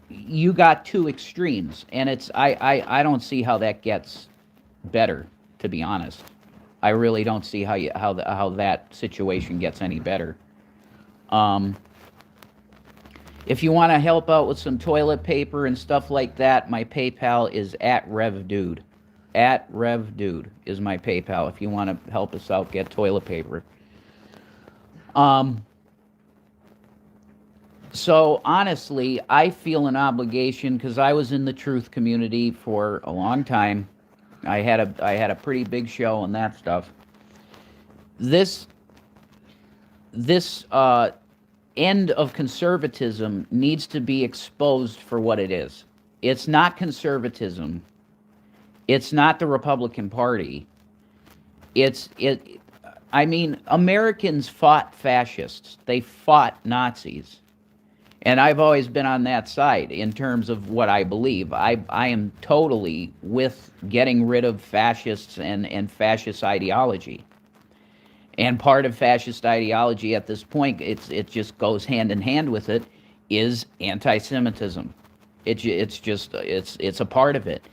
You got two extremes, and I don't see how that gets better, to be honest. I really don't see how that situation gets any better. If you want to help out with some toilet paper and stuff like that, my PayPal is @RevDude. @RevDude is my PayPal if you want to help us out, get toilet paper. So honestly, I feel an obligation because I was in the truth community for a long time. I had a pretty big show and that stuff. This end of conservatism needs to be exposed for what it is. It's not conservatism. It's not the Republican Party. I mean, Americans fought fascists. They fought Nazis. And I've always been on that side in terms of what I believe. I am totally with getting rid of fascists and fascist ideology. And part of fascist ideology at this point, it just goes hand in hand with it, is anti-Semitism. It's a part of it.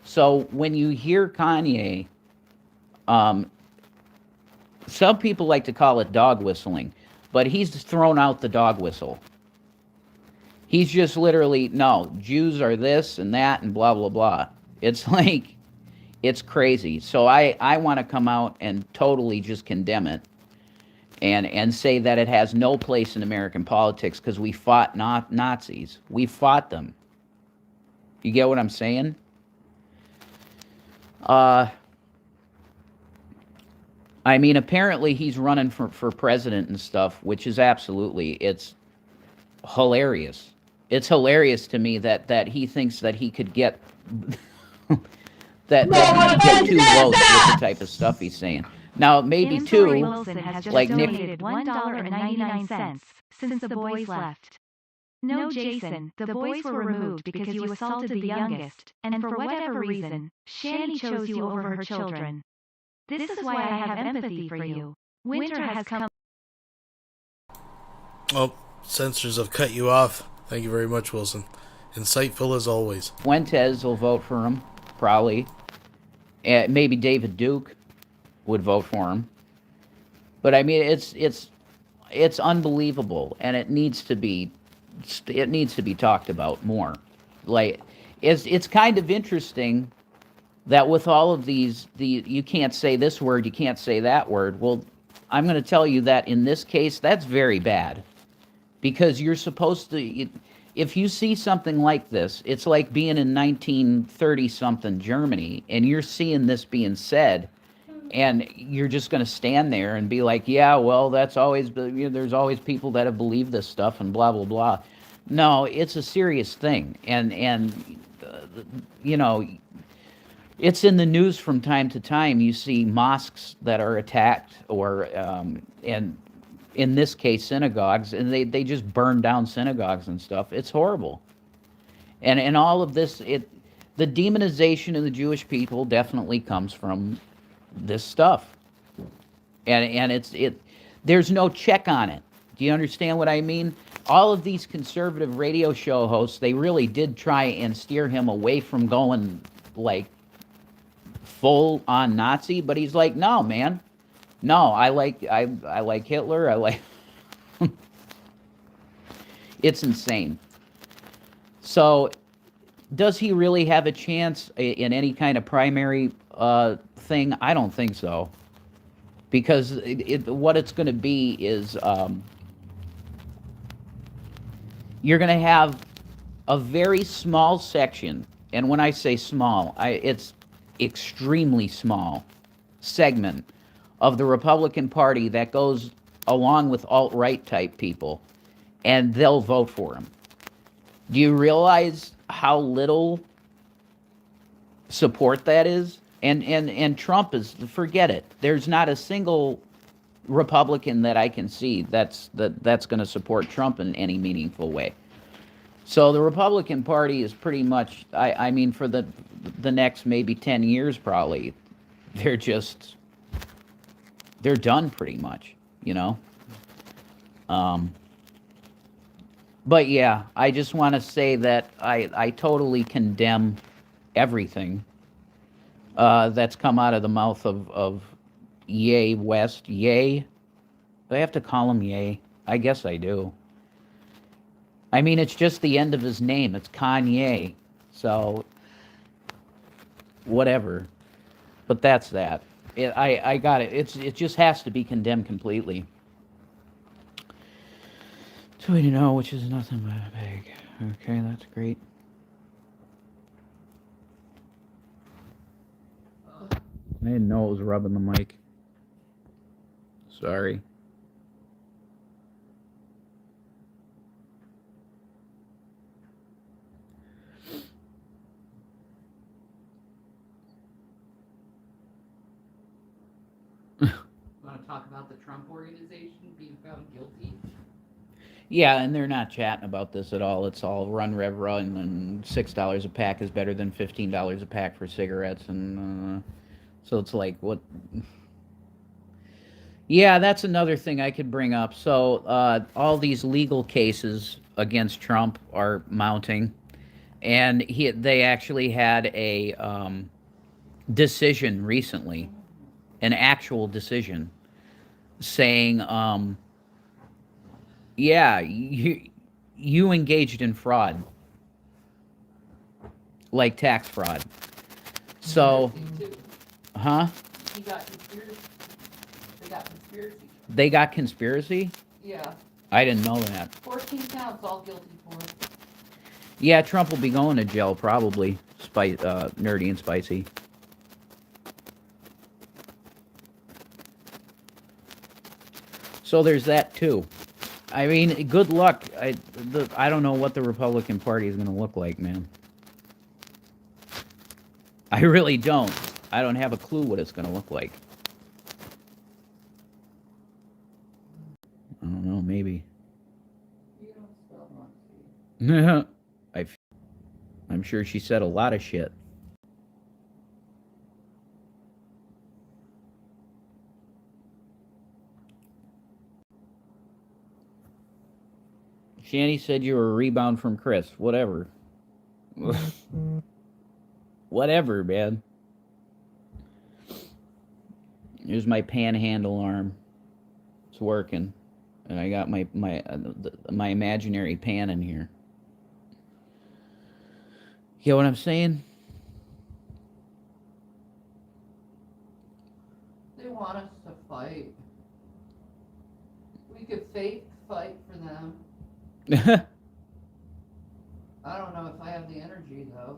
So when you hear Kanye, some people like to call it dog whistling, but he's thrown out the dog whistle. He's just literally, no, Jews are this and that and blah, blah, blah. It's like, it's crazy. So I want to come out and totally just condemn it and say that it has no place in American politics because we fought Nazis. We fought them. You get what I'm saying? I mean, apparently he's running for president and stuff, which is absolutely, it's hilarious. It's hilarious to me that he thinks that he could get that he could get 2 votes with the type of stuff he's saying. Now maybe Story 2, Wilson has just like donated $1.99 since the boys left. No, Jason, the boys were removed because you assaulted the youngest, and for whatever reason, Shani chose you over her children. This is why I have empathy for you. Winter has come. Oh, censors have cut you off. Thank you very much, Wilson. Insightful as always. Fuentes will vote for him, probably. Maybe David Duke would vote for him. But I mean, it's unbelievable, and it needs to be talked about more. Like, it's kind of interesting that with all of these, you can't say this word, you can't say that word. Well, I'm going to tell you that in this case, that's very bad. Because you're supposed to, if you see something like this, it's like being in 1930-something Germany, and you're seeing this being said, and you're just going to stand there and be like, yeah, well, that's always, there's always people that have believed this stuff and blah, blah, blah. No, it's a serious thing. And you know, it's in the news from time to time. You see mosques that are attacked, or and in this case synagogues, and they just burn down synagogues and stuff. It's horrible. And all of this, the demonization of the Jewish people definitely comes from this stuff. And there's no check on it. Do you understand what I mean? All of these conservative radio show hosts, they really did try and steer him away from going like full on Nazi, but he's like, no, man. No, I like Hitler. I like it's insane. So does he really have a chance in any kind of primary thing? I don't think so. Because what it's going to be is you're going to have a very small section, and when I say small, it's extremely small segment of the Republican Party that goes along with alt-right type people, and they'll vote for him. Do you realize how little support that is? And Trump is, forget it. There's not a single Republican that I can see that's going to support Trump in any meaningful way. So the Republican Party is pretty much, I mean, for the next maybe 10 years probably, they're done pretty much, you know? But yeah, I just want to say that I totally condemn everything that's come out of the mouth of Ye West. Ye? Do I have to call him Ye? I guess I do. I mean, it's just the end of his name. It's Kanye. So, whatever. But that's that. I got it. It just has to be condemned completely. So you know, which is nothing but a pig. Okay, that's great. I didn't know it was rubbing the mic. Sorry. Want to talk about the Trump organization being found guilty? Yeah, and they're not chatting about this at all. It's all run, rev, run, and $6 a pack is better than $15 a pack for cigarettes, and so it's like, what? Yeah, that's another thing I could bring up. So all these legal cases against Trump are mounting, and they actually had a decision recently, an actual decision, saying, yeah, you engaged in fraud, like tax fraud. So, huh? He got conspiracy. They got conspiracy. They got conspiracy? Yeah. I didn't know that. 14 counts, all guilty for. Yeah, Trump will be going to jail probably. Nerdy and spicy. So there's that too. I mean, good luck. I don't know what the Republican Party is going to look like, man. I really don't. I don't have a clue what it's going to look like. I don't know, maybe. I'm sure she said a lot of shit. Shanny said you were a rebound from Chris. Whatever. Whatever, man. Here's my panhandle arm. It's working. And I got my imaginary pan in here. You know what I'm saying? They want us to fight. We could fake fight for them. I don't know if I have the energy, though.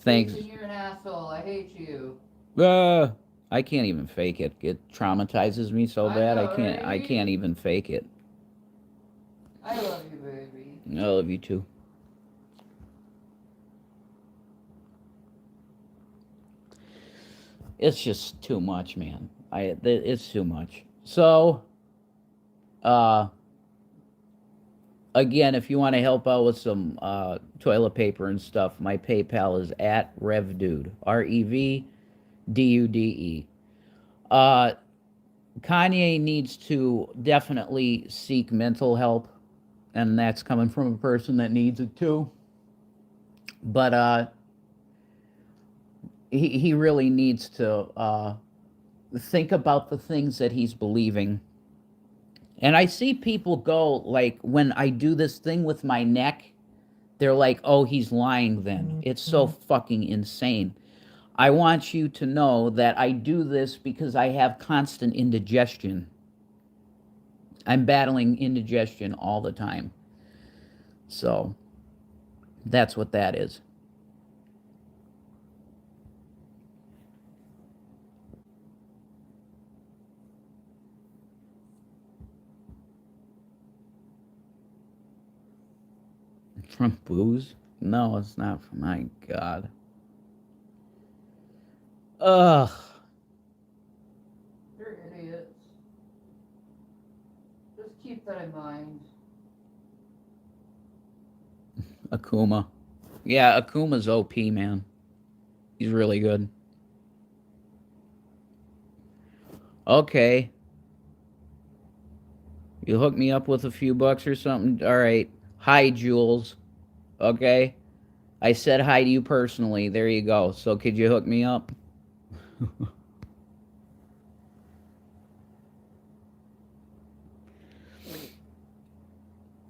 Thanks. Jason, you're an asshole. I hate you. I can't even fake it. It traumatizes me so bad. I can't even fake it. I love you, baby. I love you too. It's just too much, man. It's too much. So, again, if you want to help out with some toilet paper and stuff, my PayPal is at RevDude. RevDude. Kanye needs to definitely seek mental help, and that's coming from a person that needs it too. But he really needs to think about the things that he's believing. And I see people go, like, when I do this thing with my neck, they're like, oh, he's lying then. It's so fucking insane. I want you to know that I do this because I have constant indigestion. I'm battling indigestion all the time. So, that's what that is. From booze? No, it's not. My God. Ugh. You're idiots. Just keep that in mind. Akuma. Yeah, Akuma's OP, man. He's really good. Okay. You hook me up with a few bucks or something? All right. Hi, Jules. Okay? I said hi to you personally. There you go. So could you hook me up?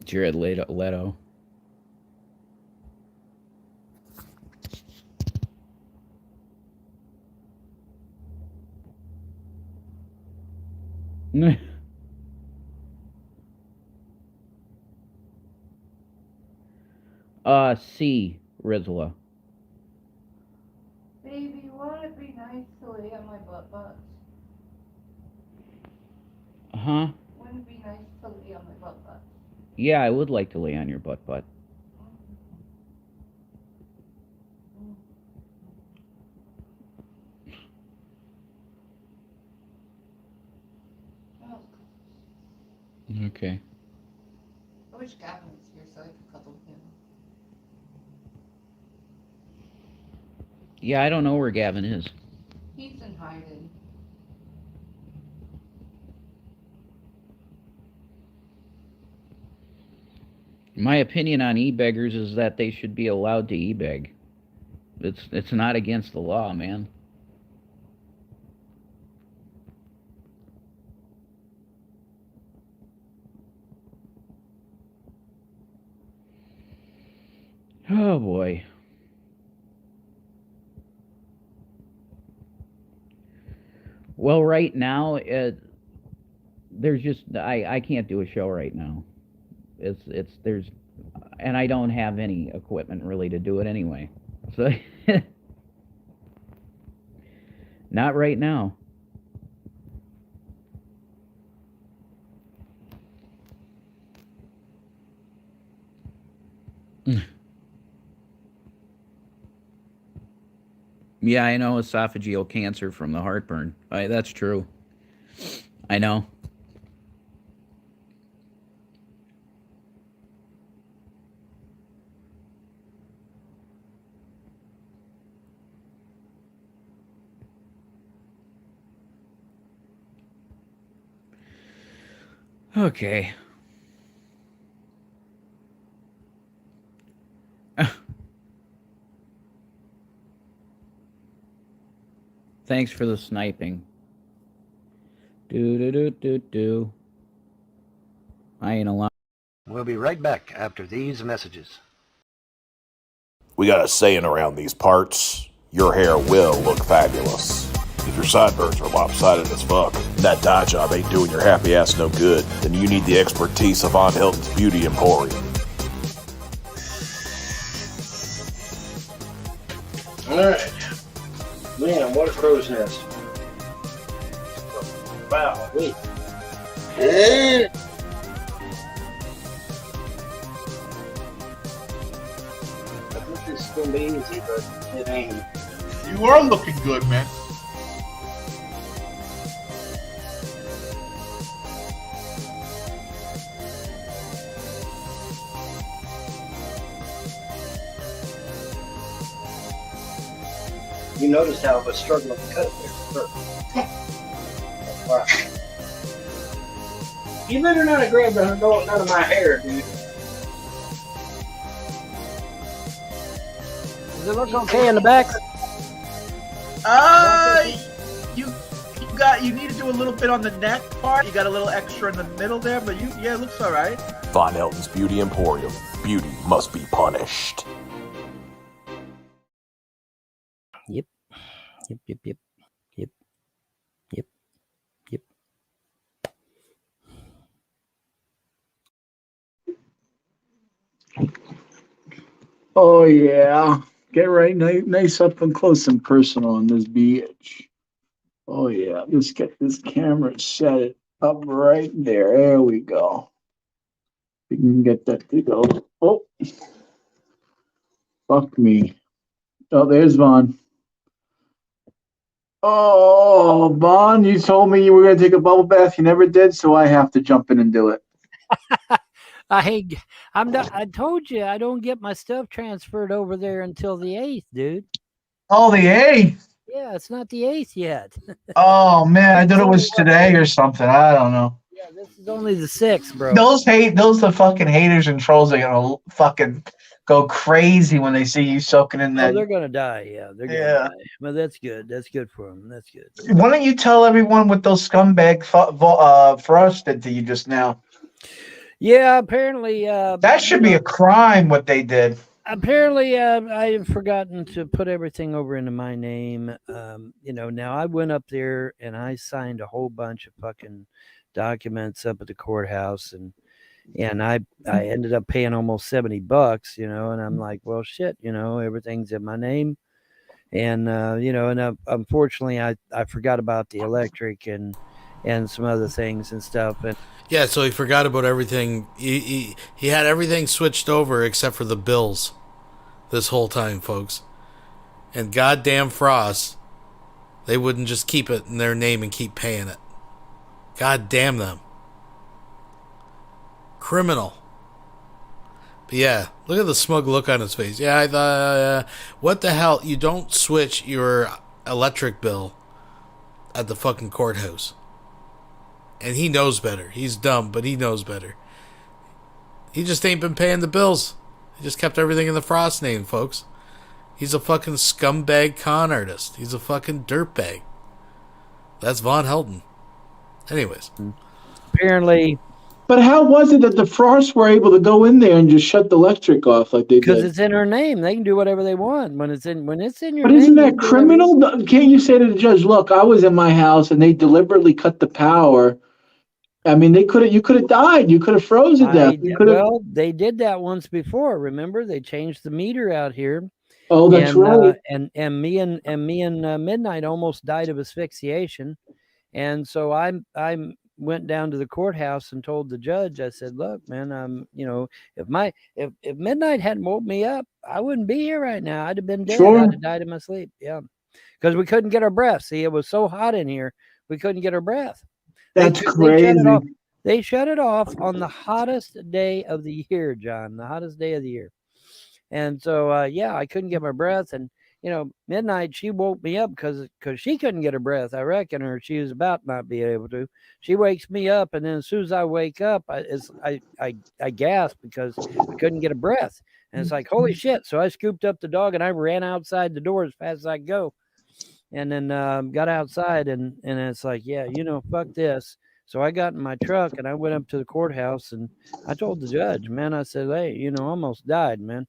Jared Leto. C, Rizla. Baby, won't it be nice to lay on my butt butts? Huh? Wouldn't it be nice to lay on my butt butts? Yeah, I would like to lay on your butt. Oh, Okay. I wish Gavin was here so I could cuddle him. Yeah, I don't know where Gavin is. He's in hiding. My opinion on e-beggars is that they should be allowed to e-beg. It's not against the law, man. Oh boy. Well, right now, there's just I can't do a show right now. There's and I don't have any equipment really to do it anyway. So not right now. Yeah, I know esophageal cancer from the heartburn. That's true. I know. Okay. Thanks for the sniping. Do. I ain't allowed. We'll be right back after these messages. We got a saying around these parts, your hair will look fabulous. If your sideburns are lopsided as fuck, and that dye job ain't doing your happy ass no good, then you need the expertise of Von Hilton's Beauty Emporium. Alright. Man, what a crow's nest. Wow, wait. I think this is going to be easy, but it ain't. You are looking good, man. You noticed how I was struggling to cut it there. Wow. You better not have grabbed none of my hair, dude. Does it look okay in the back? You need to do a little bit on the neck part. You got a little extra in the middle there, but it looks all right. Von Hilton's Beauty Emporium. Beauty must be punished. Yep. Yep. Oh yeah, get right nice up and close and personal on this beach. Oh yeah, let's get this camera set it up right there. There we go. We can get that to go. Oh, fuck me. Oh, there's Vaughn. Oh, Vaughn, you told me you were gonna take a bubble bath. You never did, so I have to jump in and do it. I'm not. I told you I don't get my stuff transferred over there until the 8th, dude. Oh, the 8th. Yeah, it's not the 8th yet. Oh man, I thought it was today or something. I don't know. Yeah, this is only the 6th, bro. Those the fucking haters and trolls are gonna fucking go crazy when they see you soaking in Oh, that. they're gonna die. Yeah, they're gonna die. But that's good. That's good for them. That's good. Why don't you tell everyone what those scumbag Frost did to you just now? Yeah, apparently. That should be a crime. What they did. Apparently, I have forgotten to put everything over into my name. Now I went up there and I signed a whole bunch of fucking documents up at the courthouse, and and I ended up paying almost $70, you know, and I'm like, well, shit, you know, everything's in my name, and you know, and unfortunately, I forgot about the electric and some other things and stuff, and Yeah, so he forgot about everything. He had everything switched over except for the bills this whole time, folks. And goddamn Frost, they wouldn't just keep it in their name and keep paying it. God damn them. Criminal. But yeah, look at the smug look on his face. Yeah, I thought, what the hell? You don't switch your electric bill at the fucking courthouse. And he knows better. He's dumb, but he knows better. He just ain't been paying the bills. He just kept everything in the Frost name, folks. He's a fucking scumbag con artist. He's a fucking dirtbag. That's Von Helden. Anyways. Apparently. But how was it that the Frosts were able to go in there and just shut the electric off like they did? Because it's in her name. They can do whatever they want. When it's in your name. But isn't that criminal? Can't you say to the judge, look, I was in my house and they deliberately cut the power. I mean, you could have died. You could have frozen death. Well, they did that once before. Remember, they changed the meter out here. Oh, that's right. And me and Midnight almost died of asphyxiation, and so I went down to the courthouse and told the judge. I said, "Look, man, you know, if Midnight hadn't woke me up, I wouldn't be here right now. I'd have been dead. Sure. I'd have died in my sleep. Yeah, because we couldn't get our breath. See, it was so hot in here, we couldn't get our breath. That's crazy. They shut it off on the hottest day of the year, John. The hottest day of the year. And so, yeah, I couldn't get my breath. And, you know, Midnight, she woke me up because she couldn't get her breath, I reckon, or she was about not being able to. She wakes me up, and then as soon as I wake up, I gasp because I couldn't get a breath. And it's like, holy shit. So I scooped up the dog, and I ran outside the door as fast as I could go. And then got outside, and it's like, yeah, you know, fuck this. So I got in my truck, and I went up to the courthouse, and I told the judge, man, I said, hey, you know, I almost died, man.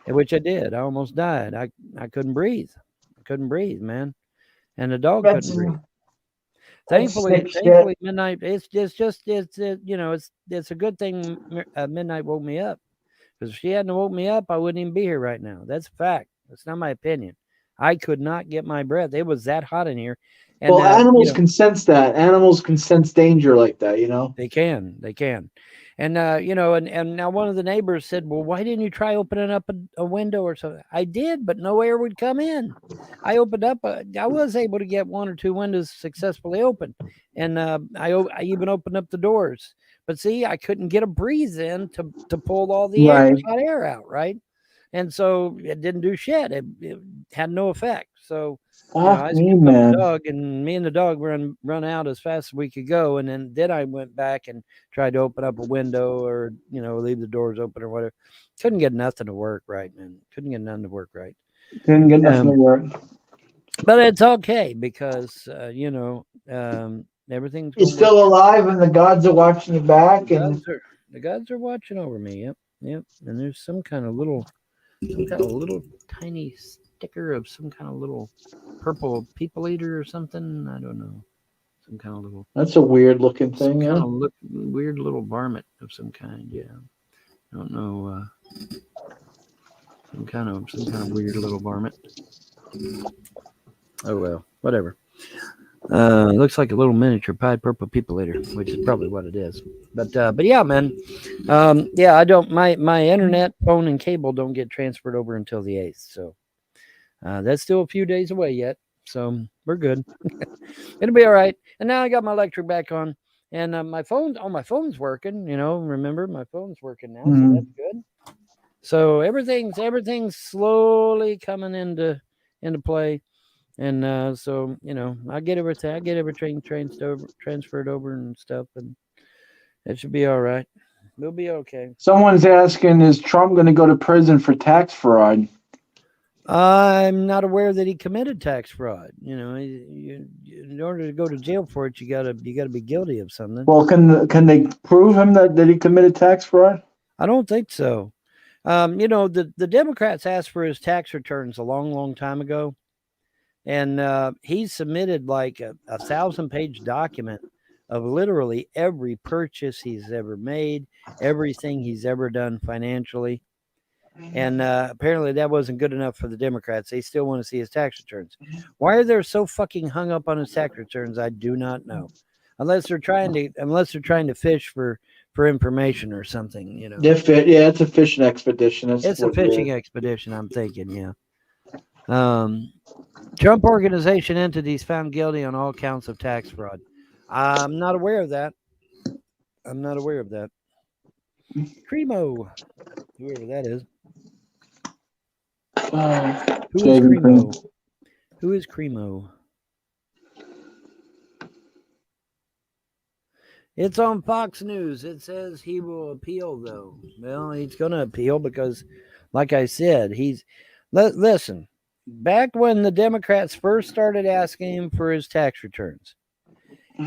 Which I did. I almost died. I couldn't breathe. I couldn't breathe, man. And the dog couldn't breathe. Thankfully, Midnight. It's you know, it's a good thing Midnight woke me up, because if she hadn't woke me up, I wouldn't even be here right now. That's a fact. That's not my opinion. I could not get my breath. It was that hot in here. And, well, animals can sense that. Animals can sense danger like that, you know? They can. And, you know, and now one of the neighbors said, well, why didn't you try opening up a window or something? I did, but no air would come in. I opened up. I was able to get one or two windows successfully open. And I even opened up the doors. But see, I couldn't get a breeze in to pull all the hot air out, right? And so it didn't do shit. It had no effect. So you know, I scooped up the dog, and me and the dog run out as fast as we could go. And then I went back and tried to open up a window, or, you know, leave the doors open or whatever. Couldn't get nothing to work right, man. Couldn't get nothing to work right. Couldn't get nothing to work. But it's okay because, you know, everything's. You're still alive, and the gods are watching your back. The gods are watching over me. Yep. And there's some kind of little tiny sticker of some kind of little purple people eater or something. I don't know. Some kind of little. That's a weird looking thing. Kind of weird little varmint of some kind. Yeah. I don't know. Some kind of weird little varmint. Oh well, whatever. Looks like a little miniature pied purple people eater, which is probably what it is. But yeah, man. Yeah, I don't. My internet, phone, and cable don't get transferred over until the 8th. So that's still a few days away yet. So we're good. It'll be all right. And now I got my electric back on, and my phone's working. You know, remember my phone's working now, so that's good. So everything's slowly coming into play. And so, you know, I get everything transferred over and stuff, and it should be all right. We'll be okay. Someone's asking, is Trump going to go to prison for tax fraud? I'm not aware that he committed tax fraud. You know, in order to go to jail for it, you gotta be guilty of something. Well, can they prove him that he committed tax fraud? I don't think so. You know, the Democrats asked for his tax returns a long time ago. And he submitted like a 1,000-page document of literally every purchase he's ever made, everything he's ever done financially. And apparently that wasn't good enough for the Democrats. They still want to see his tax returns. Why are they so fucking hung up on his tax returns? I do not know. Unless they're trying to fish for information or something, you know. Yeah, it's a fishing expedition. It's a fishing expedition, I'm thinking, yeah. Trump Organization entities found guilty on all counts of tax fraud. I'm not aware of that. Cremo, whoever that is. Who is Cremo? Who is Cremo? It's on Fox News. It says he will appeal, though. Well, he's going to appeal because, like I said, listen, back when the Democrats first started asking him for his tax returns,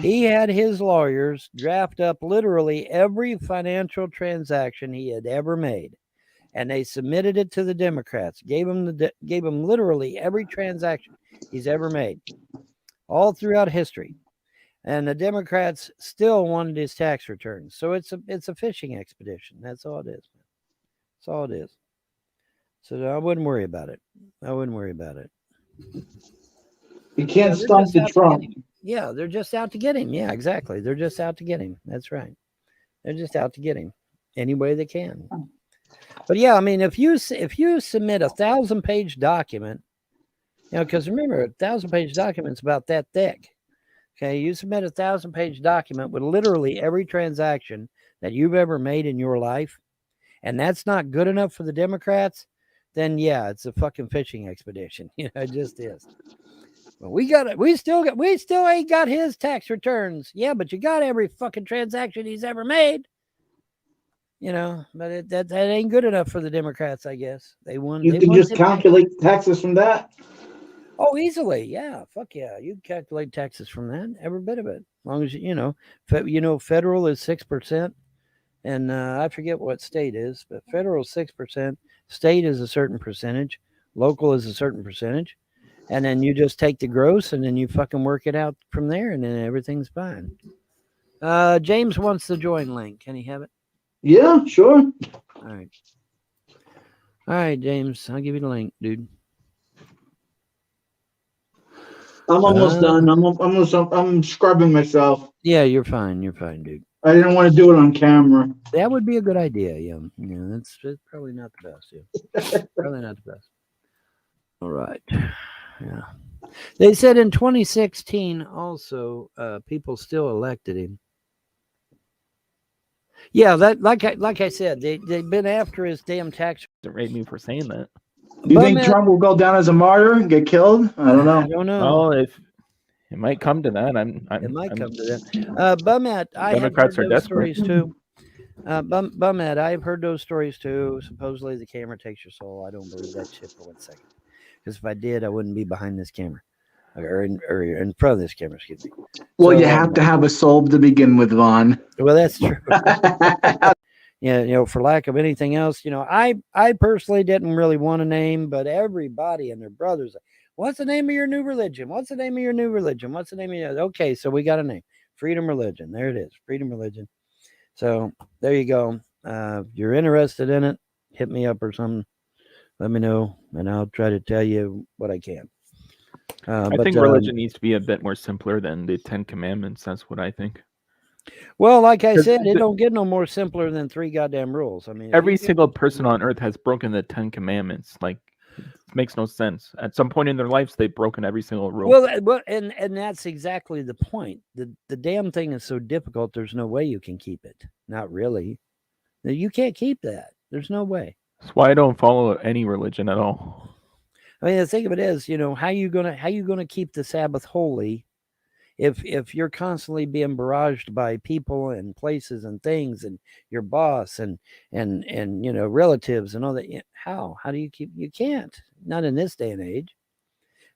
he had his lawyers draft up literally every financial transaction he had ever made, and they submitted it to the Democrats, gave him literally every transaction he's ever made, all throughout history. And the Democrats still wanted his tax returns. So it's a fishing expedition. That's all it is. That's all it is. So I wouldn't worry about it. You can't stump the Trump. Yeah, they're just out to get him. Yeah, exactly. They're just out to get him. That's right. They're just out to get him any way they can. But yeah, I mean, if you submit 1,000-page document, you know, because remember, 1,000-page document's about that thick. Okay, you submit 1,000-page document with literally every transaction that you've ever made in your life, and that's not good enough for the Democrats, then yeah, it's a fucking fishing expedition. You know, it just is. Well, we still ain't got his tax returns. Yeah, but you got every fucking transaction he's ever made. You know, but that ain't good enough for the Democrats, I guess. You can just calculate taxes from that. Oh, easily, yeah. Fuck yeah, you can calculate taxes from that, every bit of it. As long as you know, federal is 6%, and I forget what state is, but federal is 6%. State is a certain percentage. Local is a certain percentage, and then you just take the gross, and then you fucking work it out from there, and then everything's fine. James wants the join link. Can he have it? Yeah, sure. All right, James. I'll give you the link, dude. I'm almost done. I'm scrubbing myself. Yeah, you're fine. You're fine, dude. I didn't want to do it on camera. That would be a good idea. Yeah, that's probably not the best. Yeah, probably not the best. All right. Yeah, they said in 2016 also people still elected him. Yeah, that like I said, they've been after his damn tax. Rate me for saying that. You think Trump will go down as a martyr and get killed? I don't know. I don't know. Well, if it might come to that, it might come to that. Bumette, I have heard those stories too. Bumette, I've heard those stories too. Supposedly the camera takes your soul. I don't believe that shit for 1 second. Because if I did, I wouldn't be behind this camera, or in front of this camera. Excuse me. Well, you have to have a soul to begin with, Vaughn. Well, that's true. Yeah, for lack of anything else, I personally didn't really want a name, but everybody and their brothers, what's the name of your new religion? What's the name of your new religion? What's the name of your... Okay, so we got a name. Freedom Religion. There it is. Freedom Religion. So there you go. If you're interested in it, hit me up or something. Let me know, and I'll try to tell you what I can. I think religion needs to be a bit more simpler than the 10 Commandments. That's what I think. Well, like I said, it don't get no more simpler than 3 goddamn rules. I mean, every single person on earth has broken the 10 Commandments. Like, it makes no sense. At some point in their lives, they've broken every single rule. Well, and that's exactly the point. The damn thing is so difficult. There's no way you can keep it. Not really. You can't keep that. There's no way. That's why I don't follow any religion at all. I mean, the thing of it is, how you gonna keep the Sabbath holy if you're constantly being barraged by people and places and things and your boss and relatives and all that? How do you keep? You can't. Not in this day and age.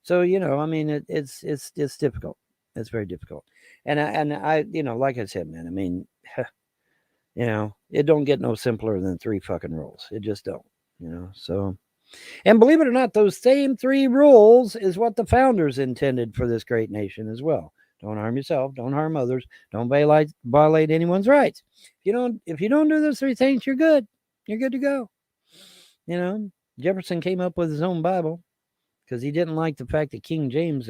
So I mean, it's difficult. It's very difficult. And I like I said, man. I mean, it don't get no simpler than 3 fucking rules. It just don't. So. And believe it or not, those same 3 rules is what the founders intended for this great nation as well. Don't harm yourself. Don't harm others. Don't violate anyone's rights. If you don't do those three things, you're good. You're good to go. Jefferson came up with his own Bible because he didn't like the fact that King James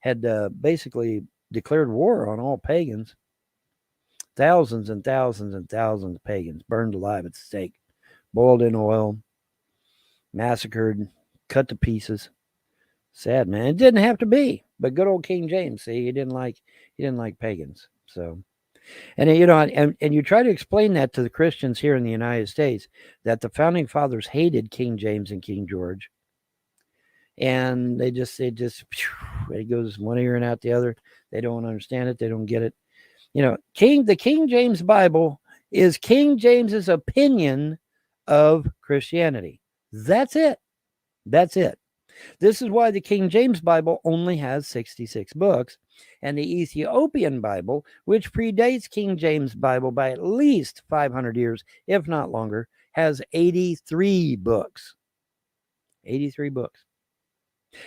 had basically declared war on all pagans. Thousands and thousands and thousands of pagans burned alive at the stake, boiled in oil, massacred, cut to pieces. Sad, man. It didn't have to be, but good old King James, see, he didn't like pagans. So, and you try to explain that to the Christians here in the United States, that the founding fathers hated King James and King George, and it goes one ear and out the other. They don't understand it. They don't get it. The King James Bible is King James's opinion of Christianity. That's it. That's it. This is why the King James Bible only has 66 books, and the Ethiopian Bible, which predates King James Bible by at least 500 years, if not longer, has 83 books. 83 books.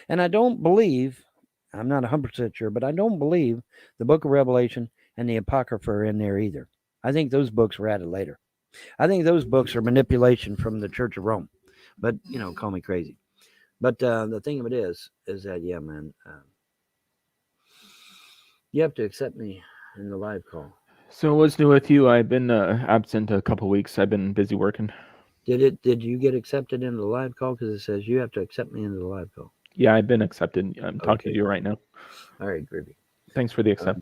And I don't believe, I'm not 100% sure, but I don't believe the Book of Revelation and the Apocrypha are in there either. I think those books were added later. I think those books are manipulation from the Church of Rome. But, call me crazy. But the thing of it is that, yeah, man, you have to accept me in the live call. So what's new with you? I've been absent a couple weeks. I've been busy working. Did you get accepted into the live call? Because it says you have to accept me into the live call. Yeah, I've been accepted. I'm talking to you right now. All right, groovy. Thanks for the accept.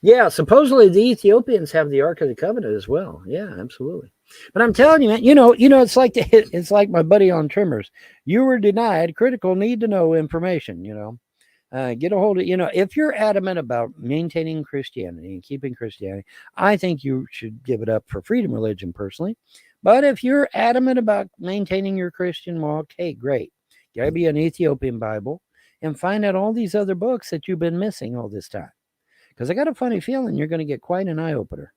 Yeah, supposedly the Ethiopians have the Ark of the Covenant as well. Yeah, absolutely. But I'm telling you, man, it's like my buddy on Trimmers. You were denied critical need to know information. Get a hold of if you're adamant about maintaining Christianity and keeping Christianity, I think you should give it up for freedom religion personally. But if you're adamant about maintaining your Christian walk, hey, great. Gotta be an Ethiopian Bible and find out all these other books that you've been missing all this time. Because I got a funny feeling you're going to get quite an eye-opener.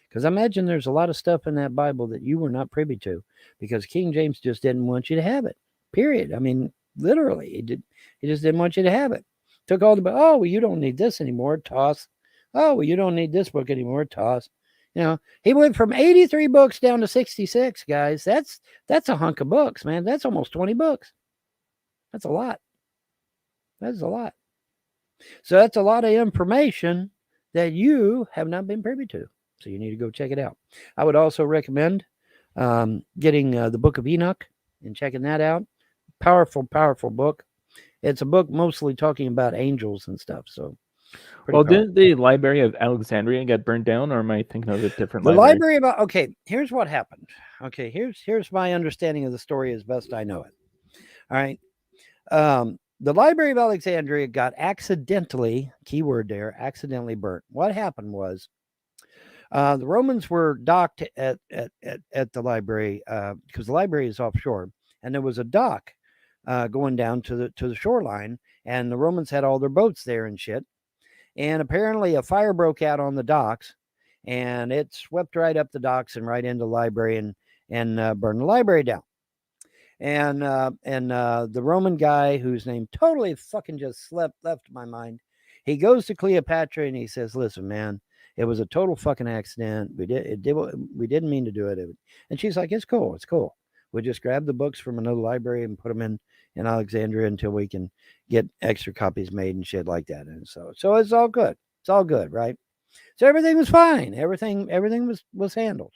Because I imagine there's a lot of stuff in that Bible that you were not privy to because King James just didn't want you to have it, period. I mean, literally, he just didn't want you to have it. Took all the, oh, well, you don't need this anymore, toss. Oh, well, you don't need this book anymore, toss. He went from 83 books down to 66, guys. That's a hunk of books, man. That's almost 20 books. That's a lot. That's a lot. So that's a lot of information that you have not been privy to. So you need to go check it out. I would also recommend getting the Book of Enoch and checking that out. Powerful, powerful book. It's a book mostly talking about angels and stuff. So, didn't the Library of Alexandria get burned down, or am I thinking of a different library? Here's what happened. Okay, here's my understanding of the story as best I know it. All right. The Library of Alexandria got accidentally, keyword there, accidentally burnt. What happened was the Romans were docked at the library because the library is offshore, and there was a dock going down to the shoreline, and the Romans had all their boats there and shit. And apparently a fire broke out on the docks, and it swept right up the docks and right into the library and burned the library down. And the Roman guy, whose name totally fucking just left my mind, he goes to Cleopatra and he says, "Listen, man, it was a total fucking accident. We didn't mean to do it." And she's like, "It's cool. It's cool. We'll just grab the books from another library and put them in Alexandria until we can get extra copies made and shit like that." And so it's all good. It's all good, right? So everything was fine. Everything was handled.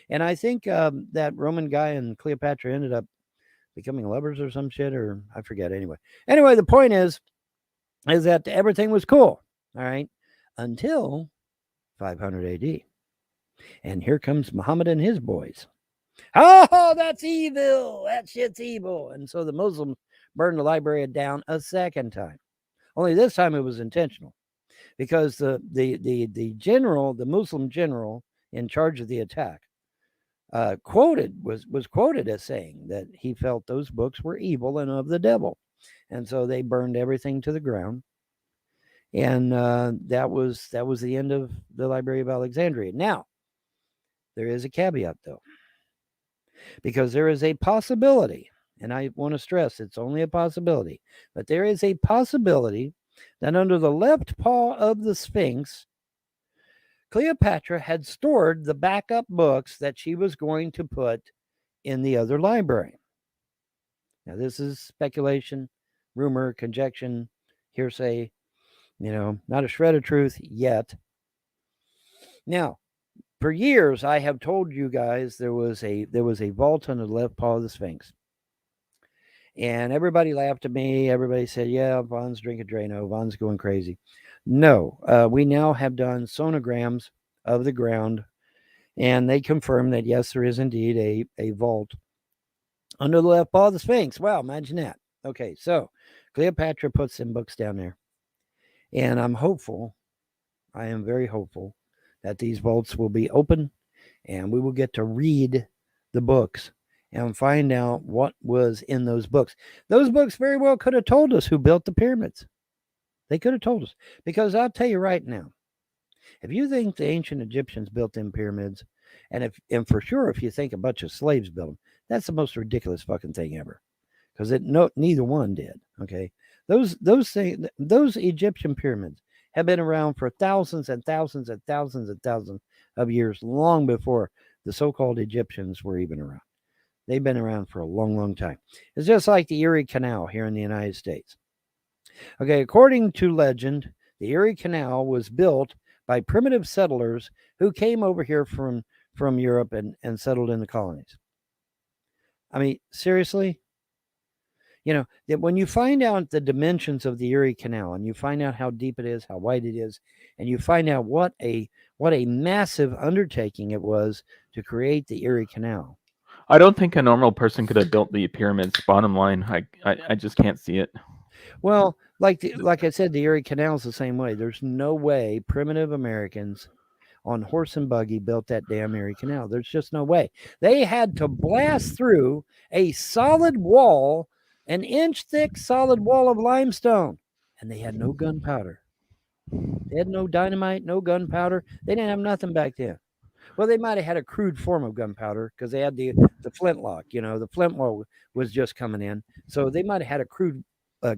And I think that Roman guy and Cleopatra ended up becoming lovers or some shit, or I forget. Anyway, the point is that everything was cool. All right. Until 500 AD. And here comes Muhammad and his boys. Oh, that's evil. That shit's evil. And so the Muslims burned the library down a second time. Only this time it was intentional. Because the general, the Muslim general in charge of the attack, was quoted as saying that he felt those books were evil and of the devil, and so they burned everything to the ground. And that was the end of the Library of Alexandria. Now, there is a caveat though, because there is a possibility, and I want to stress it's only a possibility, but there is a possibility that under the left paw of the Sphinx, Cleopatra had stored the backup books that she was going to put in the other library. Now, this is speculation, rumor, conjecture, hearsay, not a shred of truth yet. Now, for years, I have told you guys there was a vault under the left paw of the Sphinx. And everybody laughed at me. Everybody said, yeah, Von's drinking Drano. Von's going crazy. No, we now have done sonograms of the ground, and they confirm that, yes, there is indeed a vault under the left paw of the Sphinx. Wow, imagine that. Okay, so Cleopatra puts some books down there. And I'm hopeful, I am very hopeful, that these vaults will be open and we will get to read the books and find out what was in those books. Those books very well could have told us who built the pyramids. They could have told us. Because I'll tell you right now, if you think the ancient Egyptians built them pyramids, and for sure if you think a bunch of slaves built them, that's the most ridiculous fucking thing ever. Because neither one did. Okay, those Egyptian pyramids have been around for thousands and thousands and thousands and thousands of years, long before the so-called Egyptians were even around. They've been around for a long, long time. It's just like the Erie Canal here in the United States. Okay, according to legend, the Erie Canal was built by primitive settlers who came over here from Europe and settled in the colonies. I mean, seriously? That when you find out the dimensions of the Erie Canal and you find out how deep it is, how wide it is, and you find out what a massive undertaking it was to create the Erie Canal. I don't think a normal person could have built the pyramids. Bottom line, I just can't see it. Well, like I said, the Erie Canal is the same way. There's no way primitive Americans on horse and buggy built that damn Erie Canal. There's just no way. They had to blast through a solid wall, an inch thick solid wall of limestone, and they had no gunpowder. They had no dynamite, no gunpowder. They didn't have nothing back then. Well, they might have had a crude form of gunpowder because they had the flintlock. The flintlock was just coming in, so they might have had a crude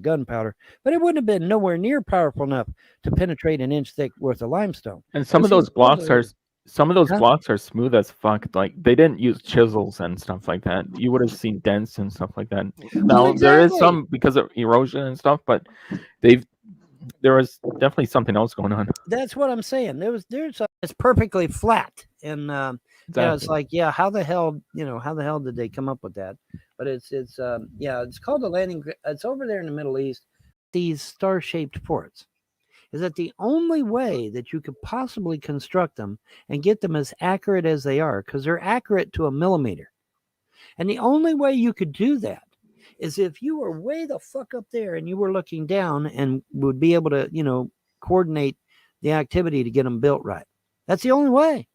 gunpowder, but it wouldn't have been nowhere near powerful enough to penetrate an inch thick worth of limestone. And some of those blocks are smooth as fuck. Like they didn't use chisels and stuff like that. You would have seen dents and stuff like that. Now there is some because of erosion and stuff, but there was definitely something else going on. That's what I'm saying. It's perfectly flat, and it's like, how the hell did they come up with that? But it's called the landing. It's over there in the Middle East. These star-shaped forts. Is that the only way that you could possibly construct them and get them as accurate as they are? Because they're accurate to a millimeter, and the only way you could do that is if you were way the fuck up there and you were looking down and would be able to, coordinate the activity to get them built right. That's the only way.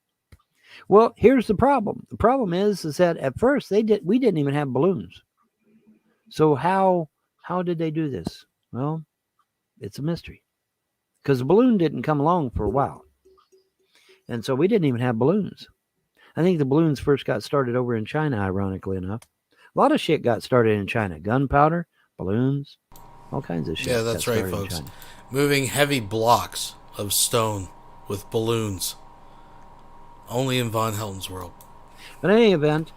Well, here's the problem. The problem is that at first we didn't even have balloons. So how did they do this? Well, it's a mystery. Because the balloon didn't come along for a while. And so we didn't even have balloons. I think the balloons first got started over in China, ironically enough. A lot of shit got started in China. Gunpowder, balloons, all kinds of shit. Yeah, that's right, folks. Moving heavy blocks of stone with balloons. Only in Von Helton's world. But in any event.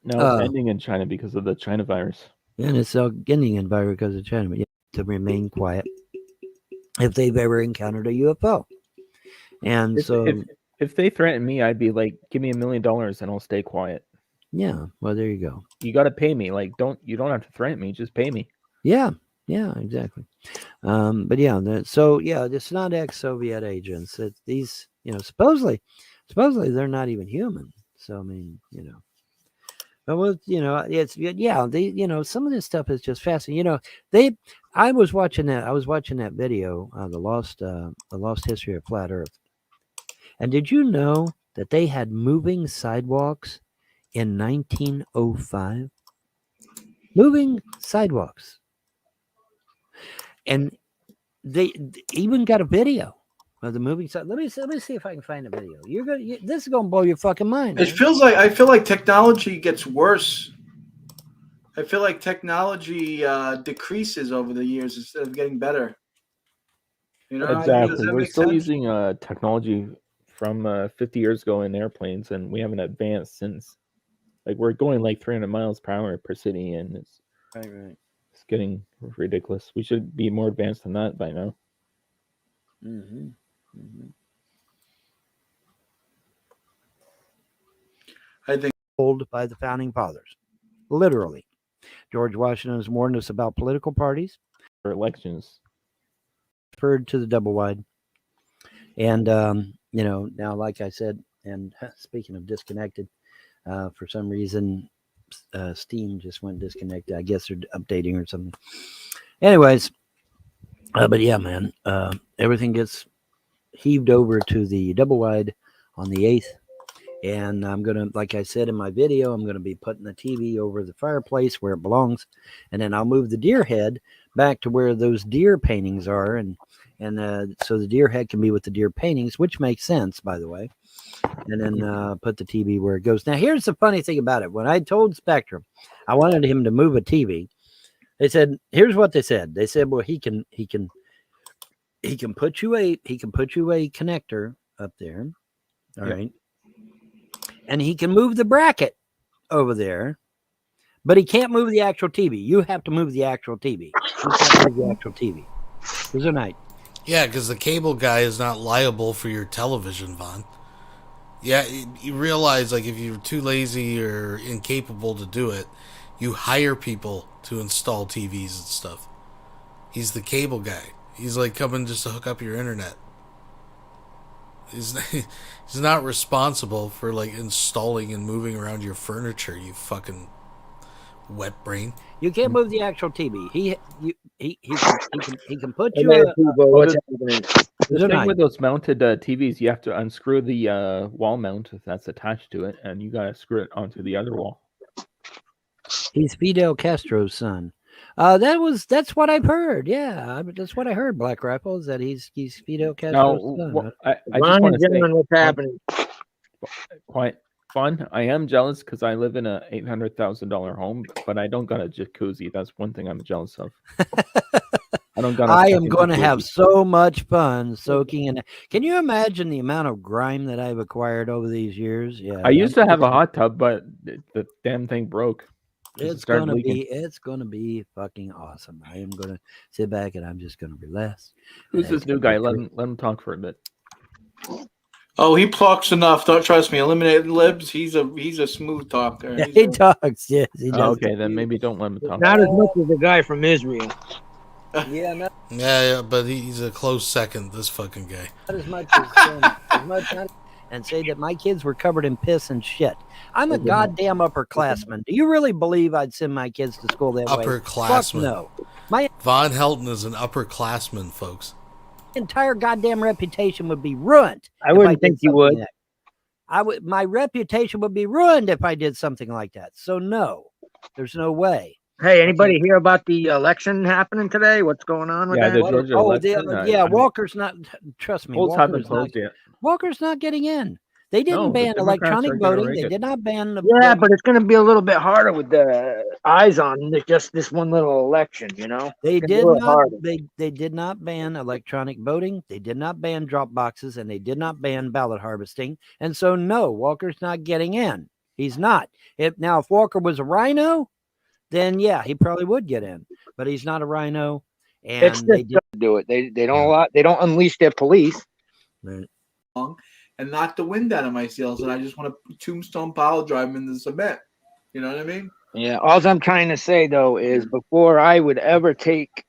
No, it's ending in China because of the China virus. And it's ending in virus because of China. But you have to remain quiet if they've ever encountered a UFO. And if they threaten me, I'd be like, give me $1 million and I'll stay quiet. Yeah, well, there you go. You got to pay me. Like, you don't have to threaten me. Just pay me. Yeah, exactly. But it's not ex-Soviet agents. It's these, supposedly they're not even human. So I mean, but it's some of this stuff is just fascinating. I was watching that video, the lost history of flat Earth, and did you know that they had moving sidewalks in 1905? Moving sidewalks. And they even got a video of the moving side. Let me see if I can find a video. This is gonna blow your fucking mind. I feel like technology gets worse I feel like technology decreases over the years instead of getting better. You know, does Exactly. that We're make still sense? using technology from 50 years ago in airplanes, and we haven't advanced since. Like we're going like 300 miles per hour per city, and it's Right. it's getting ridiculous. We should be more advanced than that by now. Mm-hmm. I think Told by the founding fathers, literally. George Washington has warned us about political parties for elections. Referred to the double wide, and now, like I said, and speaking of disconnected, for some reason, Steam just went disconnected. I guess they're updating or something. Anyways, but yeah, man, everything gets heaved over to the double wide on the 8th. And I'm going to, like I said in my video, I'm going to be putting the TV over the fireplace where it belongs. And then I'll move the deer head back to where those deer paintings are. And so the deer head can be with the deer paintings, which makes sense, by the way. And then put the TV where it goes. Now, here's the funny thing about it. When I told Spectrum I wanted him to move a TV, they said, here's what they said. They said, well, he can put you a connector up there. All right. And he can move the bracket over there, but he can't move the actual TV. You have to move the actual TV. You have to move the actual TV. There's a night. Yeah, because the cable guy is not liable for your television, Vaughn. Yeah, you realize, like, if you're too lazy or incapable to do it, you hire people to install TVs and stuff. He's the cable guy. He's like coming just to hook up your internet. He's not responsible for like installing and moving around your furniture, you fucking wet brain. You can't move the actual TV. He can put Hey, you man, a, Kubo, what's happening? The thing with those mounted TVs, you have to unscrew the wall mount that's attached to it, and you gotta screw it onto the other wall. He's Fidel Castro's son. That's what I've heard. Yeah, that's what I heard. Black Rifle is that he's Fidel Castro's son. I just want to say, what's happening? Quite fun. I am jealous because I live in a $800,000 home, but I don't got a jacuzzi. That's one thing I'm jealous of. I don't got. I am going to have so much fun soaking in. Can you imagine the amount of grime that I've acquired over these years? Yeah, I used to have a hot tub, but the damn thing broke. It's gonna be fucking awesome. I am gonna sit back and I'm just gonna relax. Who's this new guy? Let him talk for a bit. Oh, he talks enough. Don't trust me. Eliminate libs. He's a smooth talker. Yeah, he talks. Yes, he does. Okay, then maybe don't let him talk. Not as much as the guy from Israel. Yeah, but he's a close second. This fucking guy. Not as much as and say that my kids were covered in piss and shit. I'm a goddamn upperclassman. Do you really believe I'd send my kids to school that way? Upperclassman. No. My Von Helton is an upperclassman, folks. entire goddamn reputation would be ruined. I wouldn't think you would. My reputation would be ruined if I did something like that. So no, there's no way. Hey, anybody hear about the election happening today? What's going on with that? The Georgia election. Walker's not. Trust me, Polls haven't closed yet. Walker's not getting in. They didn't ban electronic voting. They did not ban the. Yeah, but it's going to be a little bit harder with the eyes on just this one little election. You know, They did not. They did not ban electronic voting. They did not ban drop boxes, and they did not ban ballot harvesting. And so, no, Walker's not getting in. He's not. If Walker was a rhino, then yeah, he probably would get in. But he's not a rhino, and it's they did do it. They don't allow. They don't unleash their police. And knock the wind out of my sails, and I just want to tombstone pile drive him into the cement. You know what I mean? Yeah. All I'm trying to say though is before I would ever take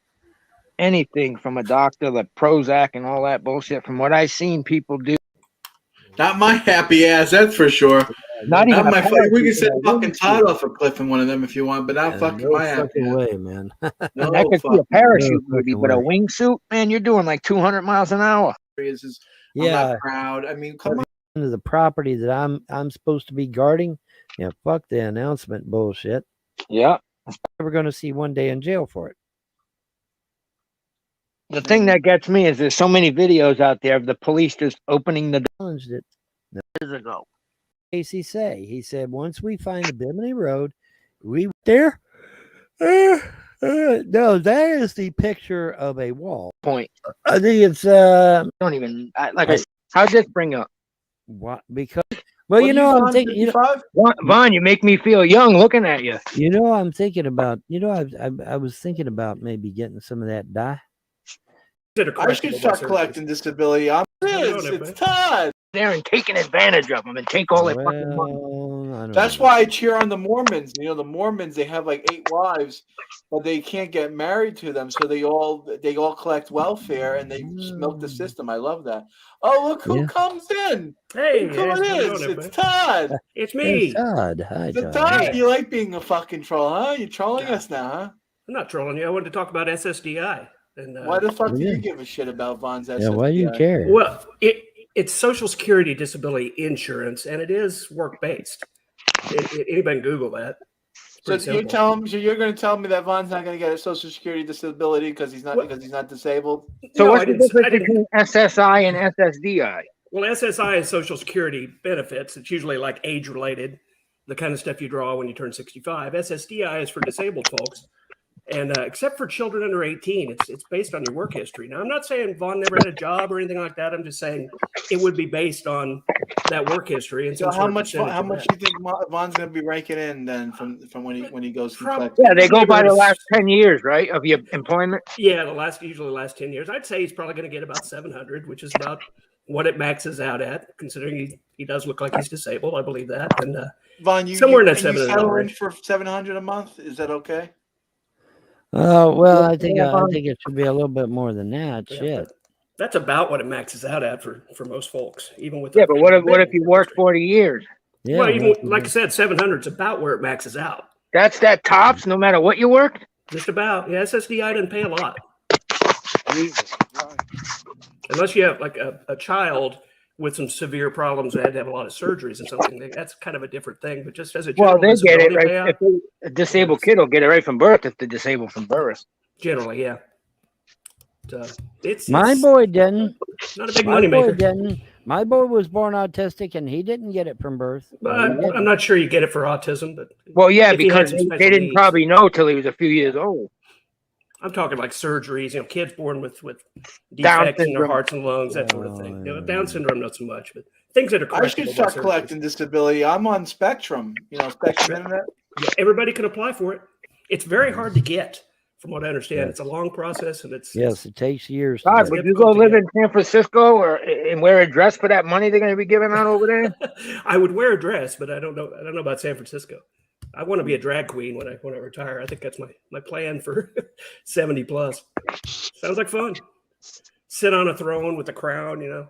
anything from a doctor, like Prozac and all that bullshit, from what I've seen people do. Not my happy ass, that's for sure. Not even my. We can set fucking Todd off a cliff in one of them if you want, but not fucking my happy ass. way, man. No, I could see a parachute no movie, but a way. wingsuit, man, you're doing like 200 miles an hour. I'm not proud. I mean, come on. Into the property that I'm supposed to be guarding. Yeah, fuck the announcement bullshit. Yeah. I'm never going to see one day in jail for it. The thing that gets me is there's so many videos out there of the police just opening the Challenged it. years ago. Casey say he said once we find the Bimini Road, we there, No, that is the picture of a wall. Point. I think it's Don't even like I said, how'd this bring up? What? Because well, you know, I'm thinking. You know, Vaughn, you make me feel young looking at you. you know, I'm thinking about. You know, I was thinking about maybe getting some of that dye. I should start collecting disability. It's Todd. There and taking advantage of them and take all their fucking money. That's why I cheer on the Mormons. You know, the Mormons, they have like 8 wives, but they can't get married to them, so they all collect welfare and they milk the system. I love that. Oh, look who comes in! Hey, look who it is! It's Todd. It's me. It's Todd. Hi, It's Todd. Todd. You like being a fucking troll, huh? You're trolling us now, huh? I'm not trolling you. I wanted to talk about SSDI. And Why the fuck do you give a shit about Vaughn's SSDI? Yeah, why do you care? Well, it's Social Security disability insurance, and it is work-based. Anybody can Google that. So you're going to tell me that Vaughn's not going to get a Social Security disability because he's not disabled? So what's the difference between SSI and SSDI? Well, SSI is Social Security benefits. It's usually like age-related, the kind of stuff you draw when you turn 65. SSDI is for disabled folks. And except for children under 18, it's based on your work history. Now, I'm not saying Vaughn never had a job or anything like that. I'm just saying it would be based on that work history. And So how much do you think Vaughn's going to be raking in then from when he goes to collect? Yeah, they go by the last 10 years, right, of your employment? Yeah, usually the last 10 years. I'd say he's probably going to get about 700, which is about what it maxes out at, considering he does look like he's disabled. I believe that. And Vaughn, somewhere in that $700 $700 for $700 a month. Is that okay? Well, I think it should be a little bit more than that. Shit. That's about what it maxes out at for most folks, even with. Yeah, but what if you work 40 years? Yeah, well, even, like I said, 700 is about where it maxes out. That's that tops, no matter what you worked. Just about. Yeah, SSDI doesn't pay a lot. Unless you have like a child with some severe problems that had to have a lot of surgeries and something. That's kind of a different thing. But just as a general they get it right. payout, If a disabled kid will get it right from birth if they're disabled from birth. Generally, yeah. My boy didn't. Not a big money maker. Didn't. My boy was born autistic and he didn't get it from birth. But I'm not sure you get it for autism, but because they didn't probably know till he was a few years old. I'm talking like surgeries, kids born with defects in their hearts and lungs, that sort of thing. Down syndrome, not so much, but things that are. I should start collecting disability. I'm on Spectrum. Spectrum Internet. Yeah, everybody can apply for it. It's very hard to get, from what I understand. It's a long process, and it's it takes years. God, would you go live in San Francisco and wear a dress for that money they're going to be giving out over there? I would wear a dress, but I don't know about San Francisco. I want to be a drag queen when I retire. I think that's my plan for 70 plus. Sounds like fun. Sit on a throne with a crown,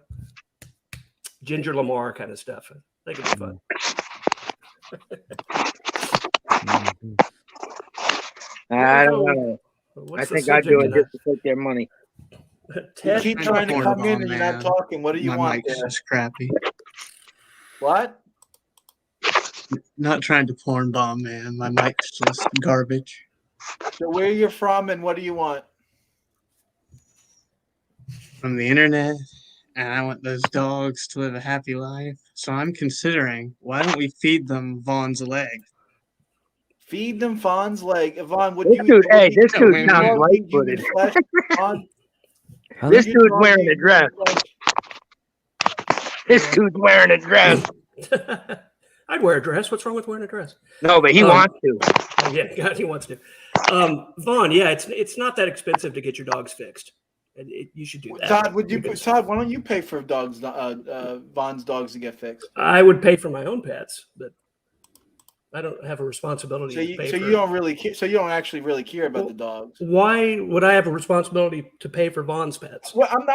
Ginger Lamar kind of stuff. I think it'd be fun. I don't know. I think I'd do it just to take their money. You keep trying to come in and you're not talking. What do you want? My mic's just crappy. What? Not trying to porn bomb, man. My mic's just garbage. So where you're from and what do you want? From the internet, and I want those dogs to live a happy life. So I'm considering, why don't we feed them Vaughn's leg? Feed them Vaughn's leg. Vaughn, would this you? Dude, hey, this dude sounds light-footed. This dude's wearing a dress. This dude's wearing a dress. I'd wear a dress. What's wrong with wearing a dress? No, but he wants to. Yeah, God, he wants to. Vaughn, yeah, it's not that expensive to get your dogs fixed. You should do that. Todd, why don't you pay for Vaughn's dogs to get fixed? I would pay for my own pets, but I don't have a responsibility to pay for. You don't really care. So you don't actually really care about the dogs. Why would I have a responsibility to pay for Vaughn's pets? Well, I'm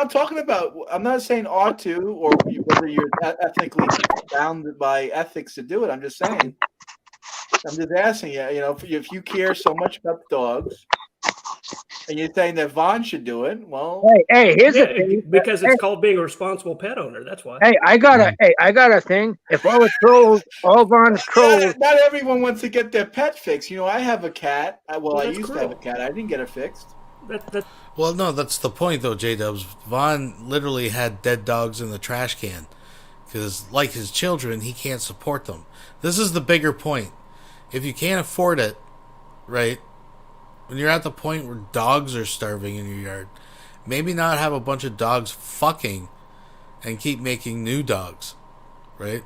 not saying ought to or whether you're ethically bound by ethics to do it. I'm just saying. I'm just asking you. If you care so much about the dogs, and you're saying that Vaughn should do it, well, hey, here's the thing. Because it's called being a responsible pet owner. That's why. Hey, I got a thing. If all the trolls, all Vaughn's trolls. Not everyone wants to get their pet fixed. I have a cat. I used to have a cat. I didn't get it fixed. Well, no, that's the point, though, J-Dubs. Vaughn literally had dead dogs in the trash can because, like his children, he can't support them. This is the bigger point. If you can't afford it, right, When you're at the point where dogs are starving in your yard, maybe not have a bunch of dogs fucking and keep making new dogs, right?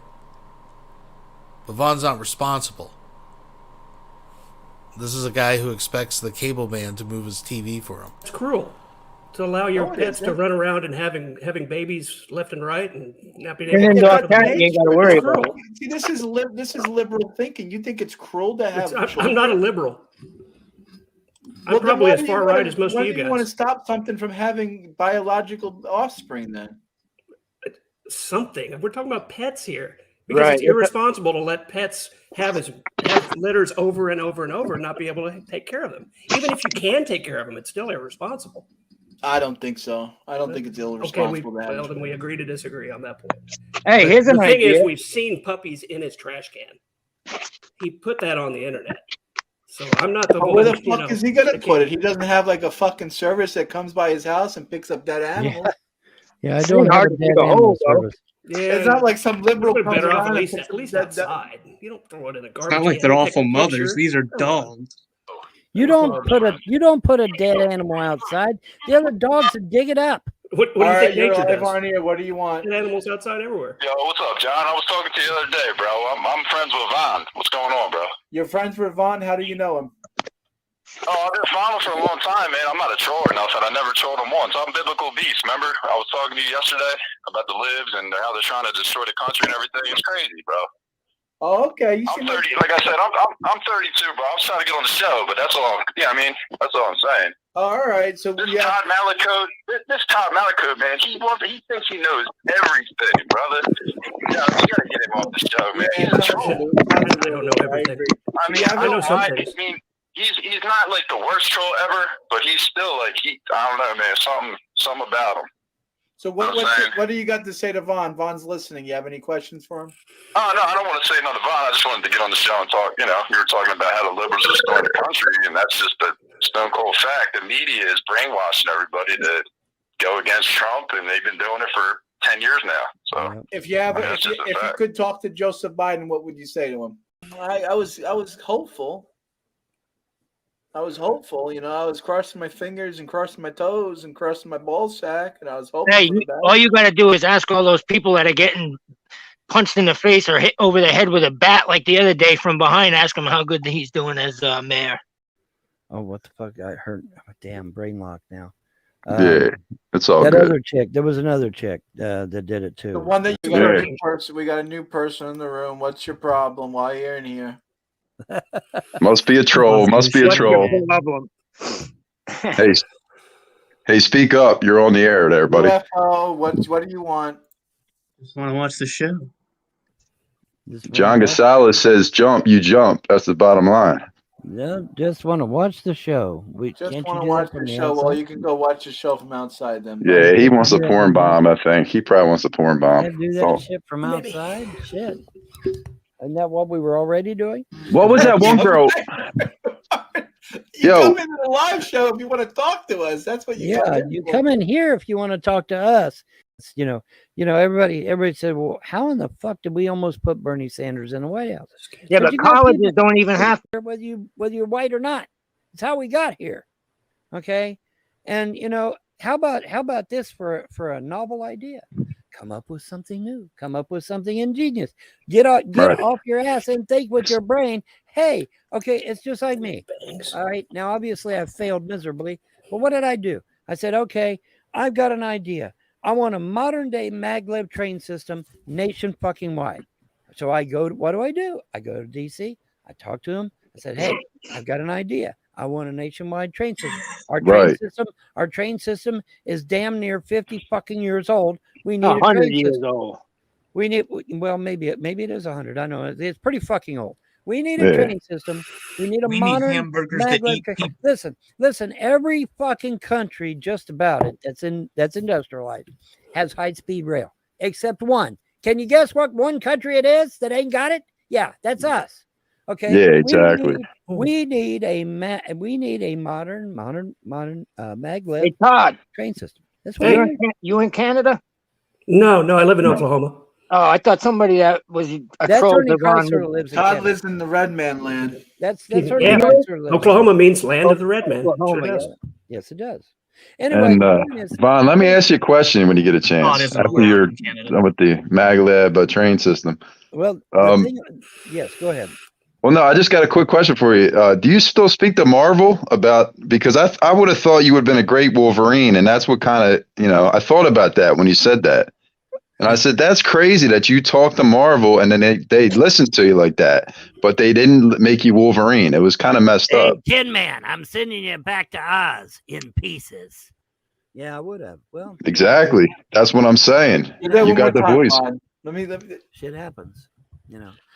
But Vaughn's not responsible. This is a guy who expects the cable man to move his TV for him. It's cruel to allow your No, it pets to isn't. run around and having babies left and right and not being And able then to dog cat, you ain't got to worry It's about cruel. it. See, this is liberal thinking. You think it's cruel to have? I'm not a liberal. I'm Well, then probably why as do you far wanna- right as most why of you do you want to guys. stop something from having biological offspring then? Something. We're talking about pets here. Because Right. it's irresponsible to let pets have litters over and over and over and not be able to take care of them. Even if you can take care of them, it's still irresponsible. I don't think so. I don't think it's irresponsible to have. Well, then we agree to disagree on that point. Hey, But here's an the thing is, idea. we've seen puppies in his trash can. He put that on the internet. So I'm not the But one. where the you fuck know, is he gonna that put it? can- He doesn't have like a fucking service that comes by his house and picks up dead animals. Yeah, I don't have a dead animal service. Yeah, It's not like some liberal You're comes better off around at and picks at up least dead- outside. You don't throw it in a It's garbage not like can they're and take awful a mothers. picture. These are Come on. dogs. You don't put a dead animal outside. The other dogs would dig it up. What do All you right, think you're nature live does? on here. What do you want? Dead animals outside everywhere. Yo, what's up, John? I was talking to you the other day, bro. I'm friends with Vaughn. What's going on, bro? You're friends with Vaughn. How do you know him? Oh, I've been following for a long time, man. I'm not a troll or nothing. I never trolled him once. I'm Biblical Beast, remember? I was talking to you yesterday about the libs and how they're trying to destroy the country and everything. It's crazy, bro. Oh, okay. I'm 30. Like I said, I'm 32, bro. I was trying to get on the show, but that's all. Yeah, I mean, that's all I'm saying. All right. So This Todd Malicote, this Todd Malicote, man, he thinks he knows everything, brother. You gotta get him off the show, man. He's a troll. I don't know everything. I mean, I know some I things. mean, he's not like the worst troll ever, but he's still like I don't know, man. Something about him. So what do you got to say to Vaughn? Vaughn's listening. You have any questions for him? Oh no, I don't want to say nothing Vaughn. I just wanted to get on the show and talk. You know, you were talking about how the liberals are destroying the country, and that's just a stone cold fact. The media is brainwashing everybody to go against Trump, and they've been doing it for 10 years now. So If you have, that's just a if you fact. could talk to Joseph Biden, what would you say to him? I was hopeful. I was hopeful. You know, I was crossing my fingers and crossing my toes and crossing my ball sack, and I was hoping. Hey, for the best. all you got to do is ask all those people that are getting punched in the face or hit over the head with a bat like the other day from behind. Ask him how good he's doing as mayor. Oh, what the fuck? I heard. Oh, damn, brain lock now. Yeah, it's all that good. other chick. There was another chick that did it too. The one that you got a new person. We got a new person in the room. What's your problem? Why are you in here? Must be a troll. Must be a troll. Hey, speak up. You're on the air there, buddy. UFO, what do you want? Just want to watch the show. John Gonzalez says, "Jump, you jump." That's the bottom line. No, just want to watch the show. We Just can't want to you do that watch from the the show. Well, outside? you can go watch the show from outside then. Yeah, he wants a porn bomb. I think he probably wants a porn bomb. Can't do that Oh. shit from outside. Shit. Isn't that what we were already doing? What was that one girl? You Yo, come into the live show if you want to talk to us. That's what you Yeah, come in you for. come in here if you want to talk to us. It's, you know, everybody said, well, how in the fuck did we almost put Bernie Sanders in the White House? Yeah, But but you got colleges people don't even have to. whether you're white or not. It's how we got here. Okay. And how about this for a novel idea? Come up with something new. Come up with something ingenious. Get Right. off your ass and think with your brain. Hey, okay, it's just like me. All right. Now, obviously, I've failed miserably. But what did I do? I said, okay, I've got an idea. I want a modern day maglev train system nation fucking wide. So what do? I go to DC. I talk to him. I said, hey, I've got an idea. I want a nationwide train system. Our train system is damn near 50 fucking years old. We need 100 a train years system. old. We need, well, maybe it is 100. I know it's pretty fucking old. We need a Yeah. train system. We need a We need modern hamburgers that maglev eat train. Listen. Every fucking country, just about it, that's industrialized, has high speed rail, except one. Can you guess what one country it is that ain't got it? Yeah, that's us. Okay. Yeah, exactly. We need a modern maglev Hey, Todd. train system. That's Hey, what you in Canada? No, I live in Oklahoma. Oh, I thought somebody that was a That's troll. Ernie Devon Chrysler was- lives in Todd Canada. lives in the Red Man land. That's Ernie Yeah, Chrysler lives Oklahoma means land of the red man. Sure Oklahoma, does. Yes, it does. Anyway, And the point is, Vaughn, let me ask you a question when you get a chance isn't after allowed you're in Canada. done with the MagLab train system. well, the thing, yes, go ahead. Well, no, I just got a quick question for you. Do you still speak to Marvel about, because I would have thought you would have been a great Wolverine, and that's what kind of, I thought about that when you said that. And I said, that's crazy that you talk to Marvel and then they listen to you like that, but they didn't make you Wolverine. It was kind of messed up. Tin Man, I'm sending you back to Oz in pieces. Yeah, I would have. Well, Exactly. That's what I'm saying. Do that You one got the more time, voice. Vaughn. Let me. Shit happens.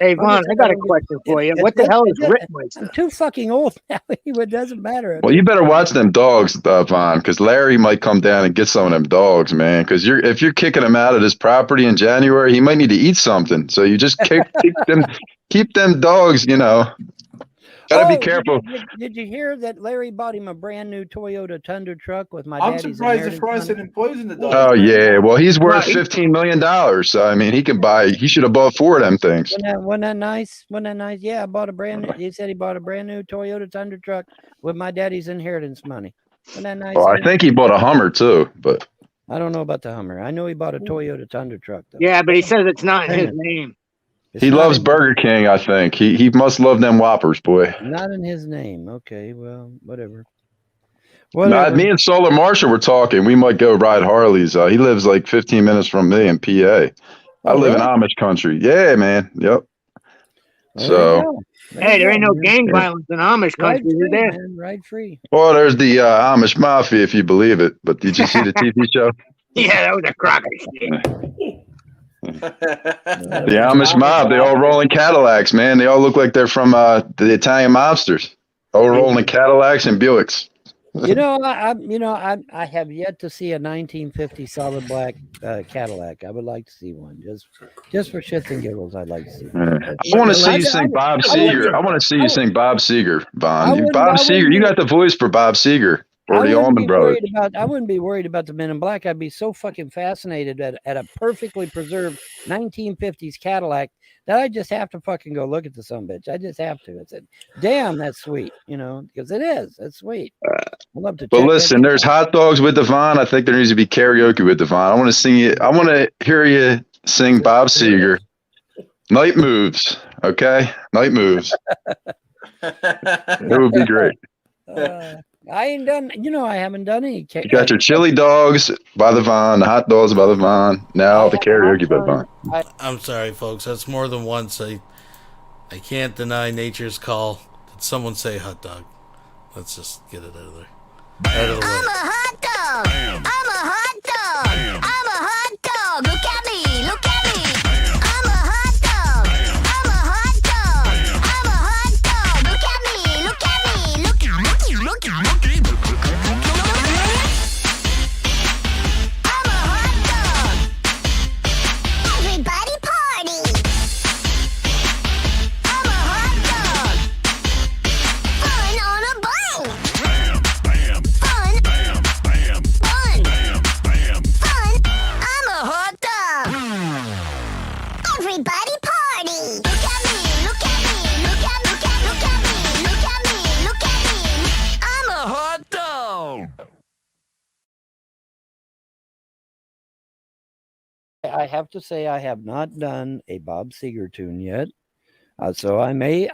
Hey, Vaughn, I got a question for you. What the hell is Rittmeister? I'm too fucking old now. It doesn't matter. Well, you better watch them dogs, Vaughn, because Larry might come down and get some of them dogs, man. Because if you're kicking him out of this property in January, he might need to eat something. So you just keep them dogs. Gotta be careful. Did you hear that Larry bought him a brand new Toyota Tundra truck with my I'm daddy's surprised the inheritance Frost money? didn't poison the dog. Oh yeah, well he's worth No, $15 million. So I mean, he should have bought 4 of them things. Wasn't that nice? Wasn't that nice? Yeah, I bought a brand new. He said he bought a brand new Toyota Tundra truck with my daddy's inheritance money. Wasn't that nice? Well, I think he bought a Hummer too, but I don't know about the Hummer. I know he bought a Toyota Tundra truck though. Yeah, but he says it's not in his name. he loves Burger King. I think he must love them Whoppers, boy. Not in his name. Okay, well, whatever. Nah, me and Solar Marshall were talking. We might go ride Harleys. He lives like 15 minutes from me in PA. I live in Amish country. Yeah, man. Yep. So, Hey, there ain't no gang violence in Amish country, is there? Ride free. well, there's the Amish Mafia, if you believe it. But did you see the TV show? Yeah, that was a crock of shit. The Amish mob, they all roll in Cadillacs, man. They all look like they're from the Italian mobsters. All rolling in Cadillacs and Buicks. I have yet to see a 1950 solid black Cadillac. I would like to see one, just for shits and giggles. I'd like to see one. I want to see you sing Bob Seger. I want to see you sing Bob Seger, Vaughn. Bob Seger, you got the voice for Bob Seger or the Allman Brothers. I wouldn't be worried about the Men in Black. I'd be so fucking fascinated at a perfectly preserved 1950s Cadillac that I just have to fucking go look at the sumbitch. I just have to. I said, damn, that's sweet, because it is. It's sweet. I'd love to. But check listen, that there's hot dogs with Devon. I think there needs to be karaoke with Devon. I want to sing you. I want to hear you sing Bob Seger. Night Moves. Okay, Night Moves. It would be great. I ain't done. I haven't done any. You got your chili dogs by the Vaughn, the hot dogs by the Vaughn. Now the karaoke by the Vaughn. I'm sorry, folks. That's more than once. I can't deny nature's call. Did someone say hot dog? Let's just get it out of there. Out of the way. I'm a hot dog. I'm a hot dog. I'm a hot dog. Look at me. Look at me. I'm a hot dog. I'm a hot dog. I'm a hot dog. Look at me. Look at me. Look at me. Look at me. I'm a hot dog. Everybody party. I'm a hot dog. Fun on a bun. Fun. Fun. I'm a hot dog. Everybody party. Look at me. Look at me. Look at me. Look at me. Look at me. Look at me. I'm a hot dog. I have to say I have not done a Bob Seger tune yet, so I may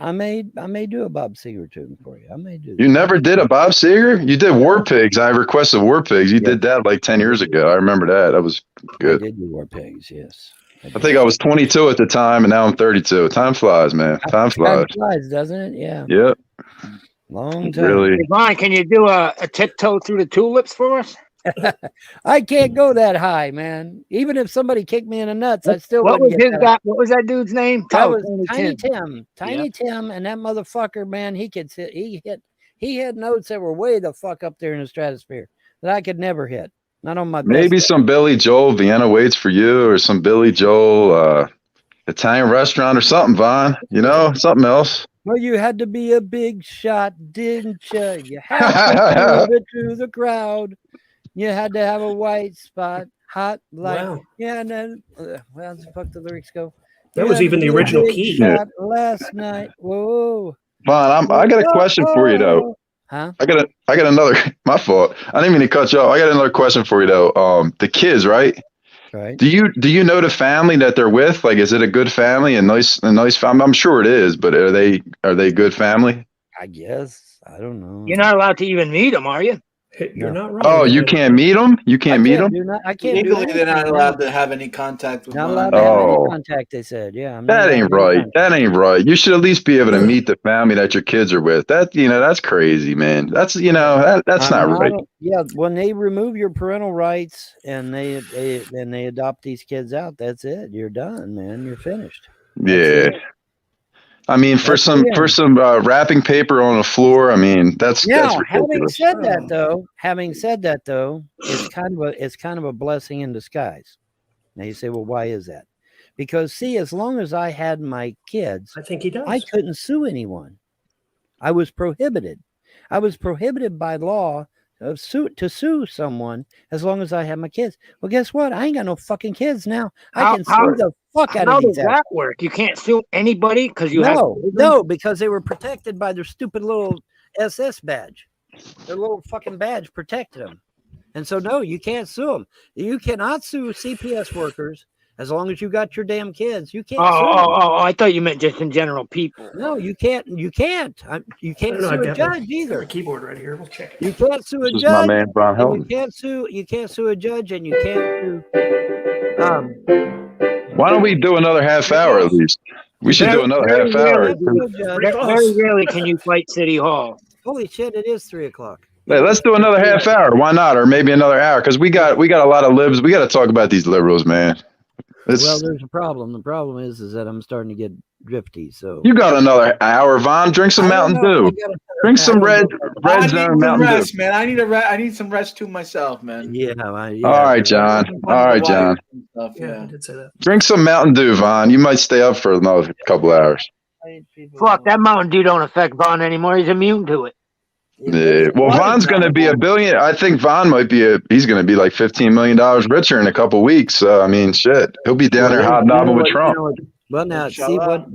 do a Bob Seger tune for you. I may do. You never did a Bob Seger? You did War Pigs. I requested War Pigs. You did that like 10 years ago. I remember that. That was good. I did do War Pigs, yes. I think I was 22 at the time, and now I'm 32. Time flies, man. Time flies. Time flies, doesn't it? Yeah. Yep. Long time. Really. Devon, can you do a tiptoe through the tulips for us? I can't go that high, man. Even if somebody kicked me in the nuts, I still What wouldn't was get his that high. guy? What was that dude's name? That was Tiny Tiny Tim. Tim. Tiny Tim, and that motherfucker, man, he hit notes that were way the fuck up there in the stratosphere that I could never hit. Not on my best Maybe day. some Billy Joel, Vienna Waits for You, or some Billy Joel Italian restaurant or something, Vaughn. Something else. Well, you had to be a big shot, didn't you? You had to prove it to the crowd. You had to have a white spot hot like Wow. yeah, and then well, the fuck the lyrics go. That You was had even me the a original big key. shot last night. Whoa. Vaughn, I got a question for you though. Huh? I got another. My fault. I didn't mean to cut you off. I got another question for you though. The kids, right? Right. Do you know the family that they're with? Like, is it a good family and nice family? I'm sure it is, but are they good family? I guess. I don't know. You're not allowed to even meet them, are you? You're not wrong. Oh, you can't meet them? You can't meet them? I can't do Legally, they're not anything, allowed no. to have any contact with Not mine. allowed to have any Oh. contact, they said. Yeah, I'm not That allowed ain't to have any right. contact. That ain't right. You should at least be able to meet the family that your kids are with. That's crazy, man. That's that's not right. Yeah, when they remove your parental rights and they adopt these kids out, that's it. You're done, man. You're finished. Yeah. I mean, for some wrapping paper on the floor, I mean, that's Now, ridiculous. having said that though, it's kind of a blessing in disguise. Now you say, well, why is that? Because see, as long as I had my kids, I think he does. I couldn't sue anyone. I was prohibited. I was prohibited by law to sue someone as long as I had my kids. Well, guess what? I ain't got no fucking kids now. I can sue the fuck out How of does these that work? You can't sue anybody because you have no, because they were protected by their stupid little SS badge. Their little fucking badge protected them. And so, no, you can't sue them. You cannot sue CPS workers as long as you got your damn kids. You can't sue them. I thought you meant just in general people. No, you can't. You can't. You can't sue a judge either. Keyboard right here. We'll check it. You can't sue a This is my judge. man, Brian and Helton. you can't sue a judge, and you can't sue. Why don't we do another half hour at least? We should do another half hour. Very rarely can you fight City Hall. Holy shit! It is 3:00. Hey, let's do another half hour. Why not? Or maybe another hour, because we got a lot of libs. We got to talk about these liberals, man. Well, there's a problem. The problem is that I'm starting to get drifty. So You got another hour, Vaughn. Drink some Mountain Dew. Drink some red zone Mountain rest, Dew. man. I need some rest too myself, man. Yeah. All right, John. All right, John. Yeah, I did say that. Drink some Mountain Dew, Vaughn. You might stay up for another couple hours. Fuck, that Mountain Dew don't affect Vaughn anymore. He's immune to it. Yeah. Well, Vaughn's going to be a billion. I think Vaughn might be he's going to be like $15 million richer in a couple weeks. So, I mean, shit. He'll be down there hobnobbing with Trump. Well, now, see well,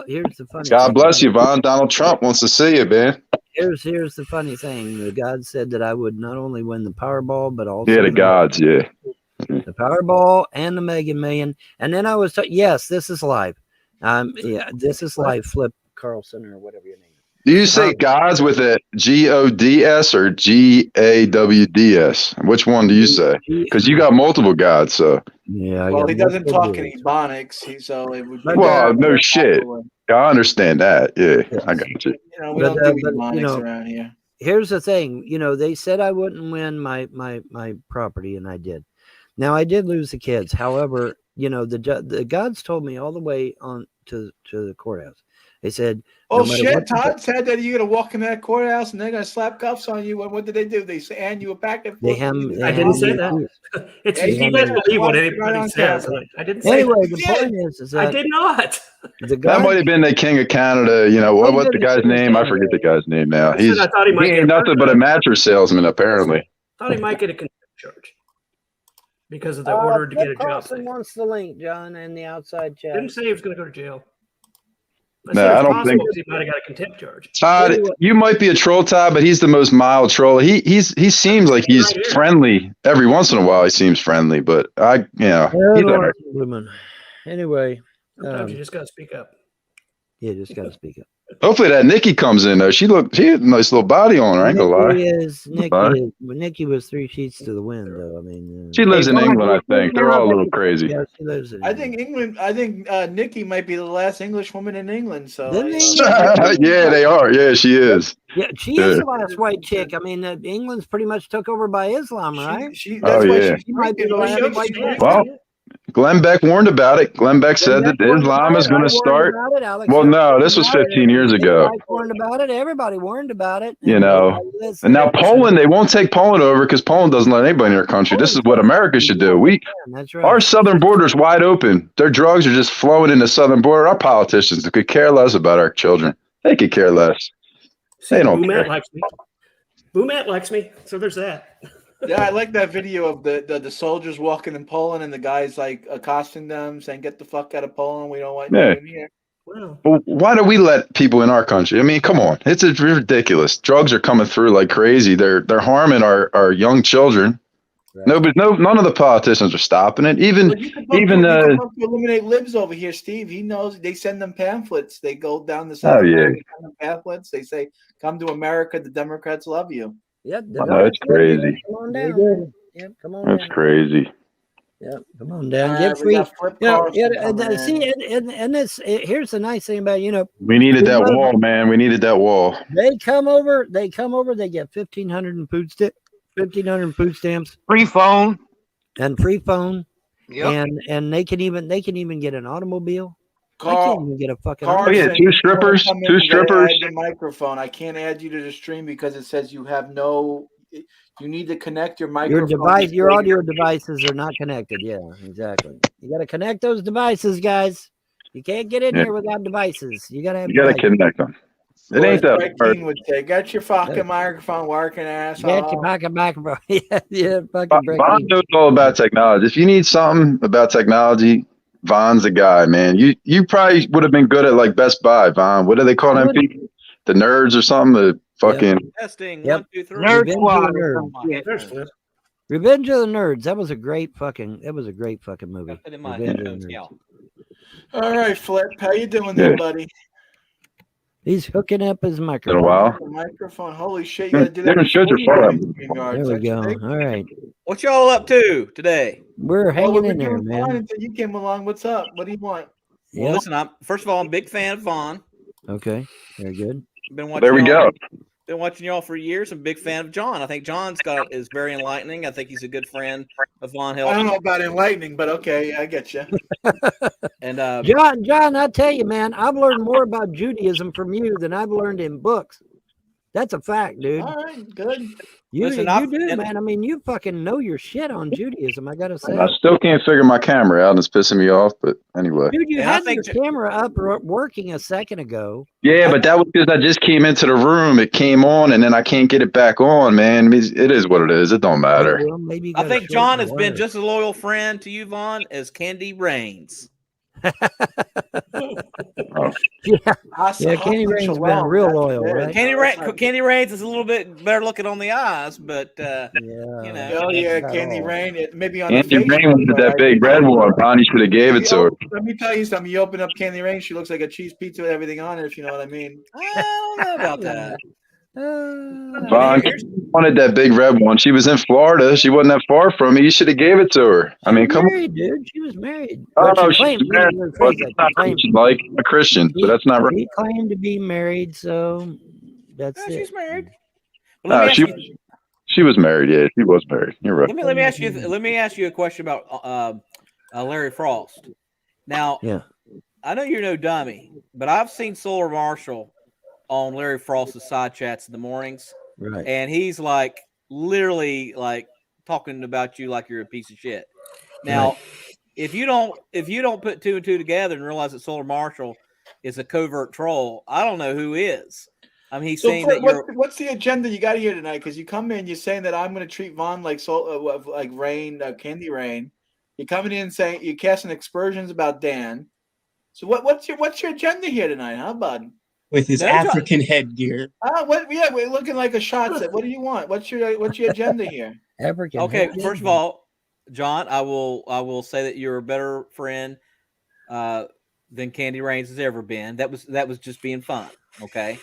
here's the funny God thing. bless you, Vaughn. Donald Trump wants to see you, man. Here's the funny thing. God said that I would not only win the Powerball, but also Yeah, the gods, yeah. the Powerball and the Mega Million. And then I was yes, this is live. Yeah, this is live. Flip Carlson or whatever your name is. Do you say gods with a GODS or GAWDS? Which one do you say? Because you got multiple gods, so. Yeah. Well, he doesn't talk in Ebonics, so it would be. Well, no shit. I understand that. Yeah, I got you. You know, we don't do Ebonics around here. Here's the thing. They said I wouldn't win my property, and I did. Now I did lose the kids. However, the gods told me all the way on to the courthouse. They said, "Oh shit!" Todd said that you're gonna walk in that courthouse and they're gonna slap cuffs on you. What did they do? They hand you a back and forth. I didn't say that. You best believe what anybody says. I didn't say anyway, that. The point is that I did not. That might have been the King of Canada. What's the guy's name? I forget the guy's name now. I thought he might ain't nothing but a mattress salesman, apparently. Thought he might get a contempt charge because of the order to get a job. Carlson wants the link, John, and the outside chat. Didn't say he was going to go to jail. No, I don't think he might have got a contempt charge. Todd, you might be a troll, Todd, but he's the most mild troll. He seems like he's friendly. Every once in a while, he seems friendly, but he's all right. Anyway, sometimes you just got to speak up. Yeah, just got to speak up. Hopefully that Nikki comes in though. She had a nice little body on her. I ain't gonna lie. Nikki was 3 sheets to the wind, though. I mean, she lives in England, I think. They're all a little crazy. Yeah, she lives in England. I think Nikki might be the last English woman in England. So yeah, they are. Yeah, she is. Yeah, she is the last white chick. I mean, England's pretty much took over by Islam, right? She might be the last white chick. Well, Glenn Beck warned about it. Glenn Beck said that Islam is going to start. Well, no, this was 15 years ago. Warned about it. Everybody warned about it. And now Poland, they won't take Poland over because Poland doesn't let anybody in their country. This is what America should do. Our southern border is wide open. Their drugs are just flowing in the southern border. Our politicians could care less about our children. They could care less. They don't care. Boomat likes me, so there's that. Yeah, I like that video of the soldiers walking in Poland and the guys like accosting them, saying, "Get the fuck out of Poland. We don't want Yeah. you in here." Well, why do we let people in our country? I mean, come on, it's ridiculous. Drugs are coming through like crazy. They're harming our young children. None of the politicians are stopping it. Even Well, you can come to Eliminate Libs over here, Steve. He knows. They send them pamphlets. They go down to South America, send them pamphlets. They say, "Come to America. The Democrats love you." Yep. I know, it's crazy. Come on down. Yep. Come on That's down. crazy. Yep. Come on down. All Get right, we free. got Flip You know, Carlson coming see, in. and this here's the nice thing about We needed that love- wall, man. We needed that wall. They come over. They get 1,500 in food 1,500 food stamps, free phone, Yep. and they can even get an automobile. I Carl- can't even get a fucking. Carlson, yeah, two strippers, come in, two you gotta strippers. add your microphone. I can't add you to the stream because it says you have no. You need to connect your Your microphone. your audio devices are not connected. Yeah, exactly. You got to connect those devices, guys. You can't get in Yeah. here without devices. You got to have. You got to devices. connect them. It Or ain't as that Greg hard. Keane would say, "Get your fucking microphone working, asshole." Get your fucking microphone. yeah, fucking break. Vaughn knows all about technology. If you need something about technology, Vaughn's the guy, man. You probably would have been good at like Best Buy, Vaughn. What do they call them people? The nerds or something? The fucking Testing. Yep. 1, 2, 3. Nerd Revenge Squad of the or Nerds. some shit. There's Flip. Revenge of the Nerds. That was a great fucking movie. Put in my Revenge of headphones, the Nerds. yeah. All right, Flip, how you doing there, Yeah. buddy? He's hooking up his in a microphone. while. The microphone. Holy shit! You gotta do that. Different shit before are you fun. do StreamYard. There Is we that your go. thing? All right. What y'all up to today? We're Well, hanging we've in been there, doing fine man. until you came along. What's up? What do you want? Well, Yep. listen, first of all, I'm a big fan of Vaughn. Okay. Very good. Been watching There we y'all- go. Been watching y'all for years. I'm a big fan of John. I think John's is very enlightening. I think he's a good friend of Vaughn I don't Hilton. know about enlightening, but okay, I get you. And John, I tell you, man, I've learned more about Judaism from you than I've learned in books. That's a fact, dude. All right, good. You Listen, do, man. I mean, you fucking know your shit on Judaism. I gotta say, I still can't figure my camera out and it's pissing me off, but anyway. dude, you And I had think your camera up working a second ago. Yeah, but that was because I just came into the room. It came on and then I can't get it back on, man. It is what it is. It don't matter. Well, maybe you I gotta think shorten John the has been wire. just a loyal friend to you, Vaughn, as Candy Rains. Yeah, Kenny Rain's been real loyal, right? Candy Rains is a little bit better looking on the eyes, but you know. Oh yeah, Candy Rain. Maybe on Andy the face. Rain was that big red one. Bonnie should have gave it to her. Let me tell you something. You open up Candy Rain, she looks like a cheese pizza with everything on it. If you know what I mean. I don't know about that. Vaughn wanted that big red one. She was in Florida. She wasn't that far from me. You should have gave it to her. I mean, come on. Married, dude. She was married. Oh, Well, no, she she's claimed, married. let me Well, rephrase that. it's not She claimed- Christian, like a Christian, but that's not right. She claimed to be married, so that's it. She's married. No, she was married. Yeah, she was married. You're right. Let me ask you a question about Larry Frost. Now, yeah, I know you're no dummy, but I've seen Solar Marshall on Larry Frost's side chats in the mornings, right? And he's like literally like talking about you like you're a piece of shit. Now, Right. if you don't put two and two together and realize that Solar Marshall is a covert troll, I don't know who is. I mean, he's saying that you're. What's the agenda you got here tonight? Because you come in, you're saying that I'm going to treat Vaughn like Rain, Candy Rain. You're coming in saying you're casting aspersions about Dan. So what's your agenda here tonight, huh, bud? With his No, African headgear. Yeah, we're looking like a shot set. What do you want? What's your agenda here? African. Okay, first of all, John, I will say that you're a better friend than Candy Rains has ever been. That was just being fun. Okay.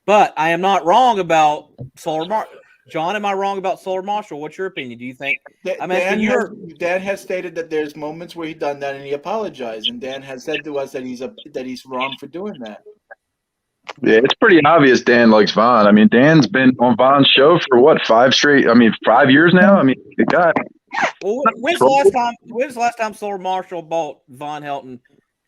But I am not wrong about Solar Marshall. John, am I wrong about Solar Marshall? What's your opinion? Do you think? Dan has stated that there's moments where he done that and he apologized, and Dan has said to us that he's wrong for doing that. Yeah, it's pretty obvious Dan likes Vaughn. I mean, Dan's been on Vaughn's show for what, 5 years now? I mean, the guy. Well, when's the last time Solar Marshall bought Von Helton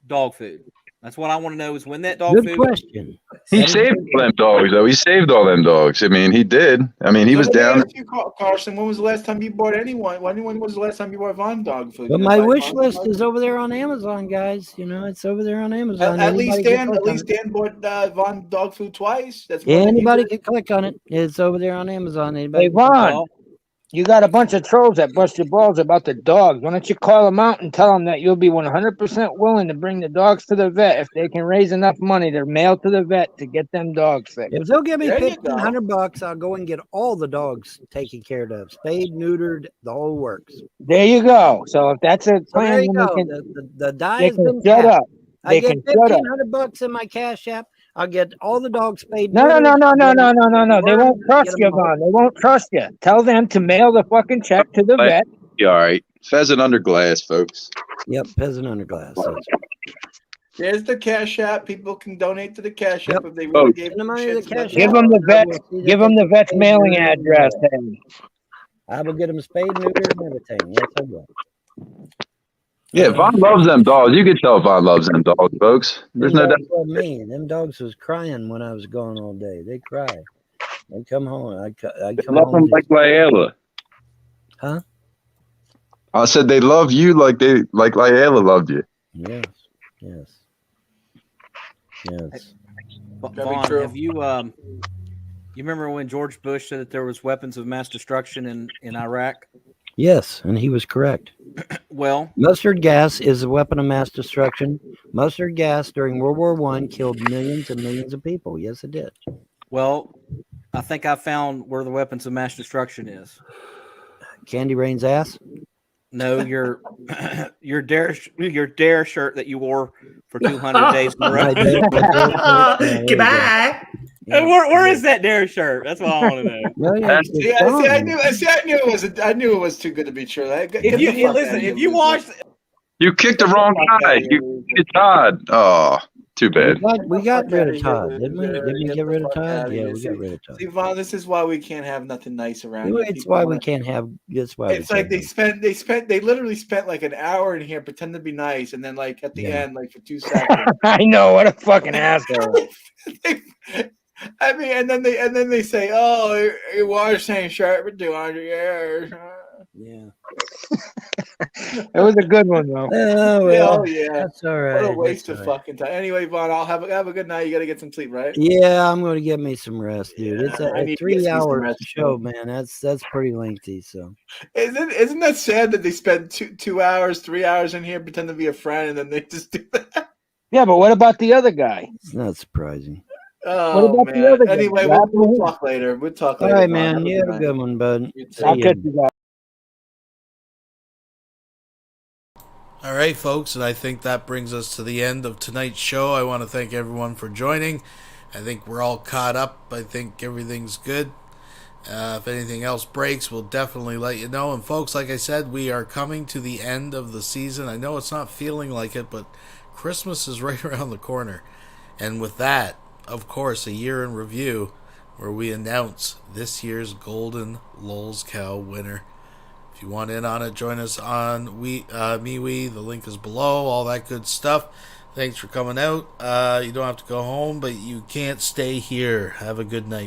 dog food? That's what I want to know is when that dog Good food. question. He saved all them dogs, though. He saved all them dogs. I mean, he did. I mean, he was down. Ask you, Carson, when was the last time you bought anyone? When was the last time you bought Von dog food? But You my buy wish Von list dog is food? over there on Amazon, guys. You know, it's over there on Amazon. At least Anybody can Dan click on it. bought Von dog food twice. That's more than you Anybody did. can click on it. It's over there on Amazon. Anybody? Hey, can click on Vaughn. it. You got a bunch of trolls that bust your balls about the dogs. Why don't you call them out and tell them that you'll be 100% willing to bring the dogs to the vet if they can raise enough money to mail to the vet to get them dogs fixed? If they'll give me There you go. $1,500, I'll go and get all the dogs taken care of, spayed, neutered, the whole works. There you go. So if that's a So plan, there you then go. they can, The die they has can been shut tapped. up. I They get can shut up. $1,500 in my Cash App. I'll get all the dogs spayed. No. They neutered, won't get trust 'em you, all. Vaughn. They won't trust you. Tell them to mail the fucking check to the vet. All right. Pheasant under glass, folks. Yep, peasant under glass. There's the Cash App. People can donate to the Cash App if they Oh. really gave Send the money to the Cash Give App. them the vet. We'll see that Give they them the get vet's spayed, mailing neutered, and address. mailed. Then. I will get them spayed, neutered, and everything. Yes, I will. Yeah, Vaughn loves them dogs. You can tell Vaughn loves them dogs, folks. There's Them no doubt. dogs love me. Them dogs was crying when I was gone all day. They cry. They come home. I come Love home. them like Layla. Huh? I said they love you like Layla loved you. Yes. Yes. Yes. Vaughn, have you you remember when George Bush said that there was weapons of mass destruction in Iraq? Yes, and he was correct. Well, mustard gas is a weapon of mass destruction. Mustard gas during World War I killed millions and millions of people. Yes, it did. Well, I think I found where the weapons of mass destruction is. Candy Rain's ass? No, your dare shirt that you wore for 200 days in a row. Goodbye. Hey, where is that dare shirt? That's what I want to know. I knew it was too good to be true. If you watched, You kicked the wrong guy. You kicked Todd. Oh, too bad. We got rid of Todd, didn't we? Didn't we get rid of Todd? Yeah, we got rid of Todd. See, Vaughn, this is why we can't have nothing nice around here. It's why we can't have. It's why It's like they literally spent like an hour in here pretending to be nice, and then like at the end, like for 2 seconds. I know, what a fucking asshole. I mean, and then they say, "Oh, he wore the same shirt for 200 years." Yeah, it was a good one though. Oh yeah, that's all right. What a waste of fucking time. Anyway, Vaughn, I'll have a good night. You got to get some sleep, right? Yeah, I'm going to get me some rest, dude. It's I a need to get me some 3-hour rest, show, too. man. That's pretty lengthy. So Isn't that sad that they spend 2 hours, 3 hours in here pretending to be a friend, and then they just do that? Yeah, but what about the other guy? it's not surprising. Oh, about the man. other guy? Anyway, we'll talk later. We'll talk All later. right, Vaughn. man. Have a You have a night. good one, bud. See I'll ya. catch you guys. All right, folks, and I think that brings us to the end of tonight's show. I want to thank everyone for joining. I think we're all caught up. I think everything's good. If anything else breaks, we'll definitely let you know. And folks, like I said, we are coming to the end of the season. I know it's not feeling like it, but Christmas is right around the corner. And with that, of course, a year in review where we announce this year's Golden Lulz Cow winner. If you want in on it, join us on MeWe. The link is below, all that good stuff. Thanks for coming out. You don't have to go home, but you can't stay here. Have a good night.